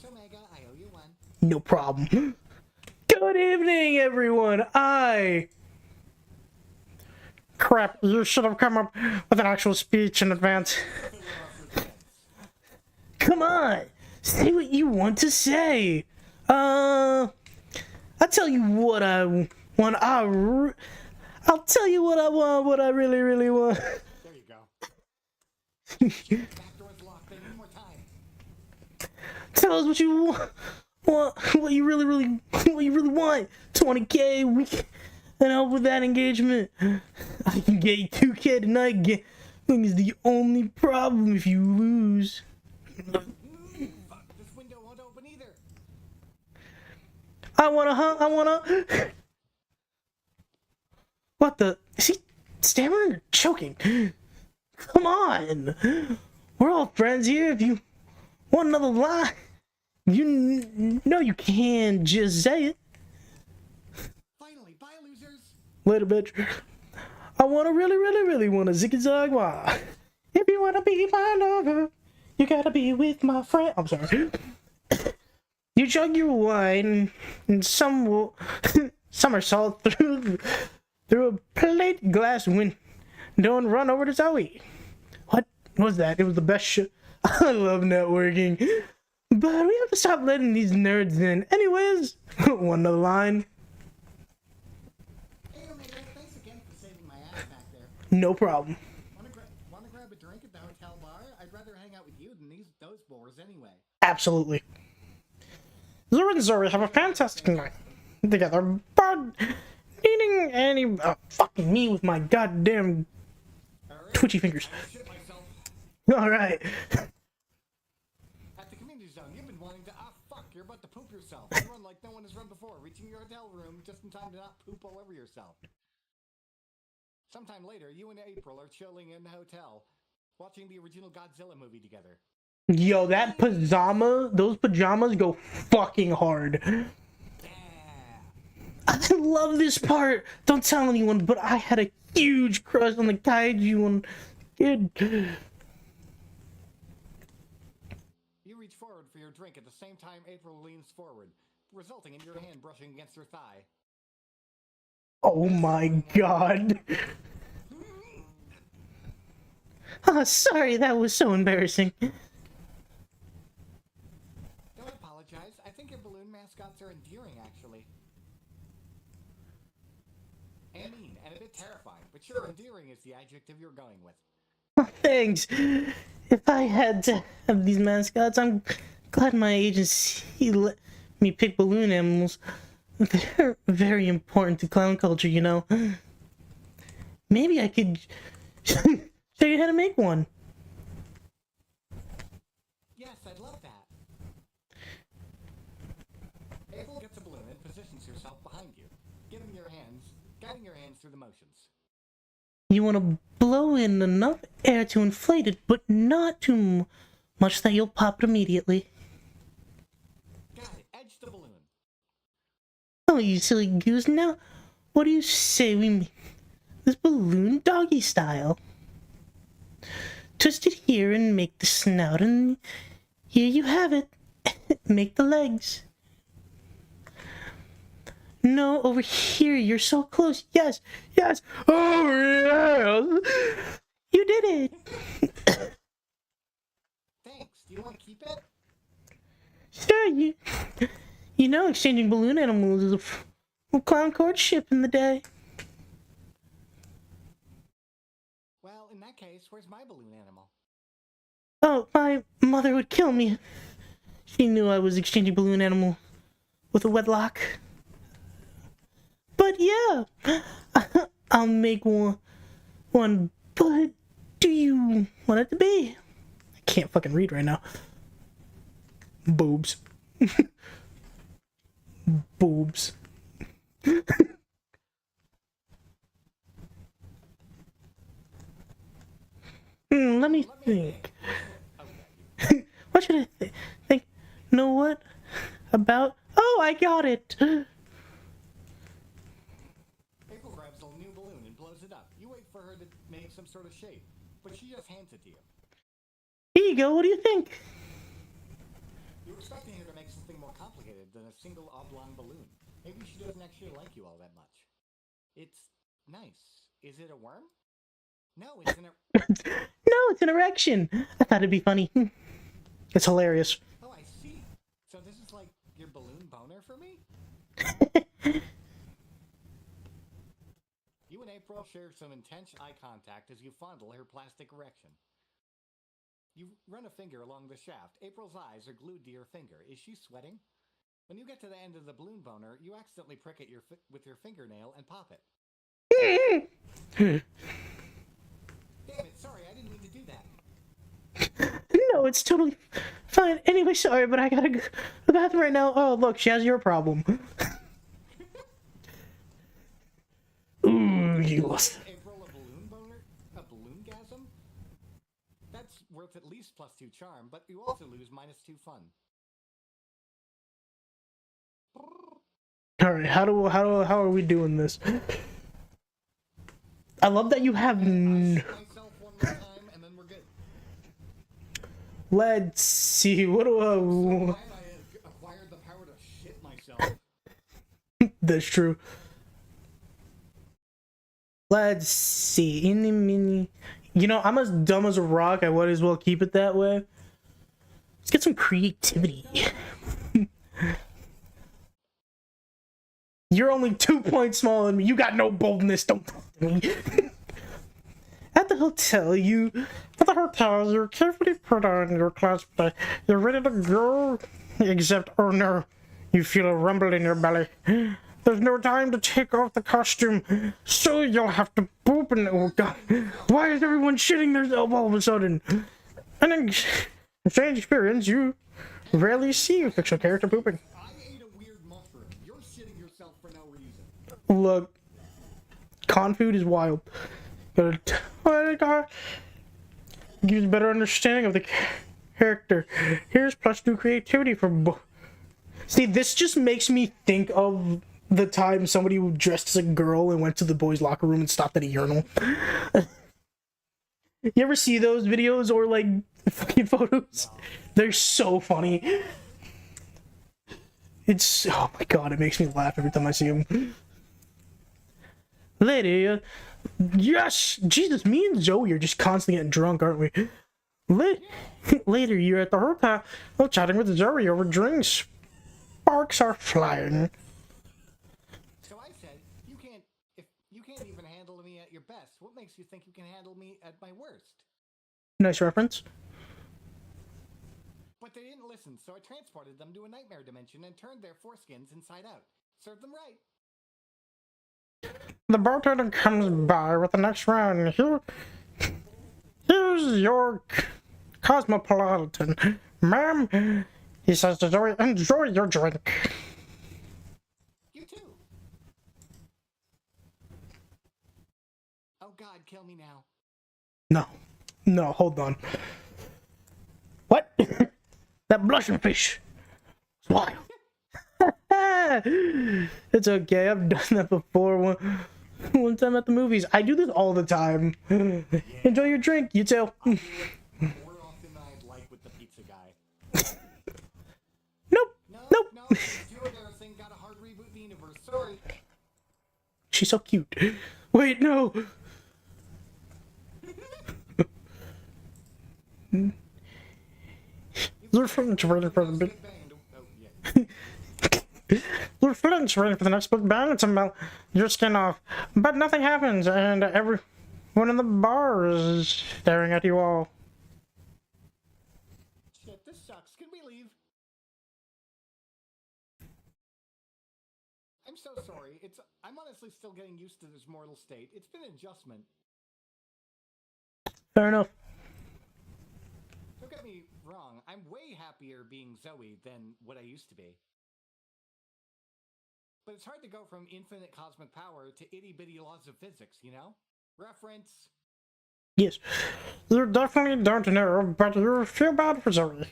Omega. I owe you one. No problem. Good evening, everyone. Crap, you should have come up with an actual speech in advance. Come on, say what you want to say. I'll tell you what I want. I'll tell you what I want, what I really, really want. There you go. Back door's locked. They need more time. Tell us what you want, what you really want. 20K, we can help with that engagement. I can get you 2K tonight. Gambling is the only problem if you lose. Fuck, this window won't open either. I wanna. What the? Is he stammering or choking? Come on. We're all friends here. If you want another line, you know you can just say it. Finally, bye, losers. Later, bitch. I wanna really wanna zigzag wah. If you wanna be my lover, you gotta be with my friend. I'm sorry. You chug your wine and somersault through a plate glass window and run over to Zoe. What was that? It was the best shit. I love networking. But we have to stop letting these nerds in. Anyways, one other line. Hey, Omega, thanks again for saving my ass back there. No problem. Wanna grab a drink at the hotel bar? I'd rather hang out with you than those boars anyway. Absolutely. Zora and Zori have a fantastic night together, but needing any fucking me with my goddamn twitchy fingers. Shit myself. Alright. At the community zone, you've been wanting to fuck, you're about to poop yourself. You run like no one has run before, reaching your hotel room just in time to not poop all over yourself. Sometime later, you and April are chilling in the hotel, watching the original Godzilla movie together. Yo, those pajamas go fucking hard. Yeah. I love this part. Don't tell anyone, but I had a huge crush on the kaiju one. Kid. You reach forward for your drink at the same time April leans forward, resulting in your hand brushing against her thigh. Oh my god. Oh, sorry, that was so embarrassing. Don't apologize. I think your balloon mascots are endearing, actually. And mean, and a bit terrifying, but sure, endearing is the adjective you're going with. Oh, thanks. If I had to have these mascots, I'm glad my agency let me pick balloon animals. They're very important to clown culture, you know. Maybe I could show you how to make one. Yes, I'd love that. April gets a balloon and positions herself behind you, guiding your hands through the motions. You want to blow in enough air to inflate it, but not too much that you'll pop it immediately. Got it. Edge the balloon. Oh, you silly goose. Now, what do you say we make this balloon doggy style? Twist it here and make the snout, and here you have it. Make the legs. No, over here. You're so close. Yes, yes. Oh, yes. You did it. Thanks. Do you want to keep it? Sure, you know exchanging balloon animals is a clown courtship in the day. Well, in that case, where's my balloon animal? Oh, my mother would kill me. She knew I was exchanging balloon animal with a wedlock. But yeah, I'll make one. But do you want it to be? I can't fucking read right now. Boobs. Boobs. Let me think. What should I think? Know what? About? Oh, I got it! April grabs a new balloon and blows it up. You wait for her to make some sort of shape, but she just hands it to you. Here you go, what do you think? You were expecting her to make something more complicated than a single oblong balloon. Maybe she doesn't actually like you all that much. It's nice. Is it a worm? No, it's an... No, it's an erection! I thought it'd be funny. It's hilarious. Oh, I see. So this is like your balloon boner for me? You and April share some intense eye contact as you fondle her plastic erection. You run a finger along the shaft. April's eyes are glued to your finger. Is she sweating? When you get to the end of the balloon boner, you accidentally prick it with your fingernail and pop it. Damn it, sorry, I didn't mean to do that. No, it's totally fine. Anyway, sorry, but I gotta go to the bathroom right now. Oh, look, she has your problem. Ooh, you lost. April, a balloon boner? A balloon-gasm? That's worth at least +2 charm, but you also lose -2 fun. All right, how are we doing this? I love that you have. Myself one more time, and then we're good. Let's see. What do I'm glad I acquired the power to shit myself. That's true. Let's see. In the mini. You know, I'm as dumb as a rock. I might as well keep it that way. Let's get some creativity. You're only 2 points smaller than me. You got no boldness. Don't talk to me. At the hotel, you're carefully put on your class bag. You're ready to go. Except, oh no, you feel a rumble in your belly. There's no time to take off the costume, so you'll have to poop and oh god. Why is everyone shitting themselves all of a sudden? And in strange experience, you rarely see a fictional character pooping. I ate a weird mushroom. You're shitting yourself for no reason. Look, con food is wild. But gives a better understanding of the character. Here's +2 creativity for See, this just makes me think of the time somebody dressed as a girl and went to the boys' locker room and stopped at a urinal. You ever see those videos or like fucking photos? No. They're so funny. It's oh my god, it makes me laugh every time I see them. Lady, yes, Jesus, me and Zoe are just constantly getting drunk, aren't we? Later, you're at the hotel, chatting with Zoe over drinks. Sparks are flying. So I said, if you can't even handle me at your best, what makes you think you can handle me at my worst? Nice reference. But they didn't listen, so I transported them to a nightmare dimension and turned their foreskins inside out. Served them right. The bartender comes by with the next round. Here's your cosmopolitan. Ma'am, he says to Zoe, enjoy your drink. You too. Oh god, kill me now. No, hold on. What? That blushing fish. It's wild. It's okay, I've done that before one time at the movies. I do this all the time. Enjoy your drink, you too. More often than I'd like with the pizza guy. Nope. No, it's too embarrassing. Got a hard reboot in the universe. Sorry. she's so cute. Wait, no. They're French ready for the big. They're French ready for the next big bang to melt your skin off, but nothing happens, and everyone in the bar is staring at you all. Shit, this sucks. Can we leave? I'm so sorry. I'm honestly still getting used to this mortal state. It's been an adjustment. Fair enough. Don't get me wrong, I'm way happier being Zoe than what I used to be. But it's hard to go from infinite cosmic power to itty-bitty laws of physics, you know? Reference. Yes, you definitely don't know, but you feel bad for Zoe.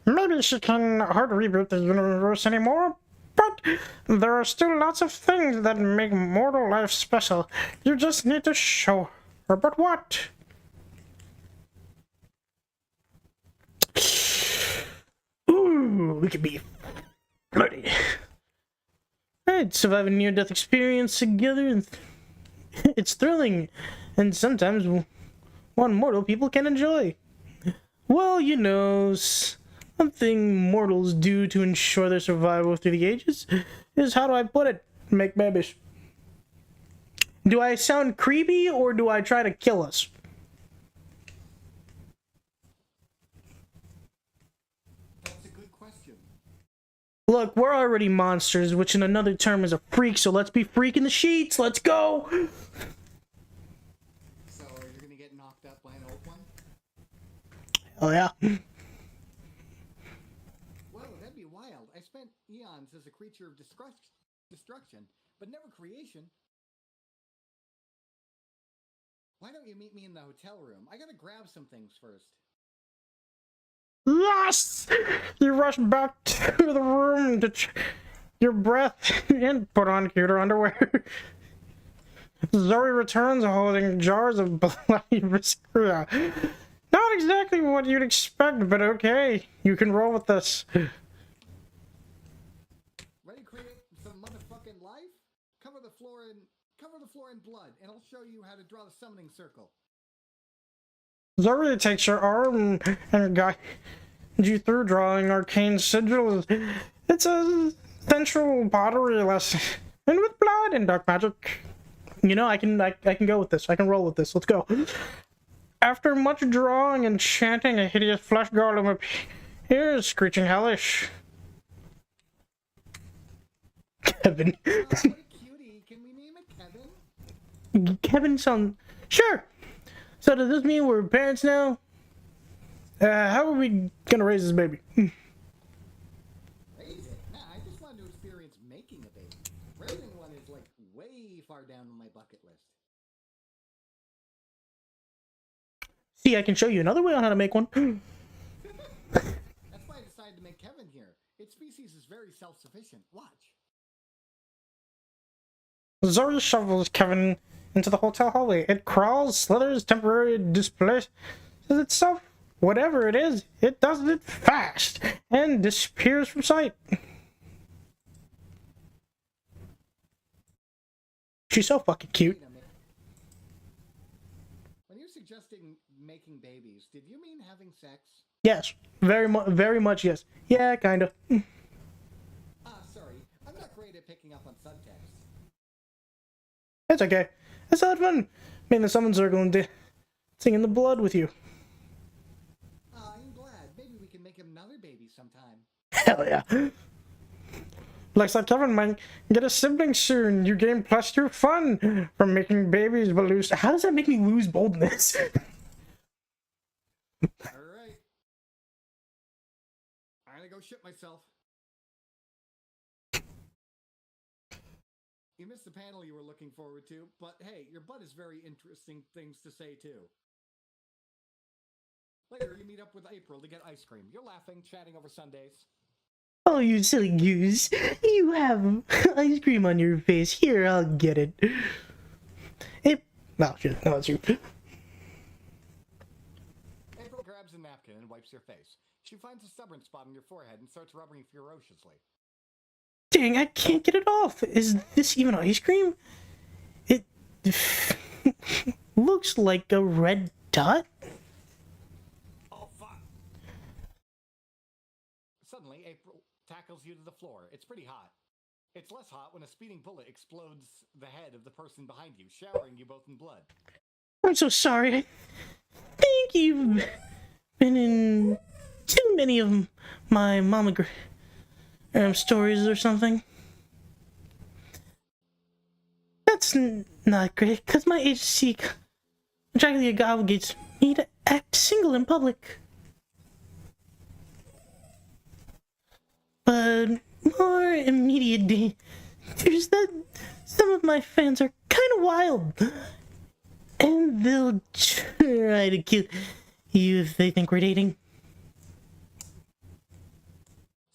Maybe she can hard reboot the universe anymore, but there are still lots of things that make mortal life special. You just need to show her. But what? Ooh, we could be flirty. I'd survive a near-death experience together, and it's thrilling, and sometimes one mortal people can enjoy. Well, you know, something mortals do to ensure their survival through the ages is, how do I put it, make babies. Do I sound creepy, or do I try to kill us? That's a good question. Look, we're already monsters, which in another term is a freak, so let's be freaking the sheets. Let's go! So, you're gonna get knocked up by an old one? Oh, yeah. Whoa, that'd be wild. I spent eons as a creature of destruction, but never creation. Why don't you meet me in the hotel room? I gotta grab some things first. Yes! You rush back to the room to your breath and put on cuter underwear. Zoe returns holding jars of bloody viscera. Not exactly what you'd expect, but okay. You can roll with this. Ready to create some motherfucking life? Cover the floor in blood, and I'll show you how to draw the summoning circle. Zoe takes your arm and guides you through drawing arcane sigils. It's a central pottery lesson, and with blood and dark magic. You know, I can go with this. I can roll with this. Let's go. After much drawing and chanting, a hideous flesh golem appears, screeching hellish. Kevin. Oh, what a cutie. Can we name it Kevin? Kevin sounds... Sure! So does this mean we're parents now? How are we gonna raise this baby? Raise it? Nah, I just wanted to experience making a baby. Raising one is like way far down on my bucket list. See, I can show you another way on how to make one. That's why I decided to make Kevin here. Its species is very self-sufficient. Watch. Zoe shovels Kevin into the hotel hallway. It crawls, slithers, temporarily displaces itself. Whatever it is, it does it fast and disappears from sight. She's so fucking cute. Wait a minute. When you're suggesting making babies, did you mean having sex? Yes, very much yes. Yeah, kinda. Sorry. I'm not great at picking up on subtext. It's okay. It's not fun. Being the summon circle and dancing in the blood with you. I'm glad. Maybe we can make another baby sometime. Hell yeah. Looks like Kevin might get a sibling soon. You gain +2 fun from making babies, but lose. How does that make me lose boldness? Alright. I'm gonna go shit myself. You missed the panel you were looking forward to, but hey, your butt is very interesting things to say too. Later, you meet up with April to get ice cream. You're laughing, chatting over Sundays. Oh, you silly goose. You have ice cream on your face. Here, I'll get it. No, shit. No, it's you. April grabs a napkin and wipes your face. She finds a stubborn spot on your forehead and starts rubbing you ferociously. Dang, I can't get it off. Is this even ice cream? looks like a red dot. Oh, fuck! Suddenly, April tackles you to the floor. It's pretty hot. It's less hot when a speeding bullet explodes the head of the person behind you, showering you both in blood. I'm so sorry. I think you've been in too many of my stories or something. That's not great, because my agency contractually obligates me to act single in public. But more immediate dangers that some of my fans are kind of wild. And they'll try to kill you if they think we're dating.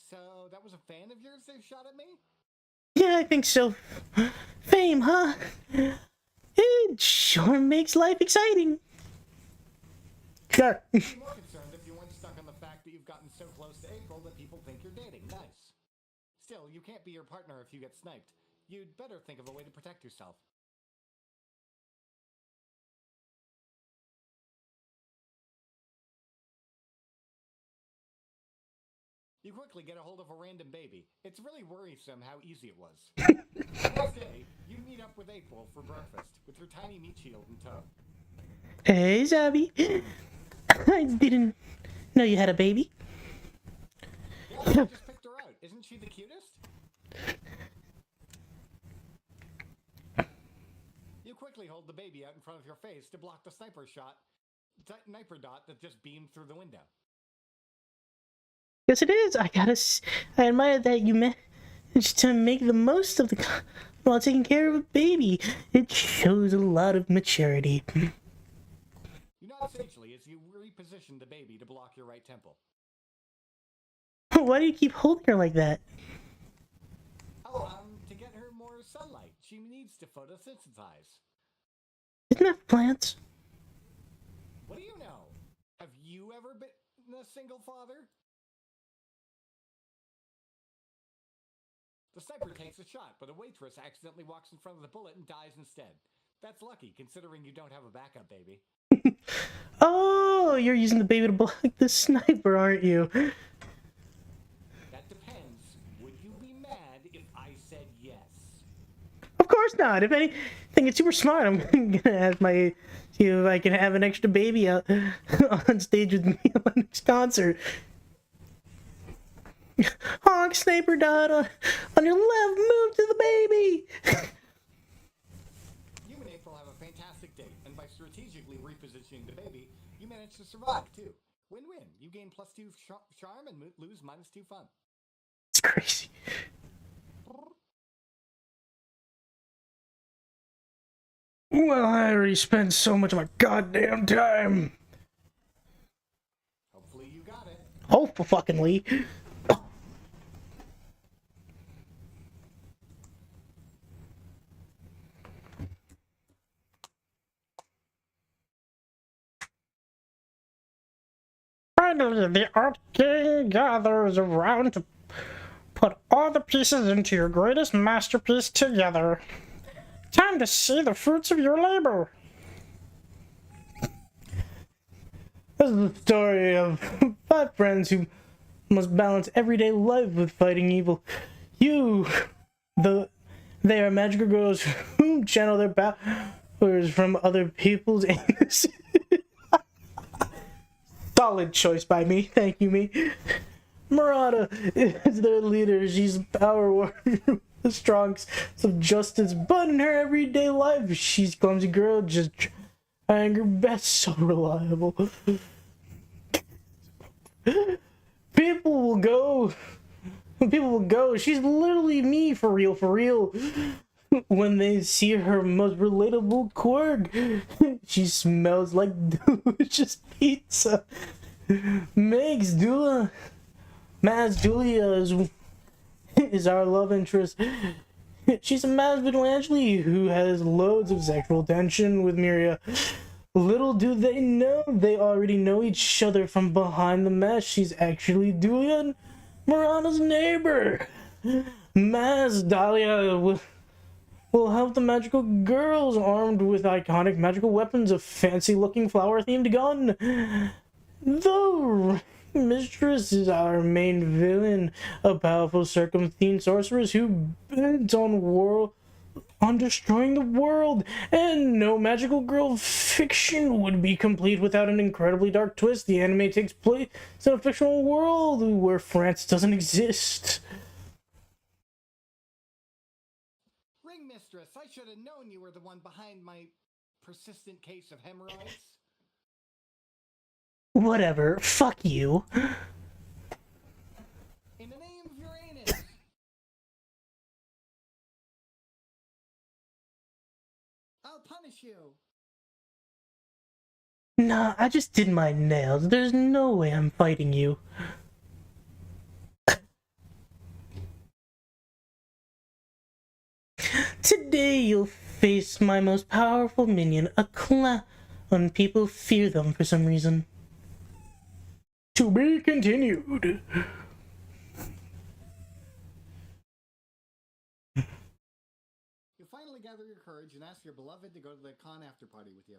So, that was a fan of yours they shot at me? Yeah, I think so. Fame, huh? It sure makes life exciting. Sure. I'd be more concerned if you weren't stuck on the fact that you've gotten so close to April that people think you're dating. Nice. Still, you can't be your partner if you get sniped. You'd better think of a way to protect yourself. You quickly get a hold of a random baby. It's really worrisome how easy it was. The next day, you meet up with April for breakfast, with her tiny meat shield in tow. Hey, Zabby. I didn't know you had a baby. Yeah, I just picked her out. Isn't she the cutest? You quickly hold the baby out in front of your face to block the sniper dot that just beamed through the window. Yes, it is. I admire that you managed to make the most of while taking care of a baby. It shows a lot of maturity. You nod sagely as you reposition the baby to block your right temple. Why do you keep holding her like that? Oh, to get her more sunlight. She needs to photosynthesize. Isn't that plants? What do you know? Have you ever been a single father? The sniper takes a shot, but a waitress accidentally walks in front of the bullet and dies instead. That's lucky, considering you don't have a backup baby. Oh, you're using the baby to block the sniper, aren't you? That depends. Would you be mad if I said yes? Of course not. If anything, it's super smart. I'm gonna ask see if I can have an extra baby out on stage with me on the next concert. Honk, sniper dot on your left, move to the baby. You and April have a fantastic date, and by strategically repositioning the baby, you manage to survive too. Win-win. You gain +2 charm and lose -2 fun. It's crazy. Well, I already spent so much of my goddamn time. Hopefully you got it. Oh, for fucking Lee. Finally, the art gang gathers around to put all the pieces into your greatest masterpiece together. Time to see the fruits of your labor. This is the story of 5 friends who must balance everyday life with fighting evil. They are magical girls who channel their powers from other people's anus. Solid choice by me. Thank you, me. Murata is their leader. She's a power warrior, the strong of justice, but in her everyday life, she's a clumsy girl, just trying her best, so reliable. People will go. She's literally me, for real. When they see her most relatable quirk, she smells like delicious pizza. Maz Dulia is our love interest. She's a Maz vigilante who has loads of sexual tension with Miria. Little do they know, they already know each other from behind the mask. She's actually Dulia, Murata's neighbor. Maz Dahlia will help the magical girls armed with iconic magical weapons, a fancy-looking flower-themed gun. The Mistress is our main villain, a powerful circum-themed sorceress who bent on destroying the world, and no magical girl fiction would be complete without an incredibly dark twist. The anime takes place in a fictional world where France doesn't exist. Ring Mistress, I should have known you were the one behind my persistent case of hemorrhoids. Whatever, fuck you. In the name of Uranus! I'll punish you! Nah, I just did my nails. There's no way I'm fighting you. Today you'll face my most powerful minion, a clown. People fear them for some reason. To be continued. You finally gather your courage and ask your beloved to go to the con after party with you.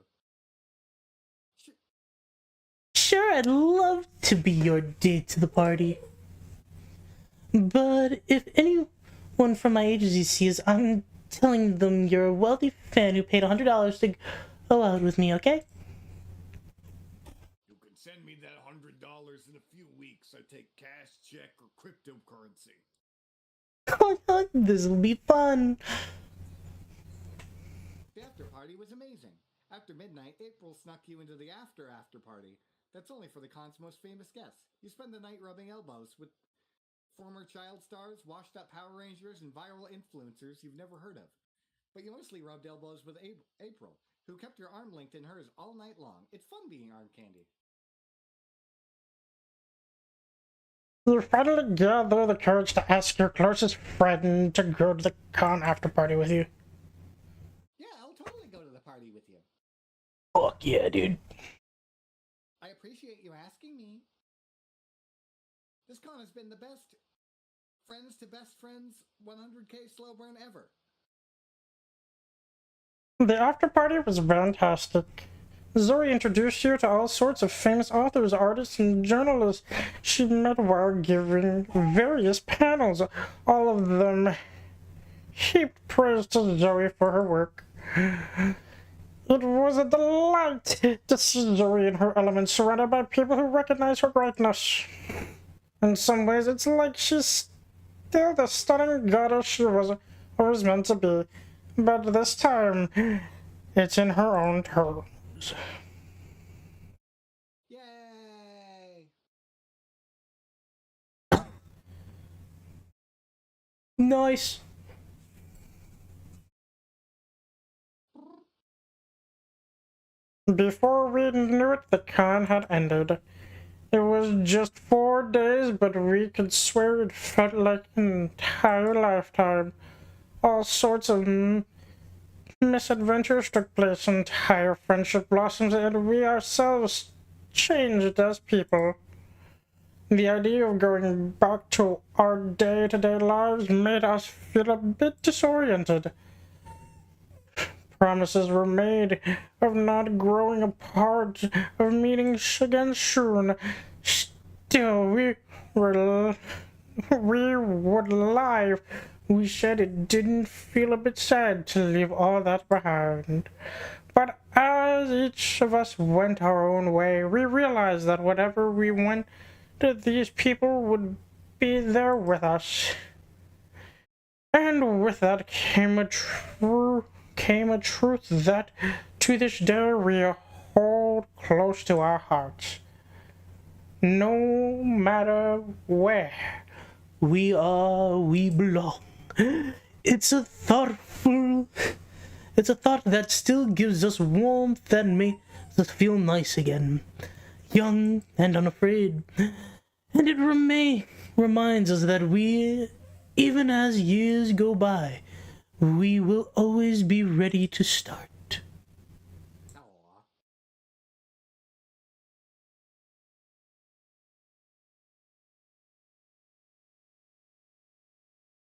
Sure, I'd love to be your date to the party. But if anyone from my agency sees, I'm telling them you're a wealthy fan who paid $100 to go out with me, okay? You can send me that $100 in a few weeks. I take cash, check, or cryptocurrency. This'll be fun. The after party was amazing. After midnight, April snuck you into the after party. That's only for the con's most famous guests. You spend the night rubbing elbows with former child stars, washed up Power Rangers, and viral influencers you've never heard of. But you mostly rubbed elbows with April, who kept your arm linked in hers all night long. It's fun being arm candy. You finally gather the courage to ask your closest friend to go to the con after party with you. Yeah, I'll totally go to the party with you. Fuck yeah, dude. I appreciate you asking me. This con has been the best friends to best friends 100k slow burn ever. The after party was fantastic. Zoe introduced you to all sorts of famous authors, artists, and journalists she met while giving various panels. All of them heaped praise to Zoe for her work. It was a delight to see Zoe in her element, surrounded by people who recognize her greatness. In some ways, it's like she's still the stunning goddess she was always meant to be. But this time, it's in her own terms. Yay! Nice. Before we knew it, the con had ended. It was just 4 days, but we could swear it felt like an entire lifetime. All sorts of misadventures took place, entire friendship blossomed, and we ourselves changed as people. The idea of going back to our day-to-day lives made us feel a bit disoriented. Promises were made of not growing apart, of meeting again soon. Still, we would lie. We said it didn't feel a bit sad to leave all that behind. But as each of us went our own way, we realized that whatever we went, these people would be there with us. And with that came a truth that to this day we hold close to our hearts. No matter where we are, we belong. It's a thought that still gives us warmth, that makes us feel nice again, young and unafraid. And it reminds us that even as years go by, we will always be ready to start. Aww.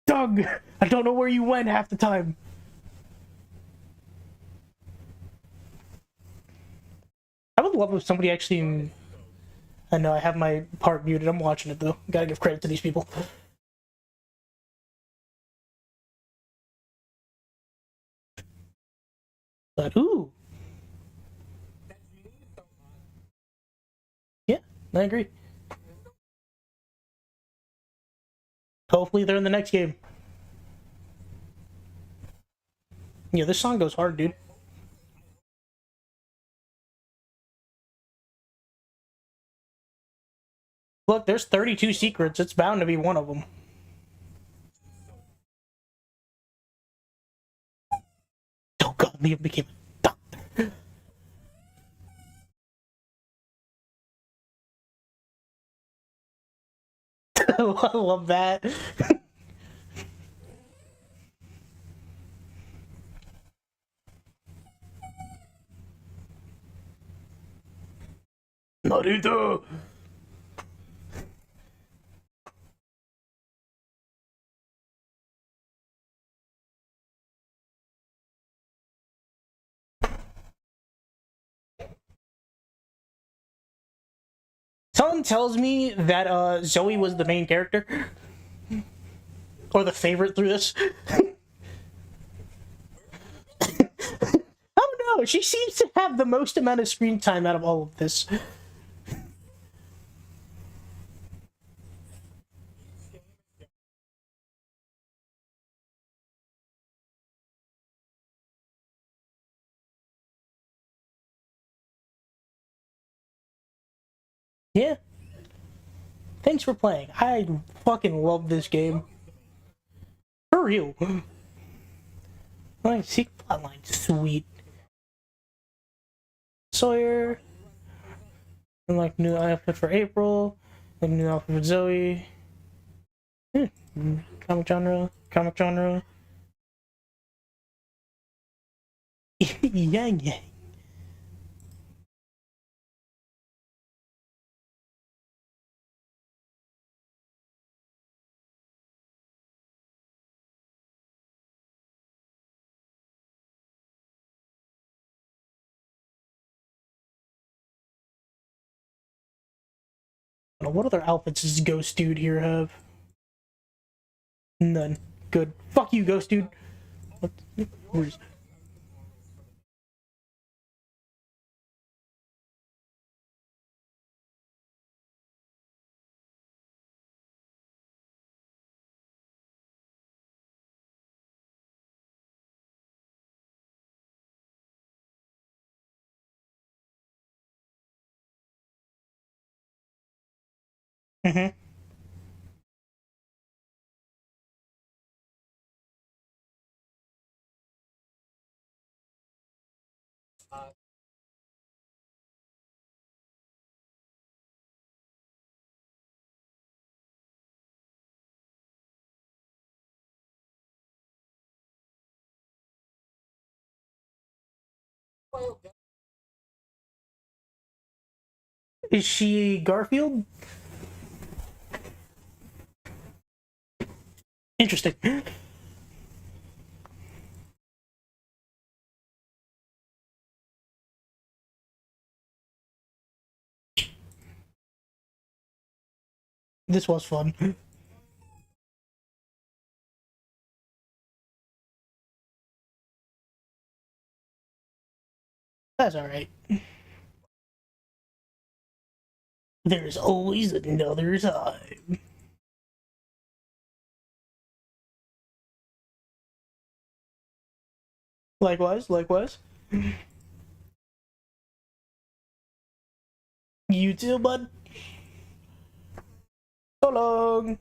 Doug, I don't know where you went half the time. I would love if somebody actually. I know I have my part muted. I'm watching it though. Gotta give credit to these people. But ooh, yeah, I agree. Hopefully they're in the next game. Yeah, this song goes hard, dude. Look, there's 32 secrets. It's bound to be one of them. Oh god, Liam became a doctor. I love that. Naruto! Someone tells me that Zoe was the main character. Or the favorite through this. I don't know. She seems to have the most amount of screen time out of all of this. Yeah. Thanks for playing. I fucking love this game. For real. My secret plotline, sweet. Sawyer. And like new outfit for April. And new outfit for Zoe. Comic genre. Comic genre. Yang yang. What other outfits does Ghost Dude here have? None. Good. Fuck you, Ghost Dude. Where's... Mm-hmm. Is she Garfield? Interesting. This was fun. That's alright. There's always another time. Likewise, likewise. You too, bud. So long.